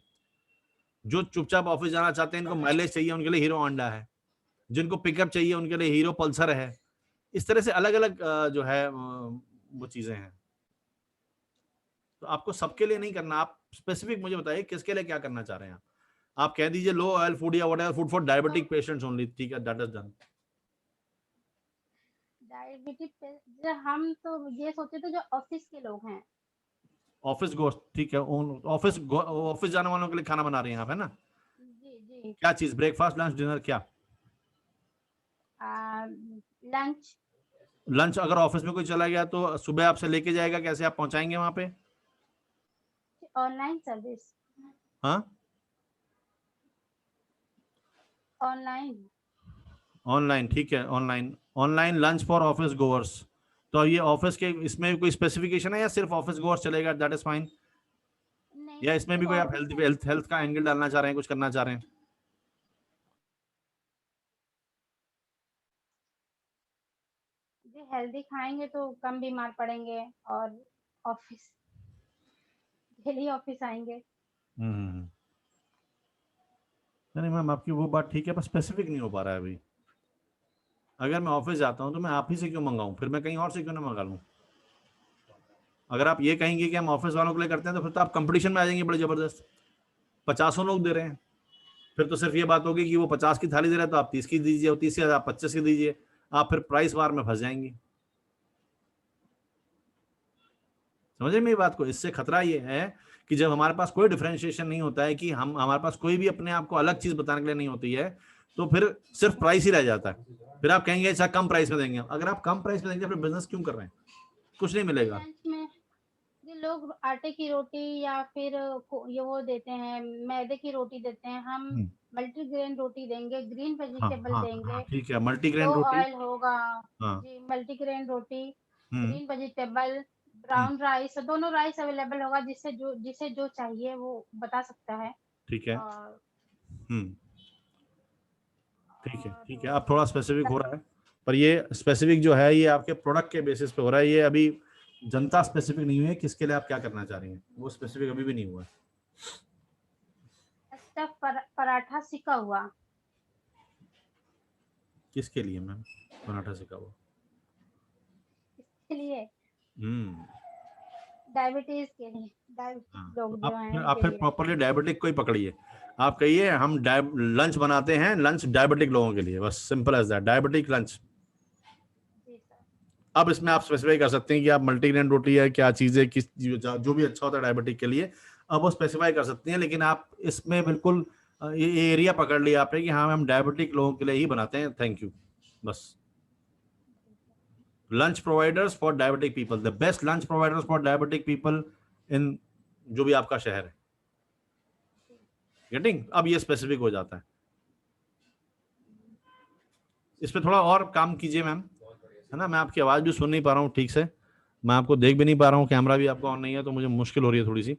C: जो चुपचाप ऑफिस जाना चाहते हैं, इनको माइलेज चाहिए, उनके लिए हीरो होंडा है। जिनको पिकअप चाहिए, उनके लिए हीरो पल्सर है। इस तरह से अलग अलग जो है वो चीजें हैं। तो आपको सबके लिए नहीं करना, आप स्पेसिफिक मुझे बताइए किसके लिए क्या करना चाह रहे हैं आप कह दीजिए लो ऑयल फूड या whatever food for diabetic patients only, ठीक है, दैट इज डन।
L: डायबिटिक हम तो ये सोचे थे जो ऑफिस के लोग हैं,
C: ऑफिस गोश्त, ठीक है, ऑफिस जाने वालों के लिए खाना बना रहे हैं आप, है ना?
L: जी जी।
C: क्या चीज, ब्रेकफास्ट, लंच, डिनर, क्या? लंच अगर ऑफिस में कोई चला गया तो सुबह आपसे लेके जाएगा, कैसे आप पहुंचाएंगे वहां पे?
L: Online service.
C: हाँ, ऑनलाइन, ठीक है, online lunch for office goers. तो ये ऑफिस के इसमें कोई स्पेसिफिकेशन है या सिर्फ ऑफिस गोअर्स चलेगा, दैट इज फाइन? या इसमें भी कोई आप हेल्थ का एंगल डालना चाह रहे हैं, कुछ करना चाह रहे हैं?
L: हेल्दी खाएंगे तो कम बीमार पड़ेंगे और ऑफिस डेली ऑफिस आएंगे।
C: नहीं मैम, आपकी वो बात ठीक है, पर स्पेसिफिक नहीं हो पा रहा है अभी। अगर मैं ऑफिस जाता हूँ तो मैं आप ही से क्यों मंगाऊं, फिर मैं कहीं और से क्यों ना मंगा लूं? अगर आप ये कहेंगे कि हम ऑफिस वालों के लिए करते हैं तो फिर तो आप कंपटीशन में आ जाएंगे बड़े जबरदस्त। 50 लोग दे रहे हैं, फिर तो सिर्फ ये बात होगी कि वो 50 की थाली दे रहे हैं तो आप 30 की दीजिए, और 30 की आप 25 की दीजिए, आप फिर प्राइस वार में फंस जाएंगे। समझे मेरी बात को? इससे खतरा ये है कि जब हमारे पास कोई डिफरेंशिएशन नहीं होता है, कि हमारे पास कोई भी अपने आप को अलग चीज बताने के लिए नहीं होती है, तो फिर सिर्फ प्राइस ही रह जाता है। फिर आप कहेंगे अच्छा कम प्राइस में देंगे। अगर आप कम प्राइस में देंगे फिर बिजनेस क्यों कर रहे हैं? कुछ नहीं मिलेगा।
L: लोग आटे की रोटी या फिर ये वो देते हैं, मैदे की रोटी देते हैं, हम मल्टीग्रेन रोटी देंगे, ग्रीन वेजिटेबल देंगे,
C: ठीक है, मल्टीग्रेन रोटी,
L: ऑयल होगा जी, मल्टीग्रेन रोटी, ग्रीन वेजिटेबल, ब्राउन राइस, दोनों राइस अवेलेबल होगा, जिसे जो चाहिए वो बता सकता है।
C: ठीक है, ठीक है, अब थोड़ा स्पेसिफिक हो रहा है, पर ये स्पेसिफिक जो है ये आपके प्रोडक्ट के बेसिस पे हो रहा है। ये अभी जनता स्पेसिफिक नहीं हुई है किसके लिए आप क्या करना चाह रही हैं, वो स्पेसिफिक अभी भी नहीं हुआ है।
L: पराठा सिका हुआ
C: किसके लिए मैम? पराठा सिका हुआ
L: इसके लिए, डायबिटीज के लिए, लोग जो हैं
C: आप फिर प्रॉपर्ली डायबिटिक को ही पकड़िए। आप कहिए हम लंच बनाते हैं, लंच डायबिटिक लोगों के लिए, बस simple as that, diabetic lunch. अब इसमें आप स्पेसिफाई कर सकते हैं कि आप मल्टीग्रेन रोटी है, क्या चीज है, किस जो भी अच्छा होता है डायबिटिक के लिए, अब वो स्पेसिफाई कर सकते हैं। लेकिन आप इसमें बिल्कुल ये एरिया पकड़ लिया आपने कि हाँ हम डायबिटिक लोगों के लिए ही बनाते हैं, थैंक यू, बस। Lunch providers for diabetic people, the best lunch providers for diabetic people in जो भी आपका शहर है। गेटिंग? अब ये स्पेसिफिक हो जाता है। इस पे थोड़ा और काम कीजिए मैम, है ना? मैं आपकी आवाज भी सुन नहीं पा रहा हूँ ठीक से, मैं आपको देख भी नहीं पा रहा हूँ, कैमरा भी आपका ऑन नहीं है, तो मुझे मुश्किल हो रही है थोड़ी सी।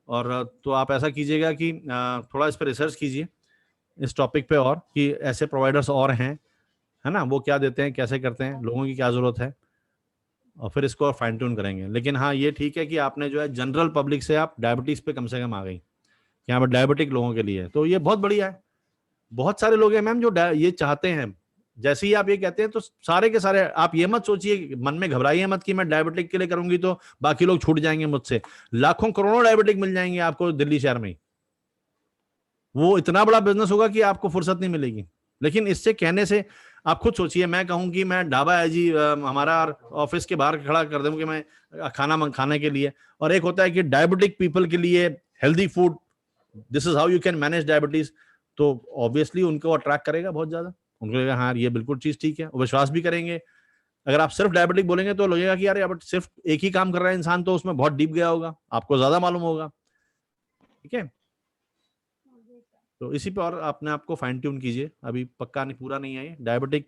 C: और तो आप ऐसा कीजिएगा कि थोड़ा इस पर रिसर्च कीजिए इस टॉपिक पे, और कि ऐसे प्रोवाइडर्स और हैं, है ना, वो क्या देते हैं, कैसे करते हैं, लोगों की क्या जरूरत है, और फिर इसको फाइन ट्यून करेंगे। लेकिन हाँ ये ठीक है कि आपने जो है जनरल पब्लिक से आप डायबिटीज पे कम से कम आ गई, यहाँ पर डायबिटिक लोगों के लिए, तो ये बहुत बढ़िया है। बहुत सारे लोग हैं मैम जो ये चाहते हैं, जैसे ही आप ये कहते हैं तो सारे के सारे, आप ये मत सोचिए, मन में घबराइए मत कि मैं डायबिटिक के लिए करूंगी तो बाकी लोग छूट जाएंगे मुझसे। लाखों करोड़ों डायबिटिक मिल जाएंगे आपको दिल्ली शहर में, वो इतना बड़ा बिजनेस होगा कि आपको फुर्सत नहीं मिलेगी। लेकिन इससे कहने से आप खुद सोचिए, मैं कहूँ कि मैं ढाबा है जी हमारा ऑफिस के बाहर खड़ा कर दूं कि मैं खाना खाने के लिए, और एक होता है कि डायबिटिक पीपल के लिए healthy food, this is how you can manage diabetes, तो ऑब्वियसली उनको अट्रैक्ट करेगा बहुत ज्यादा, उनको लगेगा हाँ ये बिल्कुल चीज ठीक है, विश्वास भी करेंगे। अगर आप सिर्फ डायबिटिक बोलेंगे तो लगेगा कि यार अब सिर्फ एक ही काम कर रहा है इंसान, तो उसमें बहुत डीप गया होगा, आपको ज्यादा मालूम होगा, ठीक है। तो इसी पे और अपने आप को फाइन ट्यून कीजिए, अभी पक्का नहीं, पूरा नहीं है डायबिटिक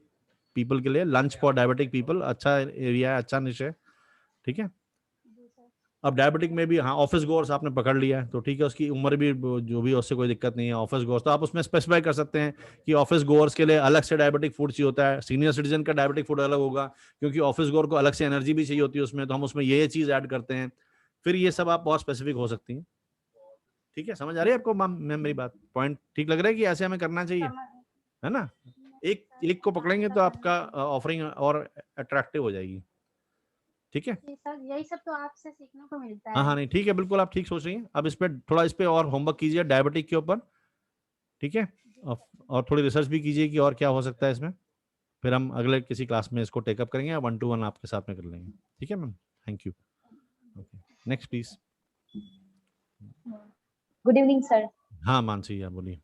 C: पीपल के लिए, लंच फॉर डायबिटिक पीपल अच्छा एरिया है, अच्छा निश है, ठीक है। अब डायबिटिक में भी हाँ ऑफिस गोअर्स आपने पकड़ लिया है तो ठीक है, उसकी उम्र भी जो भी, उससे कोई दिक्कत नहीं है, ऑफिस गोअर्स तो आप उसमें स्पेसिफाई कर सकते हैं कि ऑफिस गोअर्स के लिए अलग से डायबिटिक फूड चाहिए होता है, सीनियर सिटीजन का डायबिटिक फूड अलग होगा, क्योंकि ऑफिस गोअर को अलग से एनर्जी भी चाहिए होती है उसमें, तो हम उसमें ये चीज ऐड करते हैं, फिर ये सब आप बहुत स्पेसिफिक हो सकती हैं, ठीक है। समझ आ रही है आपको मैम मेरी बात, पॉइंट ठीक लग रहा है कि ऐसे हमें करना चाहिए, है ना। एक को पकड़ेंगे तो आपका ऑफरिंग और अट्रैक्टिव हो जाएगी, ठीक है।
L: सर यही सब तो आपसे सीखने को मिलता है।
C: हाँ नहीं ठीक है, बिल्कुल आप ठीक सोच रही हैं। अब इस पे थोड़ा इस पे और होमवर्क कीजिए डायबिटिक के ऊपर, ठीक है, और थोड़ी रिसर्च भी कीजिए कि और क्या हो सकता है इसमें, फिर हम अगले किसी क्लास में इसको टेकअप करेंगे, 1-to-1 आपके साथ में कर लेंगे, ठीक है ma'am. Thank you. Next please.
M: Good evening sir.
C: हाँ मानसी आप बोलिए।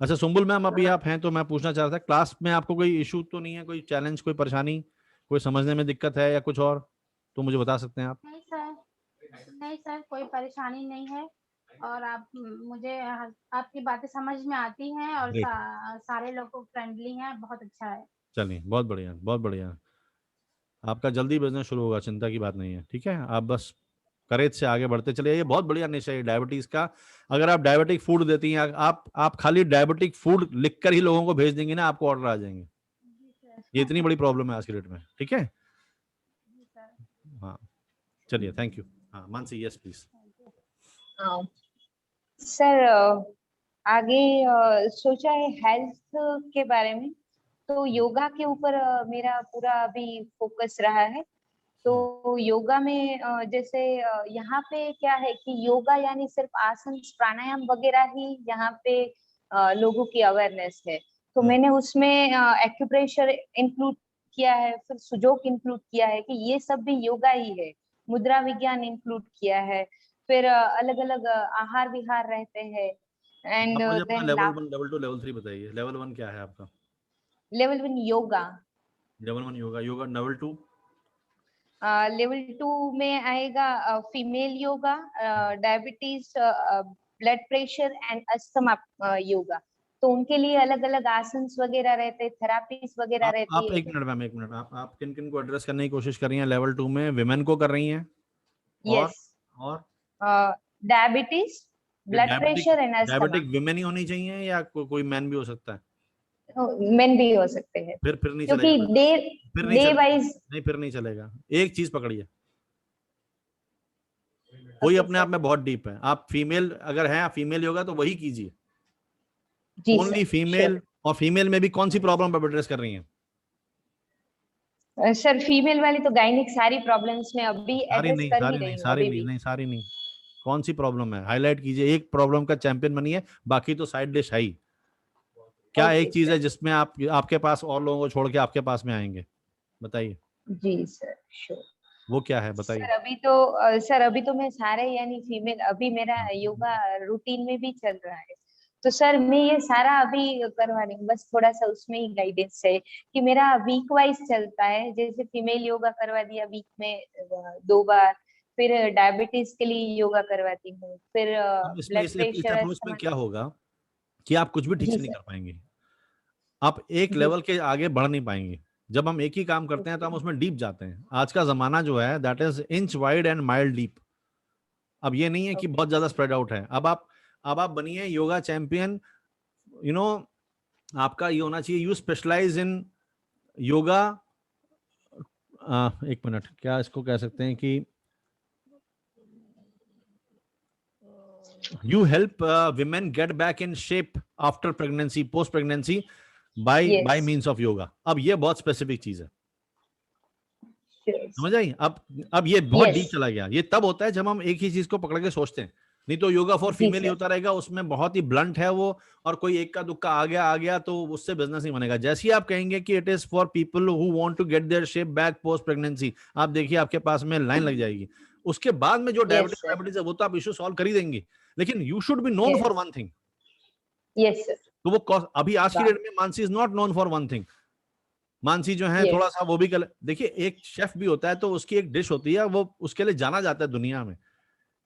C: अच्छा सुम्बुल मैम अभी आप हैं तो मैं पूछना चाह रहा था, क्लास में आपको कोई इशू तो नहीं है, कोई चैलेंज, कोई परेशानी, कोई समझने में दिक्कत है या कुछ और, तो मुझे बता सकते हैं आप।
L: नहीं सर कोई परेशानी नहीं है, और आप मुझे आपकी बातें समझ में आती हैं, और सारे लोग फ्रेंडली हैं, बहुत अच्छा है।
C: चलिए बहुत बढ़िया, बहुत बढ़िया। आपका जल्दी बिजनेस शुरू होगा, चिंता की बात नहीं है, ठीक है। आप बस करेज से आगे बढ़ते चलिए, ये बहुत बढ़िया निशा है डायबिटीज का। अगर आप डायबिटिक फूड देती हैं, आप खाली डायबिटिक फूड लिखकर ही लोगों को भेज देंगे ना, आपको ऑर्डर आ जाएंगे। ये इतनी बड़ी प्रॉब्लम है आज के डेट में, ठीक है। हाँ चलिए थैंक यू। हाँ मानसी यस प्लीज।
M: सर आगे सोचा है हेल्थ के बारे में, तो योगा के ऊपर मेरा पूरा अभी फोकस रहा है। तो योगा में जैसे यहाँ पे क्या है कि योगा यानी सिर्फ आसन प्राणायाम वगैरह ही यहाँ पे लोगों की अवेयरनेस है, तो मैंने उसमें एक्यूप्रेशर इंक्लूड किया है, फिर सुजोक इंक्लूड किया है कि ये सब भी योगा ही है, मुद्रा विज्ञान इंक्लूड किया है, फिर अलग अलग आहार विहार रहते हैं। एंड देन
C: लेवल 2 लेवल 3 बताइए। लेवल 1 क्या है आपका?
M: Level 1 yoga.
C: Level 1 yoga. Yoga level 2
M: level 2 में आएगा female yoga, diabetes, blood pressure and asthma yoga. तो उनके लिए अलग अलग आसन वगैरह रहते हैं, थेरापीज वगैरह रहती है।
C: आप एक मिनट मैम, एक मिनट, आप किन किन को एड्रेस करने की कोशिश कर रही हैं लेवल 2 में? विमेन को कर रही हैं? और
M: diabetes, blood pressure and asthma.
C: Diabetic women ही होनी चाहिए या कोई मैन भी हो सकता है?
M: मेन भी हो सकते हैं।
C: फिर नहीं
M: क्योंकि
C: चलेगा,
M: डे वाइज
C: नहीं, फिर नहीं चलेगा। एक चीज पकड़िए, कोई अपने आप में बहुत डीप है। आप फीमेल अगर हैं, फीमेल योगा तो वही कीजिए, ओनली फीमेल। और फीमेल में भी कौन सी प्रॉब्लम आप एड्रेस कर रही हैं?
M: सर फीमेल वाली तो गायनिक सारी प्रॉब्लम्स में अभी एड्रेस कर ही रही हूं।
C: सारी नहीं, कौन सी प्रॉब्लम है हाईलाइट कीजिए। एक प्रॉब्लम का चैंपियन बनिए, बाकी तो साइड डिश है ही। क्या एक चीज है जिसमें आपके पास और लोगों को छोड़ के आपके पास में आएंगे, बताइए।
M: जी सर श्योर।
C: वो क्या है बताइए।
M: सर अभी तो मैं सारे यानी फीमेल, अभी मेरा योगा रूटीन में भी चल रहा है, तो सर मैं ये सारा अभी करवा रही हूँ, बस थोड़ा सा उसमें ही गाइडेंस है कि मेरा वीक वाइज चलता है। जैसे फीमेल योगा करवा दिया वीक में 2 बार, फिर डायबिटीज के लिए योगा करवाती हूँ, फिर ब्लड प्रेशर।
C: इसमें क्या होगा कि आप कुछ भी ठीक से नहीं कर पाएंगे, आप एक लेवल के आगे बढ़ नहीं पाएंगे। जब हम एक ही काम करते हैं तो हम उसमें डीप जाते हैं। आज का जमाना जो है that is inch wide and mile deep. अब ये नहीं है कि बहुत ज्यादा स्प्रेड आउट है। अब आप बनिए योगा चैंपियन, यू नो, आपका ये होना चाहिए, यू स्पेशलाइज इन योगा। एक मिनट, क्या इसको कह सकते हैं कि you help women get back in shape after pregnancy, post pregnancy by means of yoga। अब ये बहुत स्पेसिफिक चीज है, समझ आई? अब ये बहुत डीप चला गया। ये तब होता है जब हम एक ही चीज को पकड़ के सोचते हैं। नहीं तो योगा फॉर फीमेल ही होता रहेगा, उसमें बहुत ही ब्लंट है वो, और कोई एक का दुक्का आ गया तो उससे बिजनेस नहीं बनेगा। जैसे ही आप कहेंगे कि it is for people who want to get their shape back post pregnancy, आप देखिए आपके पास में लाइन लग जाएगी। उसके बाद में जो डायबिटीज है वो तो आप इश्यू सॉल्व कर ही देंगे, लेकिन you should be known for one thing.
K: Yes sir.
C: तो वो अभी आज की डेट में Mansi is not known for one thing. Mansi जो है थोड़ा सा वो भी देखिए, एक शेफ भी होता है तो उसकी एक डिश होती है, वो उसके लिए जाना जाता है दुनिया में।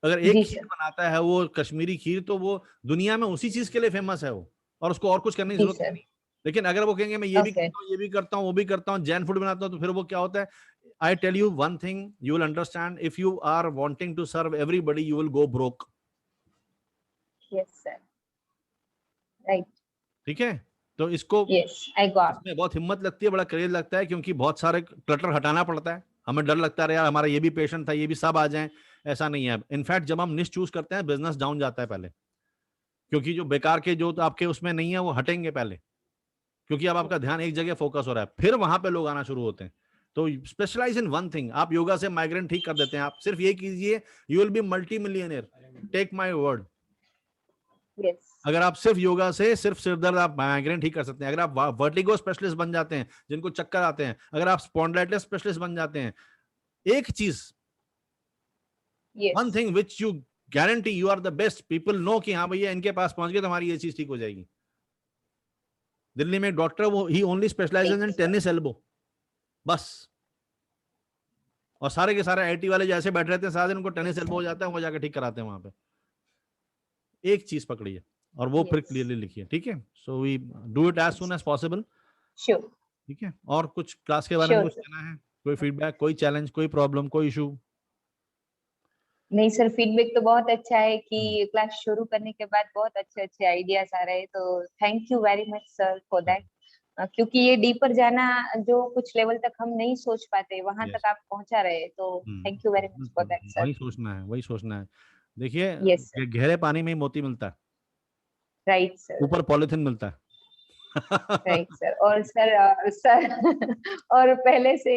C: अगर एक खीर बनाता है वो कश्मीरी खीर, तो वो दुनिया में उसी चीज के लिए फेमस है वो, और उसको और कुछ करने की जरूरत नहीं। लेकिन अगर वो कहेंगे मैं ये भी करता हूँ, ये भी करता हूँ, वो भी करता हूँ, जैन फूड बनाता हूँ, तो फिर वो क्या होता है, I tell you one thing, you will understand, if you are wanting to serve everybody, you will go broke.
K: Yes sir, right.
C: ठीक है, तो इसको इसमें बहुत हिम्मत लगती है, बड़ा क्रेज लगता है, क्योंकि बहुत सारे क्लटर हटाना पड़ता है। हमें डर लगता है यार हमारा ये भी पेशेंट था, ये भी सब आ जाएं, ऐसा नहीं है। इनफैक्ट जब हम निश चूज करते हैं, बिजनेस डाउन जाता है पहले, क्योंकि जो बेकार के जो आपके उसमें नहीं है वो हटेंगे पहले, क्योंकि अब आपका ध्यान एक जगह फोकस हो रहा है, फिर वहां पे लोग आना शुरू होते हैं। तो स्पेशलाइज इन वन थिंग। आप योगा से माइग्रेन ठीक कर देते हैं, आप सिर्फ ये कीजिए, you will be multi millionaire, take my word. अगर आप सिर्फ योगा से सिर्फ सिरदर्द, आप माइग्रेन ठीक कर सकते हैं। अगर आप वर्टिगो स्पेशलिस्ट बन जाते हैं, जिनको चक्कर आते हैं, अगर आप स्पॉन्डिलाइटिस स्पेशलिस्ट बन जाते हैं, एक चीज, one thing which you guarantee you are the best, people know कि हाँ भैया इनके पास पहुंच गए तो हमारी ये चीज ठीक हो जाएगी। दिल्ली में एक डॉक्टर, वो ही only specializes in tennis elbow, बस। और सारे के सारे आईटी वाले जैसे बैठ रहते हैं, सारा दिन उनको टेनिस एल्बो हो जाता है, वो जाकर ठीक कराते हैं वहां पे। एक चीज पकड़िए और वो फिर क्लियरली लिखिए, ठीक है। So we do it as soon as possible.
K: Sure.
C: ठीक है, और कुछ क्लास के बारे में कुछ कहना है? कोई फीडबैक, कोई चैलेंज, कोई प्रॉब्लम, कोई इशू?
K: नहीं सर, फीडबैक तो बहुत अच्छा है कि क्लास शुरू करने के बाद बहुत अच्छे अच्छे आइडियाज आ रहे हैं, तो thank you very much sir for that. क्योंकि ये डीपर जाना, जो कुछ लेवल तक हम नहीं सोच पाते, वहां तक आप पहुंचा रहे, तो thank you very much for that sir.
C: वही सोचना है, वही सोचना है। देखिए, गहरे पानी में मोती मिलता है,
K: राइट सर,
C: ऊपर पॉलिथीन मिलता है।
K: Right sir. और सर और पहले से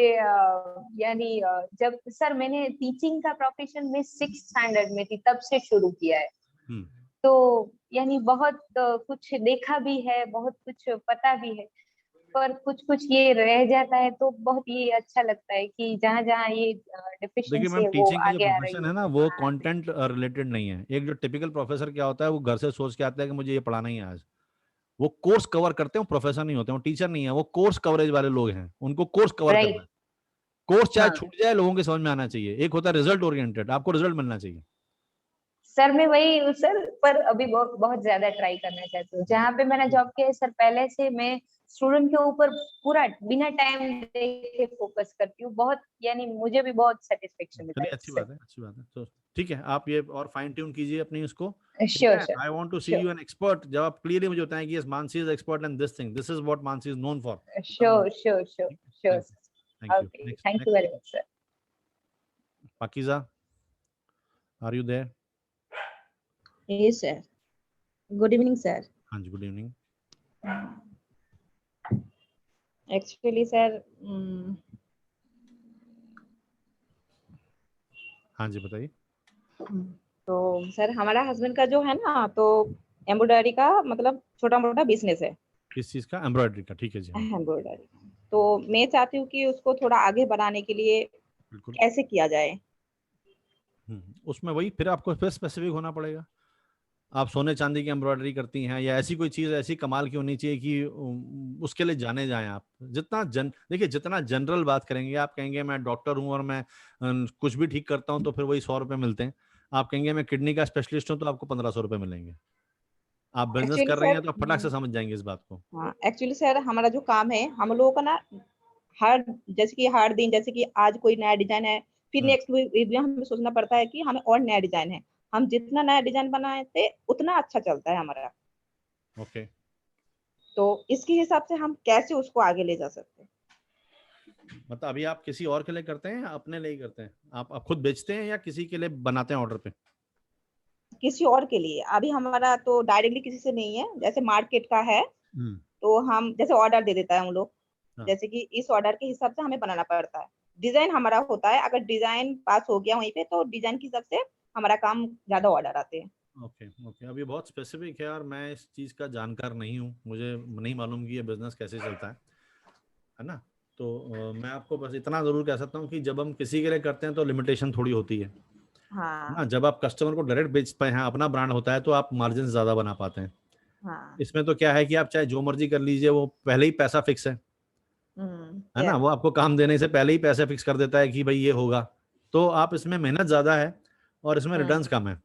K: यानी जब सर मैंने टीचिंग का प्रोफेशन में 6th स्टैंडर्ड में थी, तब से शुरू किया है। तो यानी बहुत कुछ देखा भी है, बहुत कुछ पता भी है, पर कुछ कुछ ये रह जाता है, तो बहुत ये अच्छा लगता है कि जहाँ जहाँ ये डेफिशिएंसी है वो आगे आ रही है।
C: ना, वो कंटेंट रिलेटेड नहीं है। एक जो टिपिकल प्रोफेसर क्या होता है, वो घर से सोच के आता है कि मुझे ये पढ़ाना ही है आज, वो कोर्स कवर करते हैं, प्रोफेसर नहीं होते, वो टीचर नहीं है, वो कोर्स कवरेज वाले लोग हैं, उनको कोर्स कवर करना है। कोर्स चाहे छूट जाए, लोगों के समझ में आना चाहिए। एक होता है रिजल्ट ओरिएंटेड, आपको रिजल्ट मिलना चाहिए।
K: सर मैं वही सर, पर अभी बहुत ज्यादा ट्राई करना चाहती हूँ। जहाँ पे मैंने जॉब किया है सर, पहले से मैं स्टूडेंट के ऊपर पूरा बिना टाइम देखे फोकस करती हूँ, बहुत यानी मुझे भी बहुत सेटिस्फेक्शन मिलता है।
C: अच्छी बात है, अच्छी बात है। तो ठीक है, आप ये और फाइन ट्यून कीजिए अपनी इसको।
K: Sure sir,
C: I want to see you an expert. जब आप क्लियरली मुझे बताएं कि yes, Mansi is expert in this thing, this is what Mansi is known for.
K: Sure sure sure sure sir. Okay, thank you very much sir.
C: Pakeeza, are you there?
N: Yes, sir. Good evening, sir.
C: हाँ जी, good evening.
N: Actually, sir,
C: हाँ जी बताइए।
N: तो sir हमारा husband का जो है ना, तो एम्ब्रॉयडरी का मतलब छोटा मोटा बिजनेस है।
C: किस चीज का? एम्ब्रॉयडरी का, ठीक है जी।
N: एम्ब्रॉयडरी। तो मैं चाहती हूँ कि उसको थोड़ा आगे बढ़ाने के लिए कैसे किया जाए।
C: उसमें वही फिर आपको फिर स्पेसिफिक होना पड़ेगा। आप सोने चांदी की एम्ब्रॉयडरी करती हैं, या ऐसी कोई चीज ऐसी कमाल की होनी चाहिए कि उसके लिए जाने जाएं आप। देखिए, जितना जनरल बात करेंगे, आप कहेंगे मैं डॉक्टर हूं और मैं कुछ भी ठीक करता हूं, तो फिर वही 100 रुपए मिलते हैं। आप कहेंगे मैं किडनी का स्पेशलिस्ट हूं, तो आपको 1500 रुपए मिलेंगे। आप बिजनेस कर रही हैं तो आप फटाक से समझ जाएंगे इस बात को।
N: हाँ, एक्चुअली सर हमारा जो काम है, हम लोगों का ना हर दिन जैसे कि आज कोई नया डिजाइन है, फिर नेक्स्ट वीक हमें सोचना पड़ता है कि हमें और नया डिजाइन है। हम जितना नया डिजाइन बनाते उतना अच्छा चलता है हमारा।
C: ओके।
N: तो इसके हिसाब से हम कैसे उसको आगे ले जा सकते हैं?
C: मतलब अभी आप किसी और के लिए करते हैं या अपने लिए ही करते हैं? आप खुद बेचते हैं या किसी के लिए बनाते हैं ऑर्डर पे?
N: किसी और के लिए। अभी हमारा तो डायरेक्टली किसी से नहीं है, जैसे मार्केट का है तो हम जैसे ऑर्डर दे देता है हम लोग, जैसे कि इस ऑर्डर के हिसाब से हमें बनाना पड़ता है। डिजाइन हमारा होता है, अगर डिजाइन पास हो गया वहीं पे, तो डिजाइन के हिसाब से हमारा काम ज्यादा ऑर्डर आते हैं।
C: ओके ओके, अब ये बहुत स्पेसिफिक है और मैं इस चीज़ का जानकार नहीं हूँ, मुझे नहीं मालूम कि ये बिजनेस कैसे चलता है ना। तो मैं आपको बस इतना जरूर कह सकता हूँ कि जब हम किसी के लिए करते हैं तो लिमिटेशन थोड़ी होती है
N: हाँ।
C: ना। जब आप कस्टमर को डायरेक्ट बेच पाए हैं, अपना ब्रांड होता है, तो आप मार्जिन ज्यादा बना पाते हैं।
N: हाँ।
C: इसमें तो क्या है कि आप चाहे जो मर्जी कर लीजिए, वो पहले ही पैसा फिक्स है ना। वो आपको काम देने से पहले ही पैसे फिक्स कर देता है कि भाई ये होगा, तो आप इसमें मेहनत ज्यादा है और इसमें रिटर्न्स कम है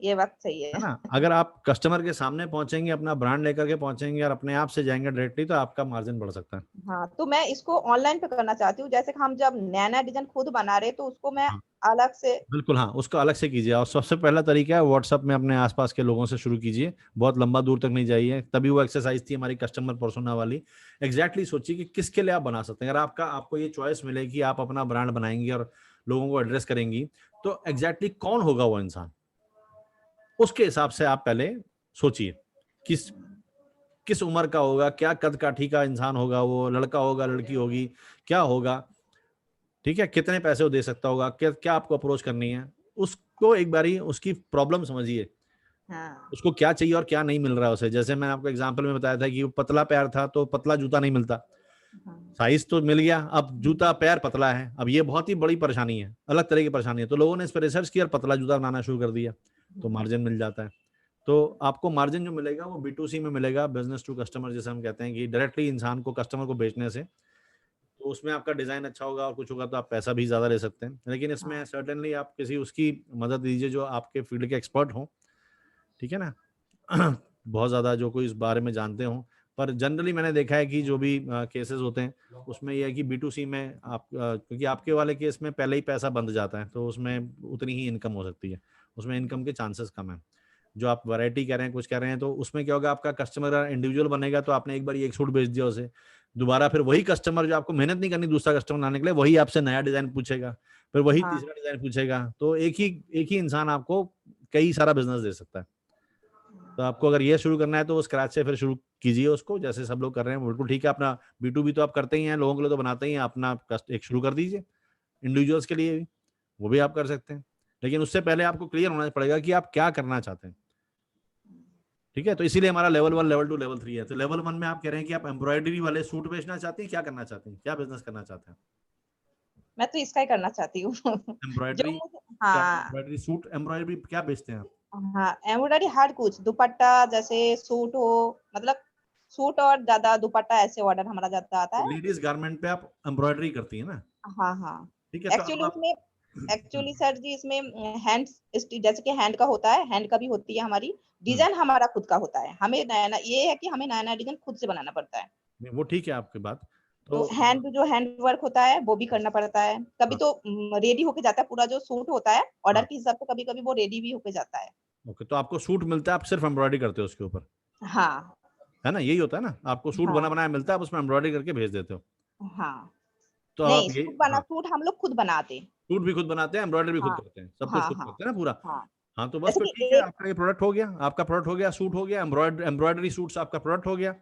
N: ये बात सही
C: है ना। अगर आप कस्टमर के सामने पहुंचेंगे, अपना ब्रांड लेकर के पहुंचेंगे और अपने आप से जाएंगे डायरेक्टली, तो आपका मार्जिन बढ़ सकता है।
N: हाँ, तो मैं इसको ऑनलाइन पे करना चाहती हूँ। जैसे कि हम जब नया नया डिजाइन खुद बना रहे, तो उसको मैं अलग से।
C: बिल्कुल, हाँ, उसको अलग से कीजिए। और सबसे पहला तरीका है व्हाट्सएप में अपने आसपास के लोगों से शुरू कीजिए, बहुत लंबा दूर तक नहीं जाइए। तभी वो एक्सरसाइज थी हमारी कस्टमर पर्सोना वाली। एग्जैक्टली सोचिए कि किसके लिए आप बना सकते हैं। अगर आपको ये चॉइस मिले कि आप अपना ब्रांड बनाएंगी और लोगों को एड्रेस करेंगी, तो एग्जैक्टली कौन होगा वो इंसान, उसके हिसाब से आप पहले सोचिए किस उम्र का होगा, क्या कद काठी का इंसान होगा, वो लड़का होगा, लड़की होगी, क्या होगा, ठीक है, कितने पैसे वो दे सकता होगा, क्या आपको अप्रोच करनी है, उसको एक बारी उसकी प्रॉब्लम समझिए। उसको क्या चाहिए और क्या नहीं मिल रहा है उसे। जैसे मैंने आपको एग्जांपल में बताया था कि वो पतला पैर था, तो पतला जूता नहीं मिलता, साइज तो मिल गया, अब जूता पैर पतला है। अब ये बहुत ही बड़ी परेशानी है, अलग तरह की परेशानी है। तो लोगों ने इस पर रिसर्च किया और पतला जूता बनाना शुरू कर दिया, तो मार्जिन मिल जाता है। तो आपको मार्जिन जो मिलेगा वो B2C में मिलेगा, बिजनेस टू कस्टमर जिसे हम कहते हैं, कि डायरेक्टली इंसान को, कस्टमर को बेचने से। तो उसमें आपका डिजाइन अच्छा होगा और कुछ होगा तो आप पैसा भी ज्यादा ले सकते हैं। लेकिन इसमें सर्टेनली आप किसी उसकी मदद लीजिए जो आपके फील्ड के एक्सपर्ट हो, ठीक है ना। बहुत ज्यादा जो कोई इस बारे में जानते हो। पर जनरली मैंने देखा है कि जो भी केसेस होते हैं उसमें यह है कि B2C में आप क्योंकि आपके वाले केस में पहले ही पैसा बंध जाता है, तो उसमें उतनी ही इनकम हो सकती है, उसमें इनकम के चांसेस कम है। जो आप वैरायटी कह रहे हैं, कुछ कह रहे हैं, तो उसमें क्या होगा, आपका कस्टमर इंडिविजुअल बनेगा, तो आपने एक बार एक सूट बेच दिया उसे, दोबारा फिर वही कस्टमर, जो आपको मेहनत नहीं करनी दूसरा कस्टमर लाने के लिए, वही आपसे नया डिजाइन पूछेगा, फिर वही तीसरा डिजाइन पूछेगा। तो एक ही इंसान आपको कई सारा बिजनेस दे सकता है। तो आपको अगर ये शुरू करना है तो वो स्क्रैच से फिर शुरू कीजिए उसको, जैसे सब लोग कर रहे हैं। बिल्कुल ठीक है, अपना B2B तो आप करते ही हैं, लोगों के लिए तो बनाते ही हैं, अपना एक शुरू कर दीजिए इंडिविजुअल्स के लिए भी, वो भी आप कर सकते हैं। लेकिन उससे पहले आपको क्लियर होना पड़ेगा कि आप क्या करना चाहते हैं, ठीक है। तो इसीलिए हमारा लेवल 1, लेवल 2, लेवल 3 है। तो लेवल 1 में आप कह रहे हैं कि आप एम्ब्रॉयडरी वाले सूट बेचना चाहते हैं, क्या करना चाहते हैं, क्या बिजनेस करना चाहते हैं?
N: मैं तो इसका ही करना चाहती हूँ।
C: एम्ब्रॉयडरी, एम्ब्रॉयडरी सूट, एम्ब्रॉयडरी क्या बेचते हैं आप?
N: हाँ, एम्ब्रॉयडरी हर कुछ, दुपट्टा, जैसे सूट हो, मतलब सूट और ज्यादा दुपट्टा, ऐसे ऑर्डर हमारा ज्यादा आता है।
C: लेडीज गारमेंट पे आप एम्ब्रॉयडरी करती है ना?
N: हाँ हाँ,
C: ठीक है।
N: एक्चुअली उसमें एक्चुअली सर जी इसमें हैंड, जैसे कि हैंड का होता है, हैंड का भी होती है हमारी, डिजाइन हमारा खुद का होता है। हमें नया ये है कि हमें नया नया डिजाइन खुद से बनाना पड़ता है।
C: वो ठीक है आपकी बात।
N: तो हैंड वर्क होता है वो भी करना पड़ता है। कभी तो रेडी होके जाता है पूरा जो सूट होता है ऑर्डर के हिसाब से, कभी कभी वो रेडी भी होके जाता है।
C: ओके, तो आपको सूट मिलता है, आप सिर्फ एम्ब्रॉयडरी करते हो उसके ऊपर?
N: हाँ,
C: है ना, यही होता है ना, आपको सूट बना बनाया मिलता है, आप उसमें एम्ब्रॉयडरी करके भेज देते हो।
N: हाँ,
C: तो
N: नहीं,
C: आप
N: सूट हम लोग खुद बनाते हैं,
C: सूट भी खुद बनाते हैं, एम्ब्रॉयडरी भी खुद करते हैं, सब कुछ खुद करते हैं ना पूरा। हाँ, तो बस, तो ठीक है, आपका ये प्रोडक्ट हो गया, आपका प्रोडक्ट हो गया, सूट हो गया, एम्ब्रॉयडरी सूट्स आपका प्रोडक्ट हो गया।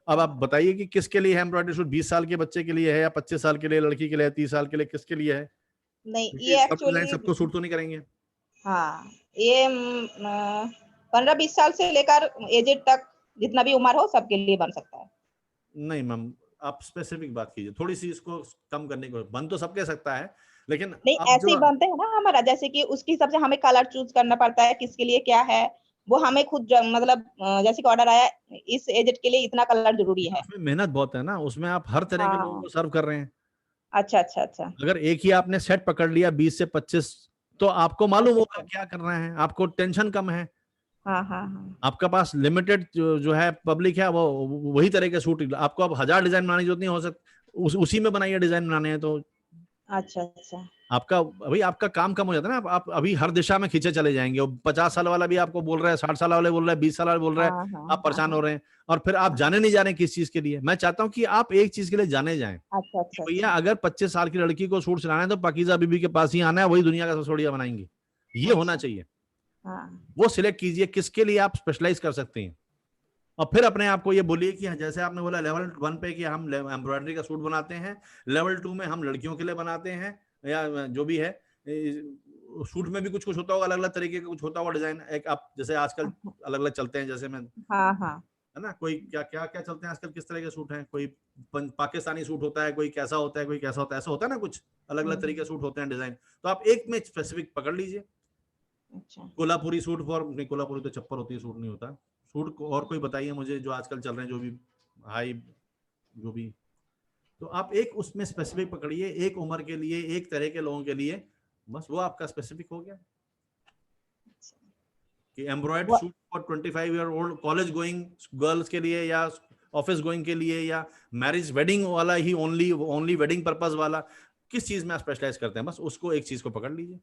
C: अब आप बताइए कि किसके लिए है एम्ब्रॉयडरी सूट? 20 साल के बच्चे के लिए है, या 25 साल के लिए लड़की के लिए, 30 साल के लिए, किसके लिए है?
N: नहीं, ये एक्चुअली
C: सबको सूट तो नहीं करेंगे।
N: हाँ, ये 15-20 साल से लेकर एजेड तक, जितना भी उम्र हो, सबके लिए बन सकता है।
C: नहीं मैम, आप स्पेसिफिक बात कीजिए थोड़ी सी, इसको कम करने को। बन तो सब कह सकता है, लेकिन
N: नहीं, ऐसे ही बनते हैं ना हमारा, जैसे कि उसके हिसाब से हमें कलर चूज करना पड़ता है, किसके लिए क्या है वो हमें खुद, मतलब जैसे कि ऑर्डर आया, इस एजेड के लिए इतना कलर जरूरी है।
C: उसमें मेहनत बहुत है ना, उसमें आप हर तरह के लोगों को सर्व कर रहे हैं।
N: अच्छा अच्छा अच्छा।
C: अगर एक ही आपने सेट पकड़ लिया 20 से 25, तो आपको मालूम होगा क्या करना है, आपको टेंशन कम है।
N: हाँ हाँ हाँ।
C: आपका पास लिमिटेड जो है पब्लिक है, वो वही तरह के सूट, आपको अब 1000 डिजाइन बनाने की जरूरत नहीं हो सकती, उसी में बनाइए डिजाइन बनाने हैं तो।
N: अच्छा अच्छा।
C: आपका काम कम हो जाता है ना, आप अभी हर दिशा में खींचे चले जाएंगे। 50 साल वाला भी आपको बोल रहा है, 60 साल वाले बोल रहा है, 20 साल वाले बोल रहा है, आप परेशान हो रहे हैं, और फिर आप जाने नहीं जा रहे हैं किस चीज के लिए। मैं चाहता हूं कि आप एक चीज के लिए जाने जाएं।
N: अच्छा अच्छा।
C: भैया, अगर 25 साल की लड़की को सूट सिलाना है तो पाकीज़ा बीबी के पास ही आना है, वही दुनिया का सबसे बढ़िया बनाएंगी, ये होना चाहिए। वो सिलेक्ट कीजिए किसके लिए आप स्पेशलाइज कर सकते हैं, और फिर अपने आप को ये बोलिए कि जैसे आपने बोला लेवल 1 पे कि हम एम्ब्रॉयडरी का सूट बनाते हैं, लेवल 2 में हम लड़कियों के लिए बनाते हैं, या जो भी है सूट में भी कुछ कुछ होता होगा, अलग अलग तरीके का कुछ होता होगा डिजाइन। एक आप जैसे आजकल अलग अलग चलते हैं, जैसे मैं है ना, कोई क्या क्या क्या चलते हैं आजकल, किस तरह के सूट हैं, कोई पाकिस्तानी सूट होता है, कोई कैसा होता है, कोई कैसा होता है, ऐसा होता है ना, कुछ अलग अलग तरीके के सूट होते हैं डिजाइन। तो आप एक में स्पेसिफिक पकड़ लीजिए। कोल्हापुरी सूट फॉर, नहीं कोल्हापुरी तो चप्पल होती है, सूट नहीं होता सूट को। और कोई बताइए मुझे जो आजकल चल रहे हैं, जो भी हाई जो भी, तो आप एक उसमें स्पेसिफिक पकड़िए, एक उम्र के लिए, एक तरह के लोगों के लिए, बस वो आपका स्पेसिफिक हो गया। कि embroid suit for 25 year old college going girls के लिए, या ऑफिस गोइंग के लिए, या मैरिज वेडिंग वाला ही, ओनली वेडिंग पर्पस वाला, किस चीज में आप स्पेशलाइज करते हैं, बस उसको एक चीज को पकड़ लीजिए।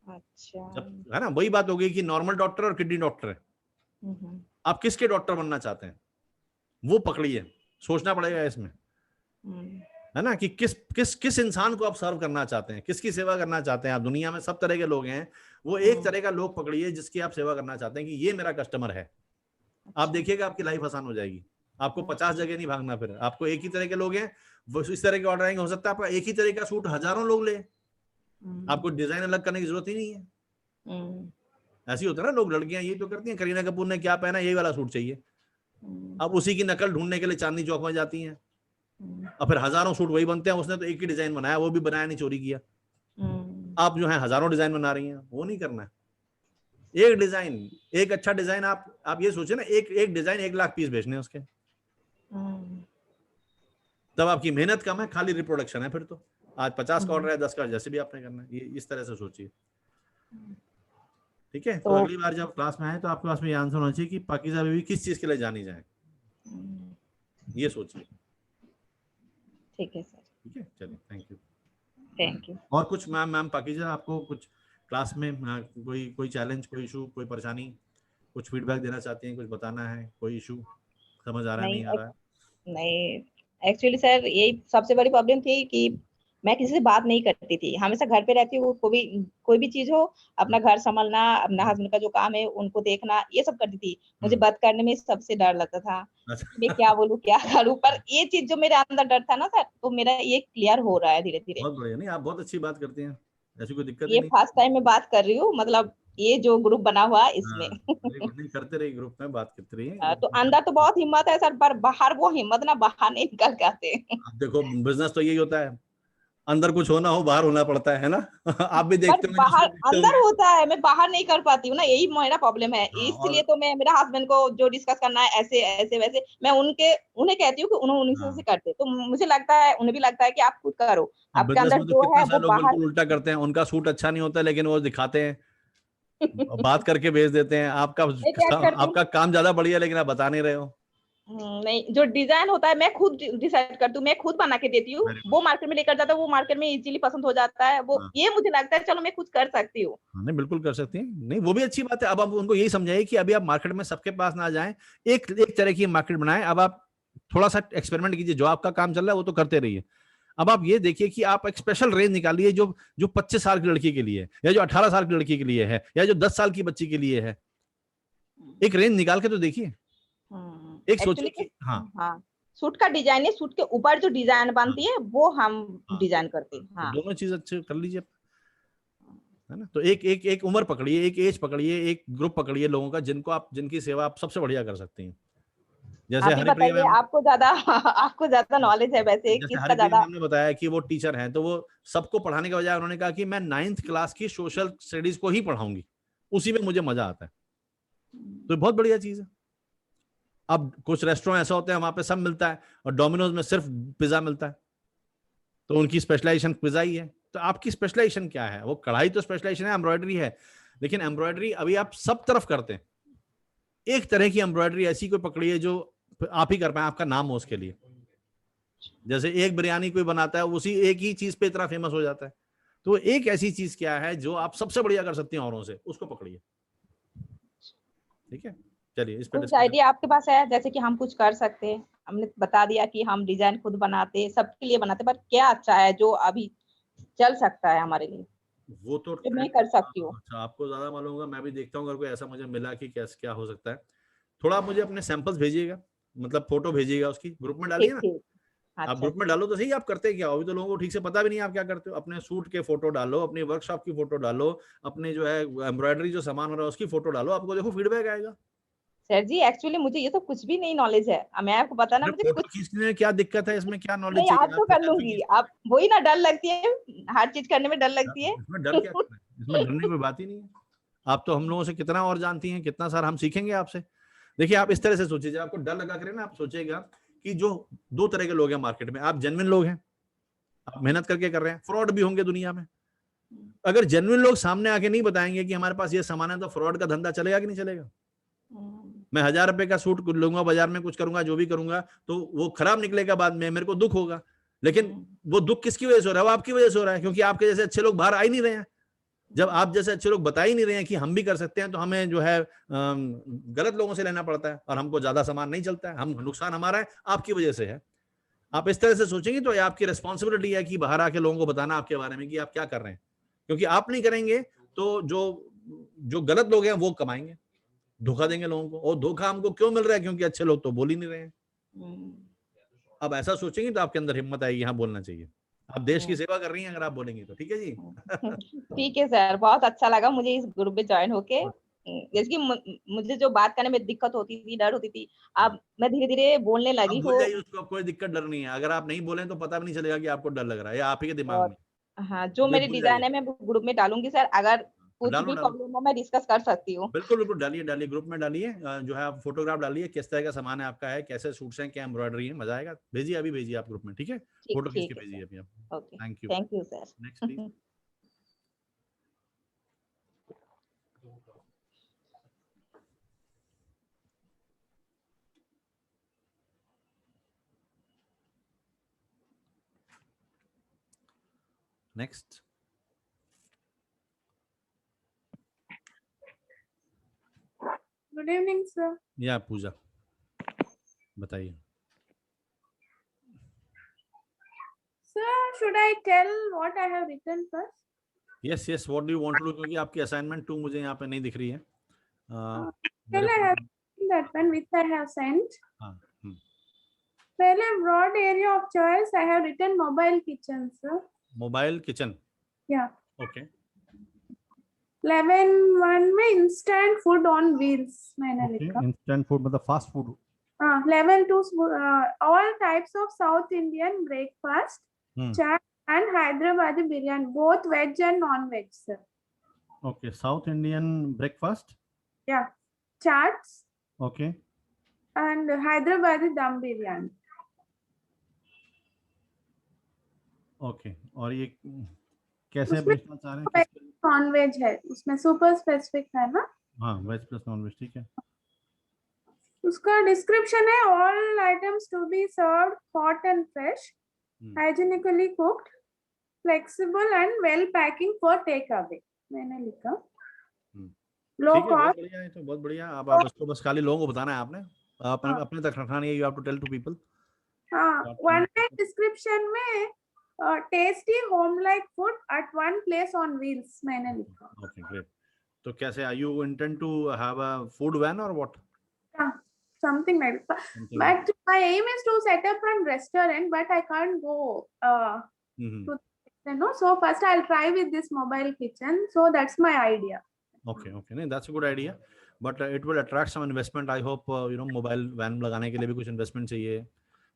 N: अच्छा,
C: जब है ना, वही बात हो गई कि नॉर्मल डॉक्टर और किडनी डॉक्टर है, आप किसके डॉक्टर बनना चाहते हैं वो पकड़िए। सोचना पड़ेगा इसमें, है ना, कि किस किस किस इंसान को आप सर्व करना चाहते हैं, किसकी सेवा करना चाहते हैं आप। दुनिया में सब तरह के लोग हैं, वो एक तरह का लोग पकड़िए जिसकी आप सेवा करना चाहते हैं, कि ये मेरा कस्टमर है। आप देखिएगा आपकी लाइफ आसान हो जाएगी, आपको 50 जगह नहीं भागना, फिर आपको एक ही तरह के लोग हैं, वो इस तरह के ऑर्डर आएंगे। हो सकता है आपका एक ही तरह का सूट हजारों लोग ले, आपको डिजाइन अलग करने की जरूरत ही नहीं है। ऐसी होता है ना, लोग, लड़कियां ये तो करती हैं, करीना कपूर ने क्या पहना, यही वाला सूट चाहिए, अब उसी की नकल ढूंढने के लिए चांदनी चौक में जाती हैं, और फिर हजारों सूट वही बनते हैं। उसने तो एक ही डिजाइन बनाया, वो भी बनाया नहीं, चोरी किया। आप जो है हजारों डिजाइन बना रही हैं, वो नहीं करना है। एक डिजाइन, एक अच्छा डिजाइन, आप ये सोचे ना, एक डिजाइन 1 लाख पीस बेचने उसके, तब आपकी मेहनत कम है, खाली रिप्रोडक्शन है। फिर तो आज 50 का ऑर्डर है, 10 का जैसे भी आपने करना है, ये इस तरह से सोचिए। ठीक है, तो अगली बार जब क्लास में आए तो आपके पास में ये आंसर होना चाहिए कि पाकीज़ा बीवी किस चीज के लिए जानी जाए, ये सोचिए।
N: ठीक है सर।
C: ठीक है, चलिए,
N: थैंक यू।
C: और कुछ मैम पाकीज़ा, आपको कुछ क्लास में कोई चैलेंज, कोई इशू, कोई परेशानी, कुछ फीडबैक देना चाहती हैं, कुछ बताना है, कोई इशू समझ आ रहा है, नहीं आ रहा है?
N: नहीं, एक्चुअली सर यही सबसे बड़ी प्रॉब्लम थी कि मैं किसी से बात नहीं करती थी, हमेशा घर पे रहती हूँ, कोई भी चीज हो, अपना घर संभालना, अपना हस्बैंड का जो काम है उनको देखना, ये सब करती थी। मुझे बात करने में सबसे डर लगता था, मैं क्या बोलूं क्या करूं, पर ये चीज जो मेरे अंदर डर था ना सर, तो मेरा ये क्लियर हो रहा है धीरे धीरे।
C: बहुत बढ़िया, नहीं आप बहुत अच्छी बात करती हैं, ऐसी कोई दिक्कत
N: ये
C: नहीं।
N: फर्स्ट टाइम मैं बात कर रही हूँ, मतलब ये जो ग्रुप बना हुआ इसमें।
C: नहीं, करते रहिए, ग्रुप में बात करते रहिए।
N: तो अंदर तो बहुत हिम्मत है सर, पर बाहर वो हिम्मत ना बाहर नहीं निकल के आते।
C: देखो बिजनेस तो यही होता है, अंदर कुछ होना हो बाहर होना पड़ता है ना। आप भी देखते हो,
N: बाहर अंदर होता है, मैं बाहर नहीं कर पाती हूँ ना, यही मेरा प्रॉब्लम है। इसलिए तो मैं मेरा हस्बैंड को जो डिस्कस करना है ऐसे ऐसे वैसे, मैं उन्हें कहती हूँ कि उन्हीं से करते, तो मुझे लगता है उन्हें भी लगता है कि आप खुद करो, आपके अंदर जो है वो बाहर।
C: बिल्कुल उल्टा करते हैं, उनका सूट अच्छा नहीं होता लेकिन वो दिखाते हैं, बात करके भेज देते हैं। आपका काम ज्यादा बढ़िया, लेकिन आप बता नहीं रहे हो।
N: नहीं, जो डिजाइन होता है मैं खुद डिसाइड करती हूँ, मैं खुद बना के देती हूँ, वो मार्केट में लेकर जाता है, वो मार्केट में इजीली पसंद हो जाता है वो। ये मुझे लगता है चलो मैं खुद कर सकती हूँ।
C: नहीं, बिल्कुल कर सकती हैं, नहीं वो भी अच्छी बात है। अब आप उनको यही समझाइए कि अभी आप मार्केट में सबके पास ना जाएं, एक तरह की मार्केट बनाएं। अब आप थोड़ा सा एक्सपेरिमेंट कीजिए, जो आपका काम चल रहा है वो तो करते रहिए। अब आप ये देखिए कि आप एक स्पेशल रेंज निकालिए जो 25 साल की लड़की के लिए है, या जो 18 साल की लड़की के लिए है, या जो 10 साल की बच्ची के लिए है। एक रेंज निकाल के तो देखिए, एक सोचिए कि
N: हाँ सूट का डिजाइन है, सूट के ऊपर जो डिजाइन बनती है वो हम डिजाइन करते हैं। हाँ,
C: दोनों चीज अच्छे कर लीजिए, है ना। तो एक उम्र पकड़िए, एक एज पकड़िए, एक ग्रुप पकड़िए लोगों का जिनकी सेवा आप सबसे बढ़िया कर सकती हैं। जैसे हरिप्रिया मैम,
N: आपको ज्यादा नॉलेज है वैसे, किसका ज्यादा?
C: हमने बताया कि वो टीचर हैं, तो वो सबको पढ़ाने के बजाय उन्होंने कहा कि मैं 9th क्लास की सोशल स्टडीज को ही पढ़ाऊंगी, उसी में मुझे मजा आता है। तो बहुत बढ़िया चीज है। अब कुछ रेस्टोरेंट ऐसा होते हैं वहां पे सब मिलता है, और डोमिनोज में सिर्फ पिज्जा मिलता है, तो उनकी स्पेशलाइजेशन पिज्जा ही है। तो आपकी स्पेशलाइजेशन क्या है? वो कढ़ाई तो स्पेशलाइजेशन है, एम्ब्रॉयडरी है, लेकिन एम्ब्रॉयडरी अभी आप सब तरफ करते हैं। एक तरह की एम्ब्रॉयडरी ऐसी कोई पकड़िए जो आप ही कर पाए, आपका नाम हो उसके लिए। जैसे एक बिरयानी कोई बनाता है, उसी एक ही चीज पे इतना फेमस हो जाता है। तो एक ऐसी चीज क्या है जो आप सबसे बढ़िया कर सकती हैं औरों से, उसको पकड़िए। ठीक है, चलिए इस पे
N: कुछ आइडिया आपके पास है जैसे कि हम कुछ कर सकते हैं? हमने बता दिया कि हम डिजाइन खुद बनाते, सबके लिए बनाते, पर क्या अच्छा है जो अभी चल सकता है हमारे लिए,
C: वो तो
N: मैं कर सकती हूँ?
C: अच्छा, आपको ज्यादा मालूम होगा, मैं भी देखता हूँ अगर कोई ऐसा मुझे मिला कि कैसे क्या हो सकता है। थोड़ा आप मुझे अपने सैंपल्स भेजिएगा, मतलब फोटो भेजिएगा, उसकी ग्रुप में डालिए ना, आप ग्रुप में डालो तो सही, आप करते क्या हो? अभी तो लोगों को ठीक से पता भी नहीं आप क्या करते हो। अपने सूट के फोटो डालो, अपनी वर्कशॉप की फोटो डालो, अपने जो है एम्ब्रॉयडरी जो सामान हो रहा है उसकी फोटो डालो, आपको देखो फीडबैक आएगा।
N: सर जी एक्चुअली मुझे ये तो कुछ भी नहीं नॉलेज है, मैं आपको पता ना, मुझे कुछ
C: खींचने में क्या दिक्कत है, इसमें क्या नॉलेज
N: नहीं,
C: चाहिए?
N: आप तो कर लूंगी, आप वही ना डर लगती है, हर चीज करने में डर लगती है।
C: इसमें डर क्या करना है? इसमें डरने की कोई बात ही नहीं है। आप तो हम लोगों से कितना और जानती हैं, कितना सारा हम सीखेंगे आपसे। देखिए आप इस तरह से सोचिए, जब आपको डर लगा करे ना, आप सोचिएगा कि जो दो तरह के लोग हैं मार्केट में, आप जेन्युइन लोग हैं, आप मेहनत करके कर रहे हैं, फ्रॉड भी होंगे दुनिया में। अगर जेन्युइन लोग सामने आके नहीं बताएंगे कि हमारे पास ये सामान है, तो फ्रॉड का धंधा चलेगा कि नहीं चलेगा? मैं 1000 रुपए का सूट लूंगा, बाजार में कुछ करूंगा, जो भी करूंगा, तो वो खराब निकलेगा, बाद में मेरे को दुख होगा। लेकिन वो दुख किसकी वजह से हो रहा है? वो आपकी वजह से हो रहा है, क्योंकि आपके जैसे अच्छे लोग बाहर आ ही नहीं रहे हैं। जब आप जैसे अच्छे लोग बता ही नहीं रहे हैं कि हम भी कर सकते हैं, तो हमें जो है गलत लोगों से लेना पड़ता है और हमको ज्यादा सामान नहीं चलता है। हम नुकसान हमारा है, आपकी वजह से है। आप इस तरह से सोचेंगे तो ये आपकी रिस्पॉन्सिबिलिटी है कि बाहर आके लोगों को बताना आपके बारे में कि आप क्या कर रहे हैं, क्योंकि आप नहीं करेंगे तो जो गलत लोग हैं वो कमाएंगे, धोखा देंगे लोगों को। और धोखा हमको क्यों मिल रहा है? क्योंकि अच्छे लोग तो बोल ही नहीं रहे हैं। अब ऐसा सोचेंगे तो आपके अंदर हिम्मत आएगी, हाँ बोलना चाहिए। आप देश की सेवा कर रही हैं अगर आप बोलेंगी तो। ठीक है जी।
N: ठीक है सर, बहुत अच्छा लगा मुझे इस ग्रुप में ज्वाइन होके। जैसे कि मुझे जो बात करने में दिक्कत होती थी, डर होती थी, अब मैं धीरे धीरे बोलने लगी हूँ।
C: उसको कोई दिक्कत डर नहीं है। अगर आप नहीं बोले तो पता भी नहीं चलेगा कि आपको डर लग रहा है, या आप ही के दिमाग में।
N: हाँ, जो मेरी डिजाइन है मैं ग्रुप में डालूंगी सर, अगर कुछ भी प्रॉब्लम हो मैं डिस्कस कर सकती हूँ।
C: बिल्कुल बिल्कुल, डालिए ग्रुप में डालिए, जो है आप फोटोग्राफ डालिए, किस तरह का सामान है आपका, है कैसे सूट्स हैं, क्या एम्ब्रॉयडरी है, मजा आएगा। भेजिए, अभी भेजिए आप ग्रुप में, ठीक है? फोटो खींच के भेजिए अभी आप।
N: Okay,
C: thank
N: you sir.
C: Next please. Next.
O: Good evening, sir.
C: या पूजा, बताइए।
O: Sir, should I tell what I have written first?
C: Yes, yes. What do you want to do? क्योंकि आपकी assignment 2 मुझे यहाँ पे नहीं दिख रही है।
O: Well, I have written that one which I have sent.
C: हाँ।
O: पहले broad area of choice I have written mobile kitchen, sir.
C: Mobile kitchen.
O: Yeah.
C: Okay.
O: 11:1 में instant food on wheels मैंने लिखा।
C: Instant food मतलब fast food।
O: Level 2 all types of South Indian breakfast, chaat and Hyderabadi biryani, both veg and non-veg, sir.
C: Okay, South Indian breakfast.
O: Yeah, chaats.
C: Okay.
O: And Hyderabadi dum biryani.
C: Okay, और ये कैसे बेचना चाह रहे हैं?
O: Non veg है उसमें, super specific है ना?
C: हाँ, वेज प्लस नॉन वेज, ठीक है।
O: उसका डिस्क्रिप्शन है all items to be served hot and fresh, hygienically cooked, flexible and well packing for take away मैंने लिखा। Low cost.
C: बढ़िया है, तो बहुत बढ़िया। आप उसको बस खाली लोगों को बताना है आपने, अपने तक रखना नहीं है। You have to tell to people.
O: हाँ, वन लाइन डिस्क्रिप्शन में tasty home like food at one place on wheels मैंने लिखा।
C: Okay, great. तो कैसे are you intend to have a food van और what?
O: Something like that. But my aim is to set up a restaurant, but I can't go to, so first I'll try with this mobile kitchen. So that's my idea.
C: Okay, no, that's a good idea, but it will attract some investment. I hope mobile van लगाने के लिए भी कुछ investment चाहिए,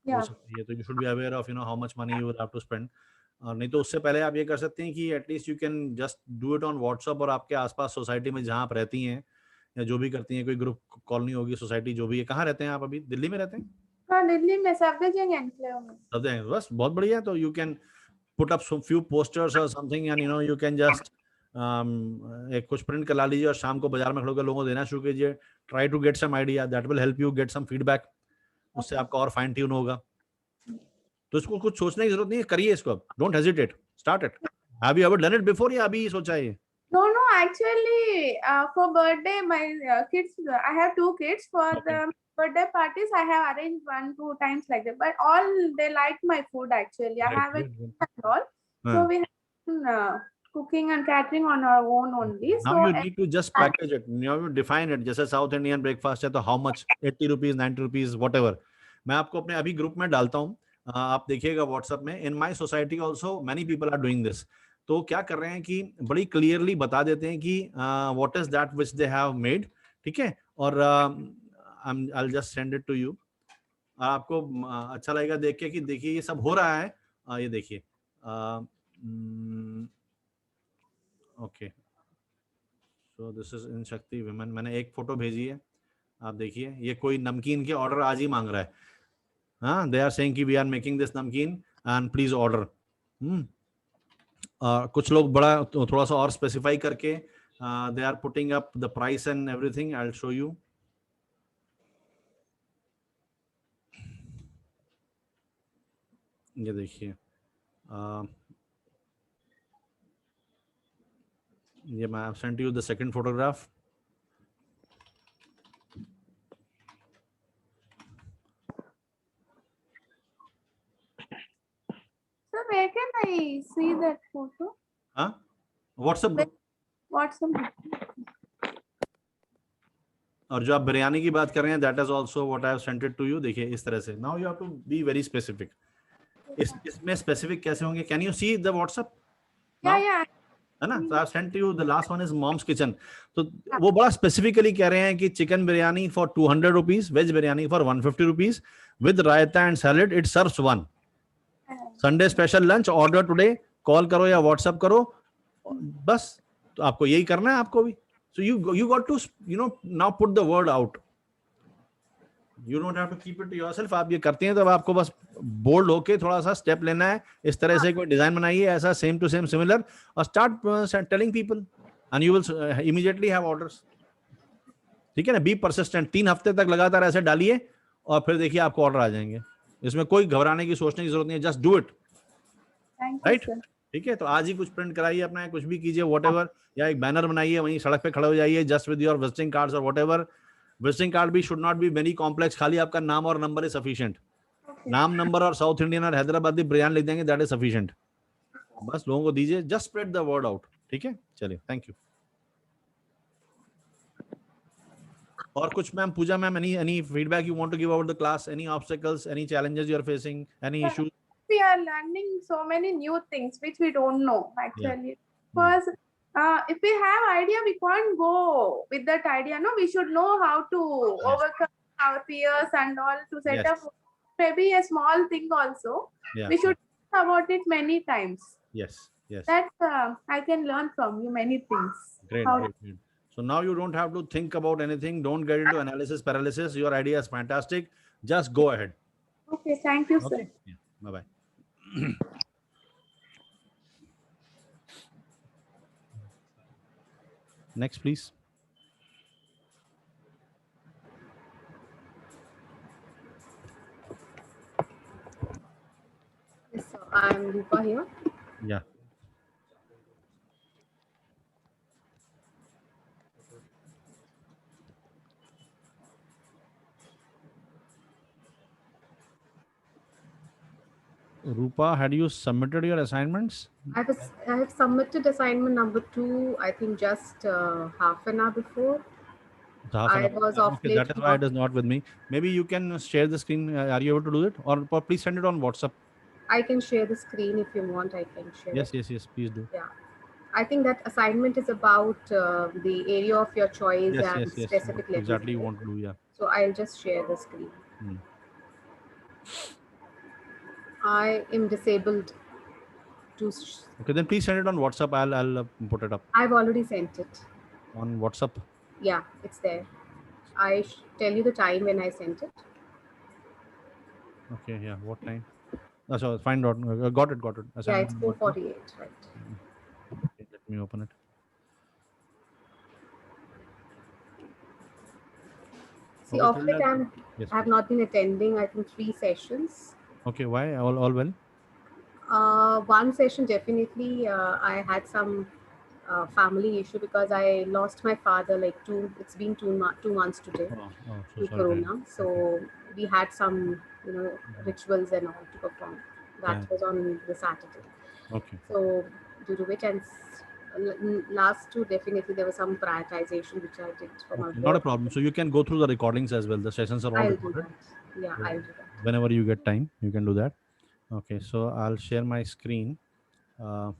C: हो सकती है। तो you should be aware of how much money you will have to spend. नहीं तो उससे पहले आप ये कर सकते हैं कि at least you can just do it on WhatsApp, और आपके आसपास सोसाइटी में जहाँ आप रहती हैं या जो भी करती हैं, कोई ग्रुप कॉलोनी होगी, सोसाइटी जो भी है। कहाँ रहते हैं आप अभी? दिल्ली में रहते हैं?
O: हाँ, दिल्ली में सफदरजंग एनक्लेव में।
C: सफदरजंग, बस बहुत बढ़िया। तो you can put up some few posters और something, and you can just एक कुछ प्रिंट करा लीजिए और शाम को बाजार में खड़े होकर लोगों को देना शुरू कीजिए। Try to get some idea, that will help you get some feedback. उससे आपका और फाइन ट्यून होगा। तो इसको कुछ सोचने की जरूरत नहीं है, करिए इसको अब। Don't hesitate, start it. Have you ever done it before या अभी सोचा है?
O: No, actually, for birthday, my kids, I have 2 kids. For the birthday parties, I have arranged 1-2 times like that. But all they like my food actually. I have it all. So we have cooking and catering on our own only.
C: Now
O: so
C: you need to just package it. You define it. जैसे South Indian breakfast है तो how much? 80 rupees, 90 rupees, whatever. मैं आपको अपने अभी group में डालता हूँ। आप देखिएगा व्हाट्सएप में, in my society also many people are doing this. तो क्या कर रहे हैं कि बड़ी क्लियरली बता देते हैं कि what is that which they have made, ठीक है, और I will just send it to you. आपको अच्छा लगेगा देख के कि देखिए ये सब हो रहा है। ये देखिए, okay, so this is in शक्ति विमेन। मैंने एक फोटो भेजी है, आप देखिए, ये कोई नमकीन के ऑर्डर आज ही मांग रहा है। हाँ, दे आर सेइंग कि we are making this namkeen and please order. कुछ लोग बड़ा थोड़ा सा और स्पेसिफाई करके they are putting up the price and everything. I will show you. ये देखिए, ये मैं send you the second photograph.
O: So where can I see that photo?
C: हाँ, व्हाट्सएप ग्रुप।
O: WhatsApp.
C: और जो आप बिरयानी की बात कर रहे हैं, that is also what I have sent it to you. देखिए इस तरह से। Now you have to be very specific. इसमें स्पेसिफिक कैसे होंगे? Can you see the WhatsApp?
O: Yeah.
C: है ना? तो I have sent you the last one is mom's kitchen. तो वो बड़ा स्पेसिफिकली कह रहे हैं कि chicken biryani for 200 rupees, veg biryani for 150 rupees with raita and salad, it serves one. Sunday special lunch, order today, call करो या व्हाट्सएप करो, बस। तो आपको यही करना है, आपको भी। So you got to, you know, now put the word out. You don't have to keep it to yourself. आप ये करते हैं तो आपको बस बोल्ड होके थोड़ा सा स्टेप लेना है। इस तरह से कोई डिजाइन बनाइए ऐसा सेम टू सेम सिमिलर, और start telling people and you will immediately have orders. ठीक है ना? B persistent. 3 हफ्ते तक लगातार ऐसे डालिए और फिर देखिए आपको ऑर्डर आ जाएंगे। इसमें कोई घबराने की, सोचने की जरूरत नहीं है। Just do it, right? ठीक है, तो आज ही कुछ प्रिंट कराइए अपना, कुछ भी कीजिए, व्हाटएवर, या एक बैनर बनाइए, वहीं सड़क पे खड़े हो जाइए just with your visiting cards और व्हाटएवर। विजिटिंग कार्ड भी should not be very complex, खाली आपका नाम और नंबर इज सफिशिएंट। नाम, नंबर और साउथ इंडियन और हैदराबादी बिरयानी लिख देंगे, दैट इज सफिशिएंट। बस लोगों को दीजिए, just spread the word out. ठीक है, चलिए, थैंक यू। और कुछ ma'am, Puja ma'am, any feedback you want to give about the class? Any obstacles, any challenges you are facing, any issues?
O: We are learning so many new things which we don't know actually. Because if we have idea, we can't go with that idea. No, we should know how to overcome our fears and all to set up maybe a small thing also. We should think about it many times.
C: Yes.
O: That I can learn from you many things.
C: Great. So now you don't have to think about anything. Don't get into analysis paralysis. Your idea is fantastic. Just go ahead.
O: Okay, thank you, sir.
C: Yeah. Bye-bye. Next, please.
B: Yes, sir. I'm Rupa here.
C: Yeah. Rupa, had you submitted your assignments?
B: I have submitted assignment number 2, I think just half an hour before. I was off
C: okay, that is why it is not with me. Maybe you can share the screen. Are you able to do it? Or please send it on WhatsApp.
B: I can share the screen if you want. I can share.
C: Yes, please do.
B: Yeah. I think that assignment is about the area of your choice and specific level.
C: Exactly you want to do, yeah.
B: So I'll just share the screen. I am disabled to.
C: Okay, then please send it on WhatsApp. I'll put it up.
B: I've already sent it.
C: On WhatsApp?
B: Yeah, it's there. I tell you the time when I sent it.
C: Okay, yeah. What time? So find out. Got it.
B: Yeah, it's 4:48, right?
C: Okay, let me open it.
B: See, of late I have not been attending, I think 3 sessions.
C: Okay, why? All well?
B: One session definitely I had some family issue because I lost my father like it's been 2 months today to Corona. So we had some, rituals and all to perform. That was on the Saturday.
C: Okay.
B: So due to which, and last 2 definitely there was some prioritization which I did for my work.
C: Not a problem. So you can go through the recordings as well. The sessions are all recorded.
B: Yeah, I'll do that.
C: Whenever you get time, you can do that. Okay, so I'll share my screen. Okay,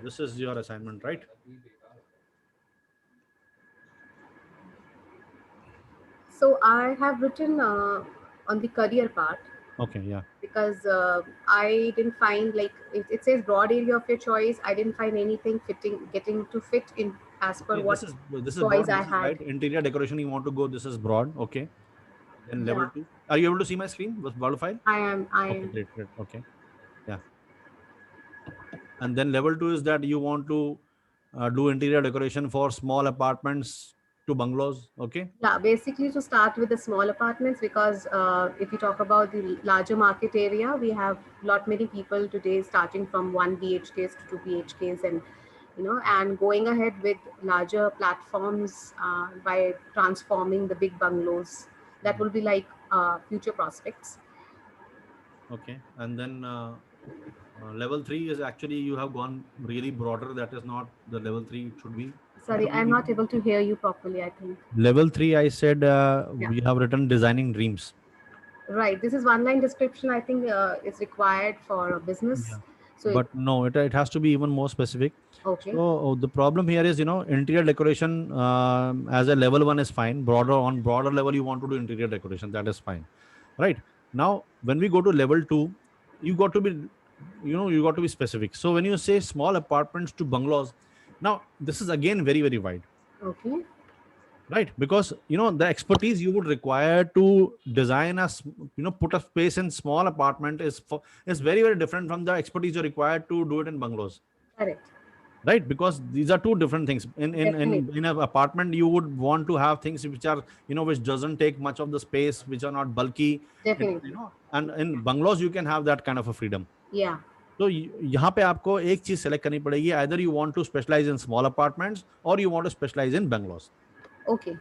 C: this is your assignment, right?
P: So I have written on the career part.
C: Okay, yeah.
P: Because I didn't find, like, it says broad area of your choice. I didn't find anything getting to fit in as per what
C: this is
P: choice
C: broad,
P: I
C: this is
P: had.
C: right. Interior decoration you want to go, this is broad. Okay. Then level
P: Yeah.
C: 2. Are you able to see my screen? Was Word file?
P: I am.
C: Okay, great. Okay. Yeah. And then level 2 is that you want to do interior decoration for small apartments to bungalows. Okay.
P: Yeah, basically to start with the small apartments, because if you talk about the larger market area, we have lot many people today starting from 1 BHKs to 2 BHKs, and and going ahead with larger platforms by transforming the big bungalows. That will be like future prospects.
C: Okay, and then level 3 is actually you have gone really broader. That is not the level 3 it should be.
P: Sorry, I'm not able to hear you properly, I think.
C: Level 3, I said
P: Yeah.
C: we have written designing dreams.
P: Right. This is one line description. I think it's required for a business.
C: Yeah.
P: So
C: But no, it has to be even more specific.
P: Okay.
C: So the problem here is, interior decoration as a level 1 is fine. On broader level, you want to do interior decoration. That is fine. Right. Now, when we go to level 2, you got to be specific. So when you say small apartments to bungalows, now this is again very, very wide.
P: Okay.
C: Right, because the expertise you would require to design put a space in small apartment is very, very different from the expertise you're required to do it in bungalows.
P: Correct.
C: Right, because these are two different things. In an apartment, you would want to have things which are which doesn't take much of the space, which are not bulky.
P: Definitely.
C: And in bungalows you can have that kind of a freedom.
P: Yeah.
C: तो यहाँ पे आपको एक चीज select करनी पड़ेगी. Either you want to specialize in small apartments or you want to specialize in bungalows.
P: Okay.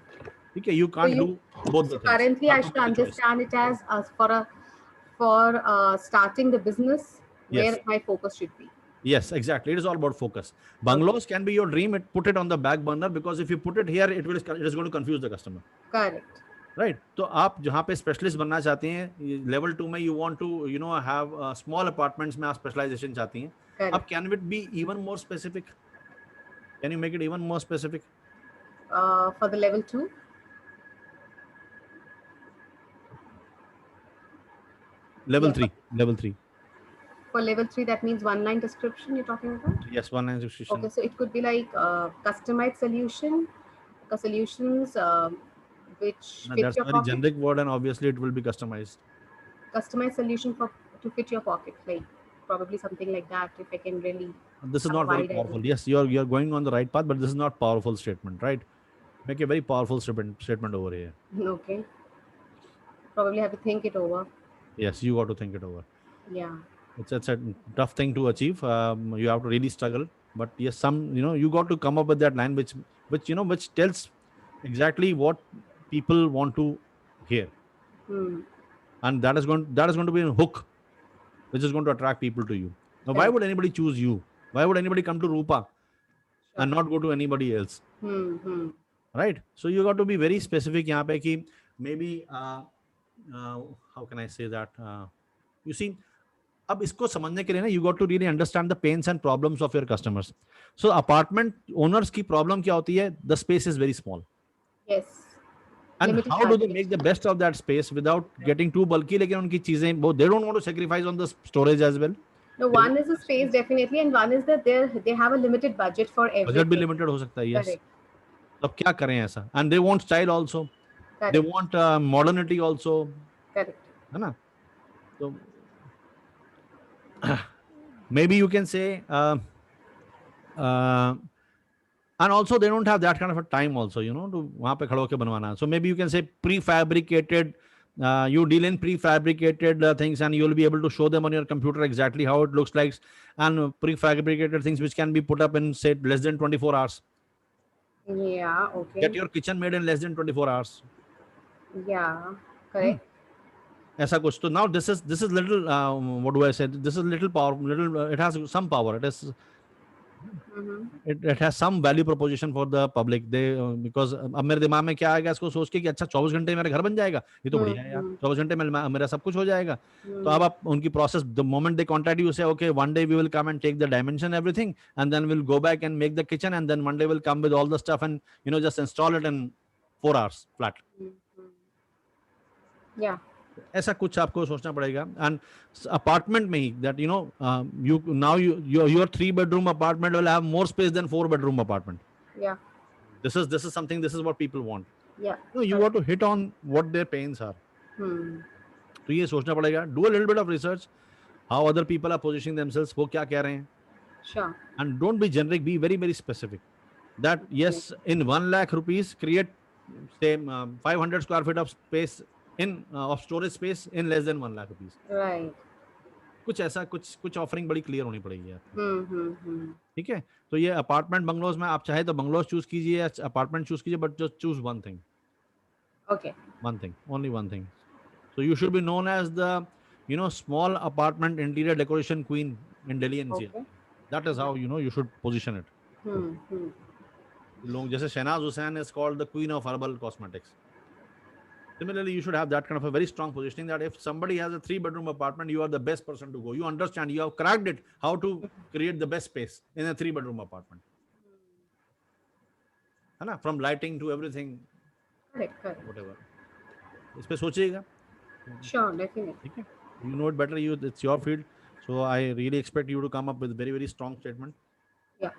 C: Okay, you can't do both the things.
P: Currently, I should understand it as for starting the business, where my focus should be.
C: Yes, exactly. It is all about focus. Bungalows can be your dream. Put it on the back burner, because if you put it here, it is going to confuse the customer.
P: Correct.
C: Right. तो आप जहाँ पे specialist बनना चाहते हैं, level 2 में you want to have small apartments में आप स्पेशलाइजेशन चाहती हैं. अब can it be even more specific? Can you make it even more specific?
P: For the level 2.
C: Level 3. Level 3.
P: For level 3, that means one line description you're talking about?
C: Yes, one line description.
P: Okay, so it could be like customized solutions which fit
C: That's
P: your
C: a very
P: pocket.
C: generic word, and obviously it will be customized.
P: Customized solution to fit your pocket, like probably something like that, if I can really.
C: This is not very powerful. Idea. Yes, you're going on the right path, but this is not powerful statement, right? Make a very powerful statement over here.
P: Okay. Probably have to think it over.
C: Yes, you got to think it over.
P: Yeah.
C: It's a tough thing to achieve. You have to really struggle, but yes, you got to come up with that line which tells exactly what people want to hear. And that is going to be a hook which is going to attract people to you. Now, why would anybody choose you? Why would anybody come to Rupa and not go to anybody else? Right? So you got to be very specific यहाँ पे कि maybe how can I say that? You see, अब इसको समझने के लिए ना, you got to really understand the pains and problems of your customers. So apartment owners की problem क्या होती है? The space is very small.
P: Yes.
C: And limited how do they make the best of that space without getting too bulky? लेकिन उनकी चीजें they don't want to sacrifice on the storage as well.
P: No, one is the space definitely, and one is that they have a limited budget for everything.
C: Budget भी limited हो सकता है, yes.
P: Correct.
C: अब क्या करें ऐसा? And they want style also.
P: Correct.
C: They want modernity also.
P: Correct.
C: है ना? So maybe you can say and also they don't have that kind of a time also, to वहाँ पे खड़े होके बनवाना. So maybe you can say prefabricated. You deal in prefabricated things, and you will be able to show them on your computer exactly how it looks like, and prefabricated things which can be put up in, say, less than 24 hours.
P: Yeah. Okay.
C: Get your kitchen made in less than 24 hours.
P: Yeah. Correct.
C: ऐसा कुछ. So now this is little what do I say? This is little power. It has some power. It is It has some value proposition for the public. They because अब मेरे दिमाग में क्या आएगा इसको सोच के कि अच्छा 24 घंटे मेरा घर बन जाएगा, ये तो बढ़िया है यार, 24 घंटे में मेरा सब कुछ हो जाएगा. तो अब आप उनकी process, the moment they contact you, say okay, one day we will come and take the dimension, everything, and then we'll go back and make the kitchen, and then one day we'll come with all the stuff and just install it in 4 hours flat.
P: Yeah.
C: ऐसा कुछ आपको सोचना पड़ेगा. And apartment में ही that your 3-bedroom apartment will have more space than 4-bedroom apartment.
P: Yeah.
C: This is something, this is what people want.
P: Yeah.
C: You got to hit on what their pains are. तो ये सोचना पड़ेगा. Do a little bit of research, how other people are positioning themselves, वो क्या कह रहे हैं.
P: Sure.
C: And don't be generic, be very very specific. That yes, in 1 lakh rupees create say 500 square feet of space of storage space in less than 1 lakh rupees.
P: Right.
C: कुछ ऐसा कुछ offering बड़ी clear होनी पड़ेगी यार. ठीक है. तो ये अपार्टमेंट बंगलोज में आप चाहे तो बंगलोज चूज कीजिए या अपार्टमेंट चूज कीजिए, but just choose one thing.
P: Okay.
C: One thing, only one thing. So you should be known as the small apartment interior decoration queen in Delhi NCR.
P: Okay.
C: That is how you should position it. लोग जैसे Shehnaaz Hussain is called the queen of herbal cosmetics. Similarly, you should have that kind of a very strong positioning that if somebody has a 3-bedroom apartment, you are the best person to go. You understand, you have cracked it, how to create the best space in a 3-bedroom apartment. है ना? From lighting to everything.
P: Correct.
C: Whatever. इस पे सोचिएगा.
P: Sure, definitely.
C: ठीक है. You know it better. It's your field. So I really expect you to come up with very very strong statement.
P: Yeah.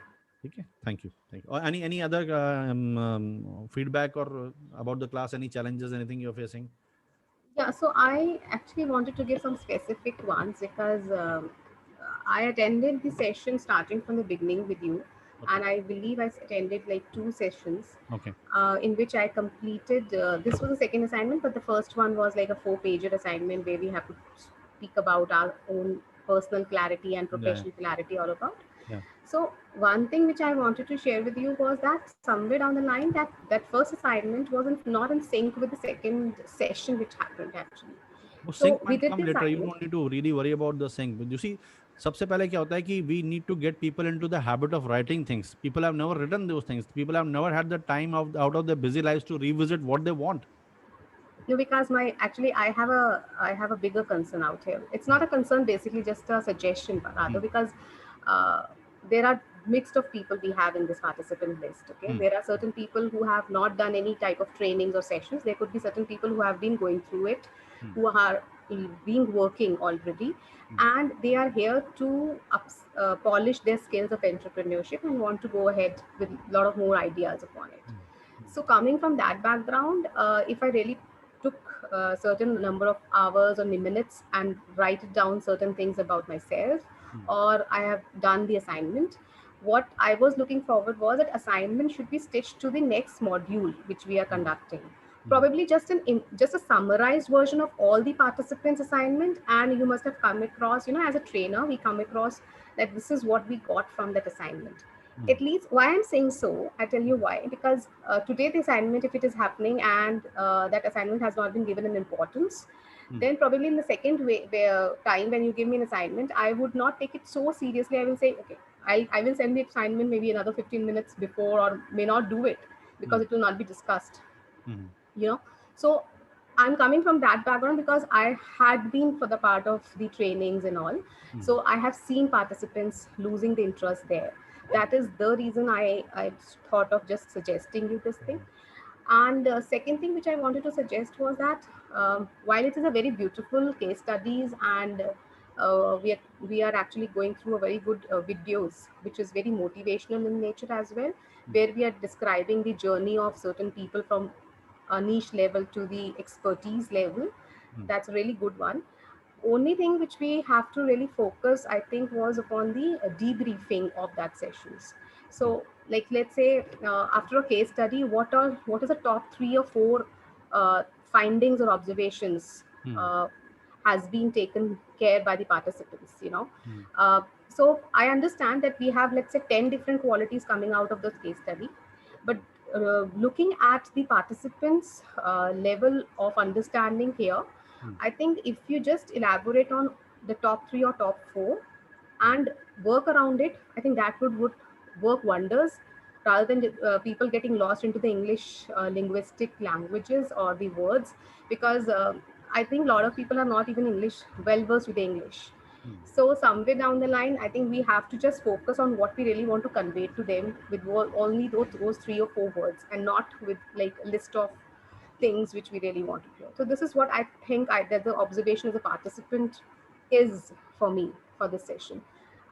C: Okay, thank you. Or any other feedback or about the class, any challenges, anything you're facing?
P: Yeah, so I actually wanted to give some specific ones because I attended the session starting from the beginning with you. Okay. And I believe I attended like 2 sessions.
C: Okay.
P: In which I completed, this was the second assignment, but the first one was like a 4-pager assignment where we have to speak about our own personal clarity and professional clarity all about.
C: Yeah.
P: So one thing which I wanted to share with you was that somewhere down the line that first assignment wasn't not in sync with the second session which happened actually.
C: So sync might come later. You don't need to really worry about the sync. But you see, सबसे पहले क्या होता है कि we need to get people into the habit of writing things. People have never written those things. People have never had the time out of their busy lives to revisit what they want.
P: No, because I have a bigger concern out here. It's not a concern, basically just a suggestion, but rather because there are mixed of people we have in this participant list. Okay, there are certain people who have not done any type of trainings or sessions. There could be certain people who have been going through it, who are being working already, and they are here to polish their skills of entrepreneurship and want to go ahead with a lot of more ideas upon it. So coming from that background, if I really took a certain number of hours or minutes and write down certain things about myself, or I have done the assignment, what I was looking forward was that assignment should be stitched to the next module which we are conducting. Probably just a summarized version of all the participants' assignment, and you must have come across, as a trainer, we come across that this is what we got from that assignment. At least why I'm saying so, I tell you why, because today the assignment, if it is happening and that assignment has not been given an importance, then probably in the second time when you give me an assignment, I would not take it so seriously. I will say, okay, I will send the assignment maybe another 15 minutes before, or may not do it because it will not be discussed. So I'm coming from that background because I had been for the part of the trainings and all. So I have seen participants losing the interest there. That is the reason I thought of just suggesting you this thing. And the second thing which I wanted to suggest was that while it is a very beautiful case studies, and we are actually going through a very good videos, which is very motivational in nature as well, where we are describing the journey of certain people from a niche level to the expertise level. That's a really good one. Only thing which we have to really focus, I think, was upon the debriefing of that sessions. So like, let's say after a case study, what is the top 3 or 4 findings or observations has been taken care by the participants, so I understand that we have, let's say, 10 different qualities coming out of the case study, but looking at the participants level of understanding here, I think if you just elaborate on the top 3 or top 4 and work around it, I think that would work wonders rather than people getting lost into the English linguistic languages or the words, because I think a lot of people are not even well versed with English. So somewhere down the line, I think we have to just focus on what we really want to convey to them with only those 3 or 4 words, and not with like a list of things which we really want to hear. So this is what I think that the observation as a participant is for me for this session.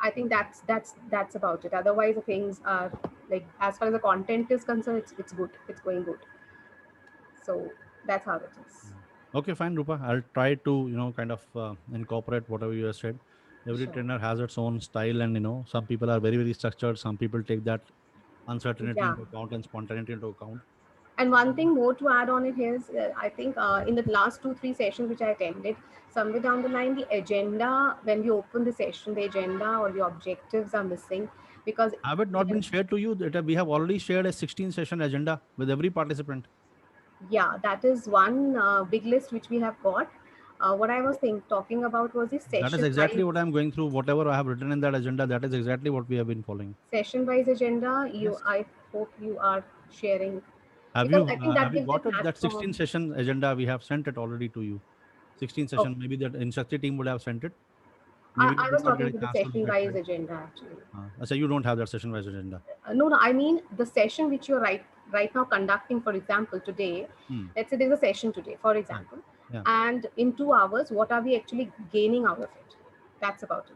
P: I think that's about it. Otherwise, the things are like, as far as the content is concerned, it's good. It's going good. So that's how it is.
C: Okay, fine, Rupa. I'll try to kind of incorporate whatever you have said. Every trainer has its own style, and some people are very, very structured. Some people take that uncertainty into account and spontaneity into account.
P: And one thing more to add on it is, I think in the last 2-3 sessions which I attended, somewhere down the line, the agenda, when we open the session, the agenda or the objectives are missing, because
C: have it not been shared to you that we have already shared a 16 session agenda with every participant?
P: Yeah, that is one big list which we have got. What I was talking about was this session.
C: That is exactly what I'm going through. Whatever I have written in that agenda, that is exactly what we have been following.
P: Session-wise agenda.
C: Yes.
P: I hope you are sharing.
C: Have you got it? That 16 session agenda, we have sent it already to you. 16 session, maybe that InShakti team would have sent it.
P: Maybe I was talking about the session-wise agenda actually.
C: So you don't have that session-wise agenda?
P: No, I mean the session which you're right now conducting. For example, today, let's say there's a session today, for example, and in 2 hours, what are we actually gaining out of it? That's about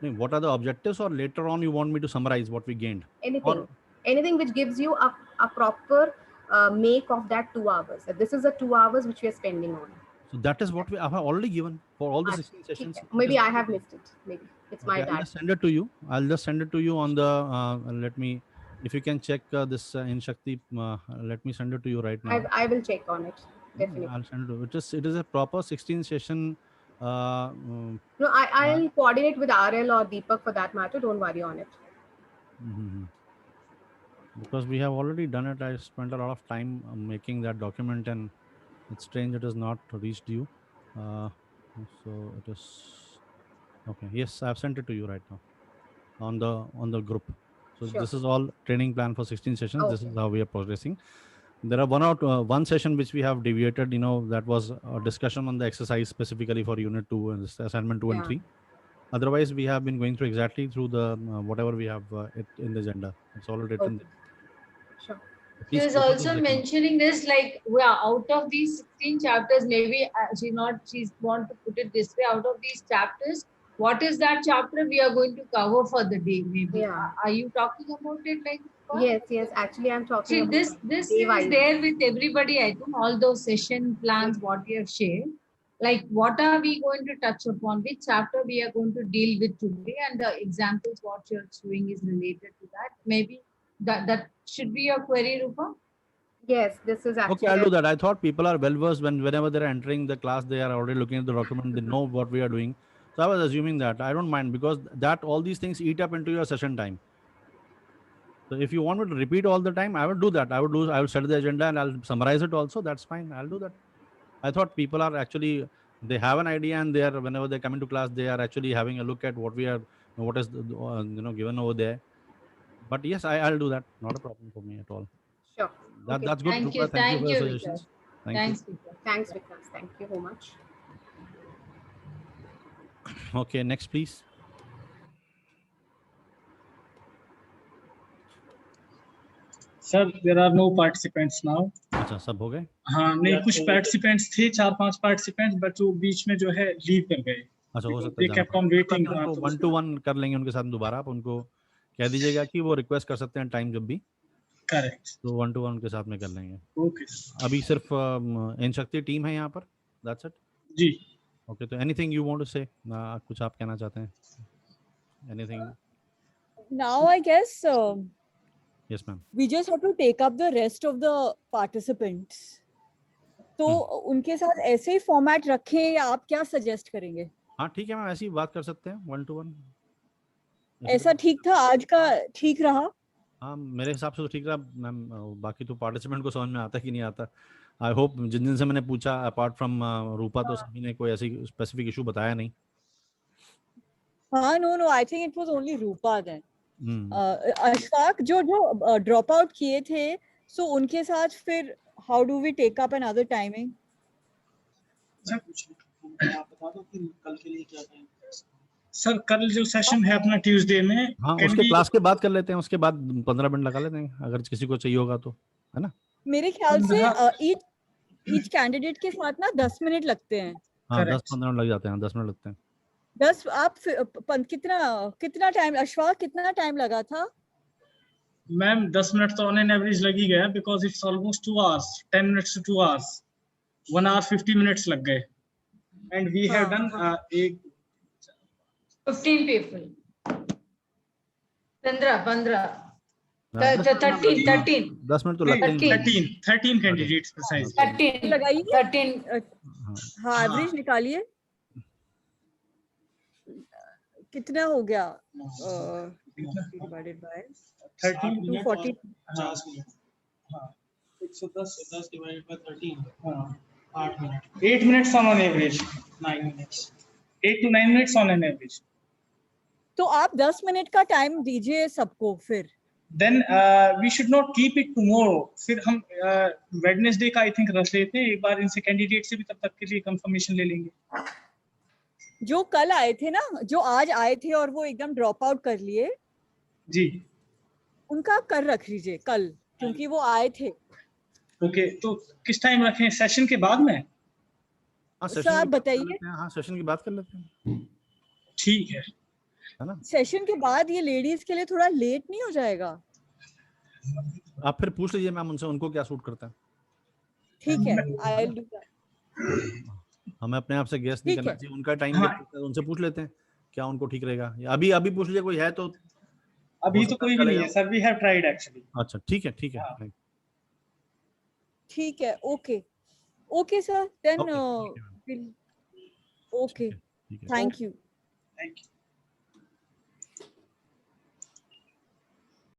P: it.
C: What are the objectives, or later on you want me to summarize what we gained?
P: Anything which gives you a proper make of that 2 hours. This is the 2 hours which we are spending on.
C: So that is what we have already given for all the 16 sessions.
P: Maybe I have missed it. Maybe it's my bad.
C: I'll just send it to you. I'll just send it to you on the. Let me, if you can check this InShakti. Let me send it to you right now.
P: I will check on it. Definitely.
C: I'll send it to you. It is a proper 16 session.
P: No, I'll coordinate with RL or Deepak for that matter. Don't worry on it.
C: Because we have already done it. I spent a lot of time making that document, and it's strange it has not reached you. So it is okay. Yes, I've sent it to you right now on the group. So this is all training plan for 16 sessions. This is how we are progressing. There are one session which we have deviated. That was a discussion on the exercise specifically for Unit 2 and assignment 2 and 3. Otherwise, we have been going through exactly through the whatever we have in the agenda. It's all written.
P: Sure.
H: She was also mentioning this, like, out of these 16 chapters, maybe she's want to put it this way, out of these chapters, what is that chapter we are going to cover for the day? Maybe. Are you talking about it like?
P: Yes. Actually, I'm talking about
H: this is there with everybody. I think all those session plans, what we have shared, like what are we going to touch upon, which chapter we are going to deal with today, and the examples what you're showing is related to that. Maybe that should be your query, Rupa?
P: Yes, this is actually.
C: Okay, I'll do that. I thought people are well versed whenever they're entering the class, they are already looking at the document, they know what we are doing. So I was assuming that. I don't mind, because all these things eat up into your session time. So if you want me to repeat all the time, I will do that. I will set the agenda and I'll summarize it also. That's fine. I'll do that. I thought people are actually, they have an idea, and whenever they come into class, they are actually having a look at what is given over there. But yes, I'll do that. Not a problem for me at all.
P: Sure.
C: That's good.
H: Thank you.
C: Thank you for your suggestions.
H: Thanks,
P: Vikas. Thank you so much.
C: Okay, next please.
Q: Sir, there are no participants now.
C: अच्छा, सब हो गए?
Q: हाँ, नहीं, कुछ participants थे, 4-5 participants, but वो बीच में जो है लीव कर गए.
C: अच्छा, हो सकता है.
Q: They kept on waiting.
C: 1-to-1 कर लेंगे उनके साथ दोबारा. आप उनको कह दीजिएगा कि वो रिक्वेस्ट कर सकते हैं टाइम जब भी.
Q: Correct.
C: तो 1-to-1 के साथ में कर लेंगे.
Q: Okay.
C: अभी सिर्फ InShakti टीम है यहाँ पर. That's it.
Q: जी.
C: Okay, तो anything you want to say? कुछ आप कहना चाहते हैं? Anything?
G: Now I guess.
C: Yes, ma'am.
G: We just have to take up the rest of the participants. तो उनके साथ ऐसे ही फॉर्मेट रखें, या आप क्या सजेस्ट करेंगे?
C: हाँ, ठीक है मैम, ऐसी बात कर सकते हैं 1-to-1.
G: ऐसा ठीक था? आज का ठीक रहा?
C: हाँ, मेरे हिसाब से तो ठीक रहा मैम. बाकी तो पार्टिसिपेंट को समझ में आता कि नहीं आता. आई होप जिन से मैंने पूछा, अपार्ट फ्रॉम रूपा, तो सभी ने कोई ऐसी स्पेसिफिक इशू बताया नहीं.
G: हाँ, no, I think it was only Rupa then. Ashfaq जो ड्रॉप आउट किए थे, सो उनके साथ फिर how do we take up another timing?
Q: आप बता दो कि कल के लिए क्या टाइम है सर? कल जो सेशन है अपना ट्यूसडे में,
C: हाँ उसके क्लास के बाद कर लेते हैं, उसके बाद 15 मिनट लगा लेते हैं अगर किसी को चाहिए होगा तो, है ना?
G: मेरे ख्याल से ईच कैंडिडेट के साथ ना 10 मिनट लगते हैं।
C: हाँ 10-15 मिनट लग जाते हैं, 10 मिनट लगते हैं।
G: 10 आप कितना टाइम अशफाक, कितना टाइम लगा था?
Q: मैम 10 मिनट तो ऑन एन एवरेज लग ही गया, because it's almost 2 hours, 10 minutes to 2 hours, 1 hour 50 minutes लग गए, and we have done
H: 15 people, 13
C: 10 minute तो लगते हैं।
Q: 13 कैंडिडेट्स प्रिसाइज
H: 13
G: लगाइए।
H: 13
G: हाँ एवरेज निकालिए, कितना हो गया? Divided by 13 to 40,
Q: 50 minute. हाँ 110 डिवाइडेड बाय 13, हाँ 8 minute, 8 minutes on an average, 9 minutes, 8 to 9 minutes on an average।
G: तो आप 10 मिनट का टाइम दीजिए सबको फिर।
Q: Then we should not keep it tomorrow, फिर हम वेडनेसडे का आई थिंक रख लेते हैं एक बार, इनसे कैंडिडेट से भी तब तक के लिए कंफर्मेशन ले लेंगे।
G: जो कल आए थे ना, जो आज आए थे और वो एकदम ड्रॉप आउट कर लिए
Q: जी,
G: उनका कर रख लीजिए कल, क्योंकि वो आए थे।
Q: ओके तो किस टाइम रखें? सेशन के बाद में?
C: हाँ
G: सर
C: सेशन
G: आप बताइए।
C: हाँ सेशन की बात कर लेते हैं।
Q: ठीक है
C: ना?
G: सेशन के बाद ये लेडीज के लिए थोड़ा लेट नहीं हो जाएगा?
C: आप फिर पूछ लीजिए मैम उनसे, उनको क्या सूट करता है।
G: ठीक है, आई विल डू दैट।
C: हमें अपने आप से गेस नहीं करना चाहिए, उनका टाइम उनसे पूछ लेते हैं क्या उनको ठीक रहेगा। अभी पूछ लीजिए, कोई है तो।
Q: अभी तो कोई भी नहीं है sir, we have tried actually.
C: अच्छा ठीक है
G: ठीक है, okay sir, then okay, thank you.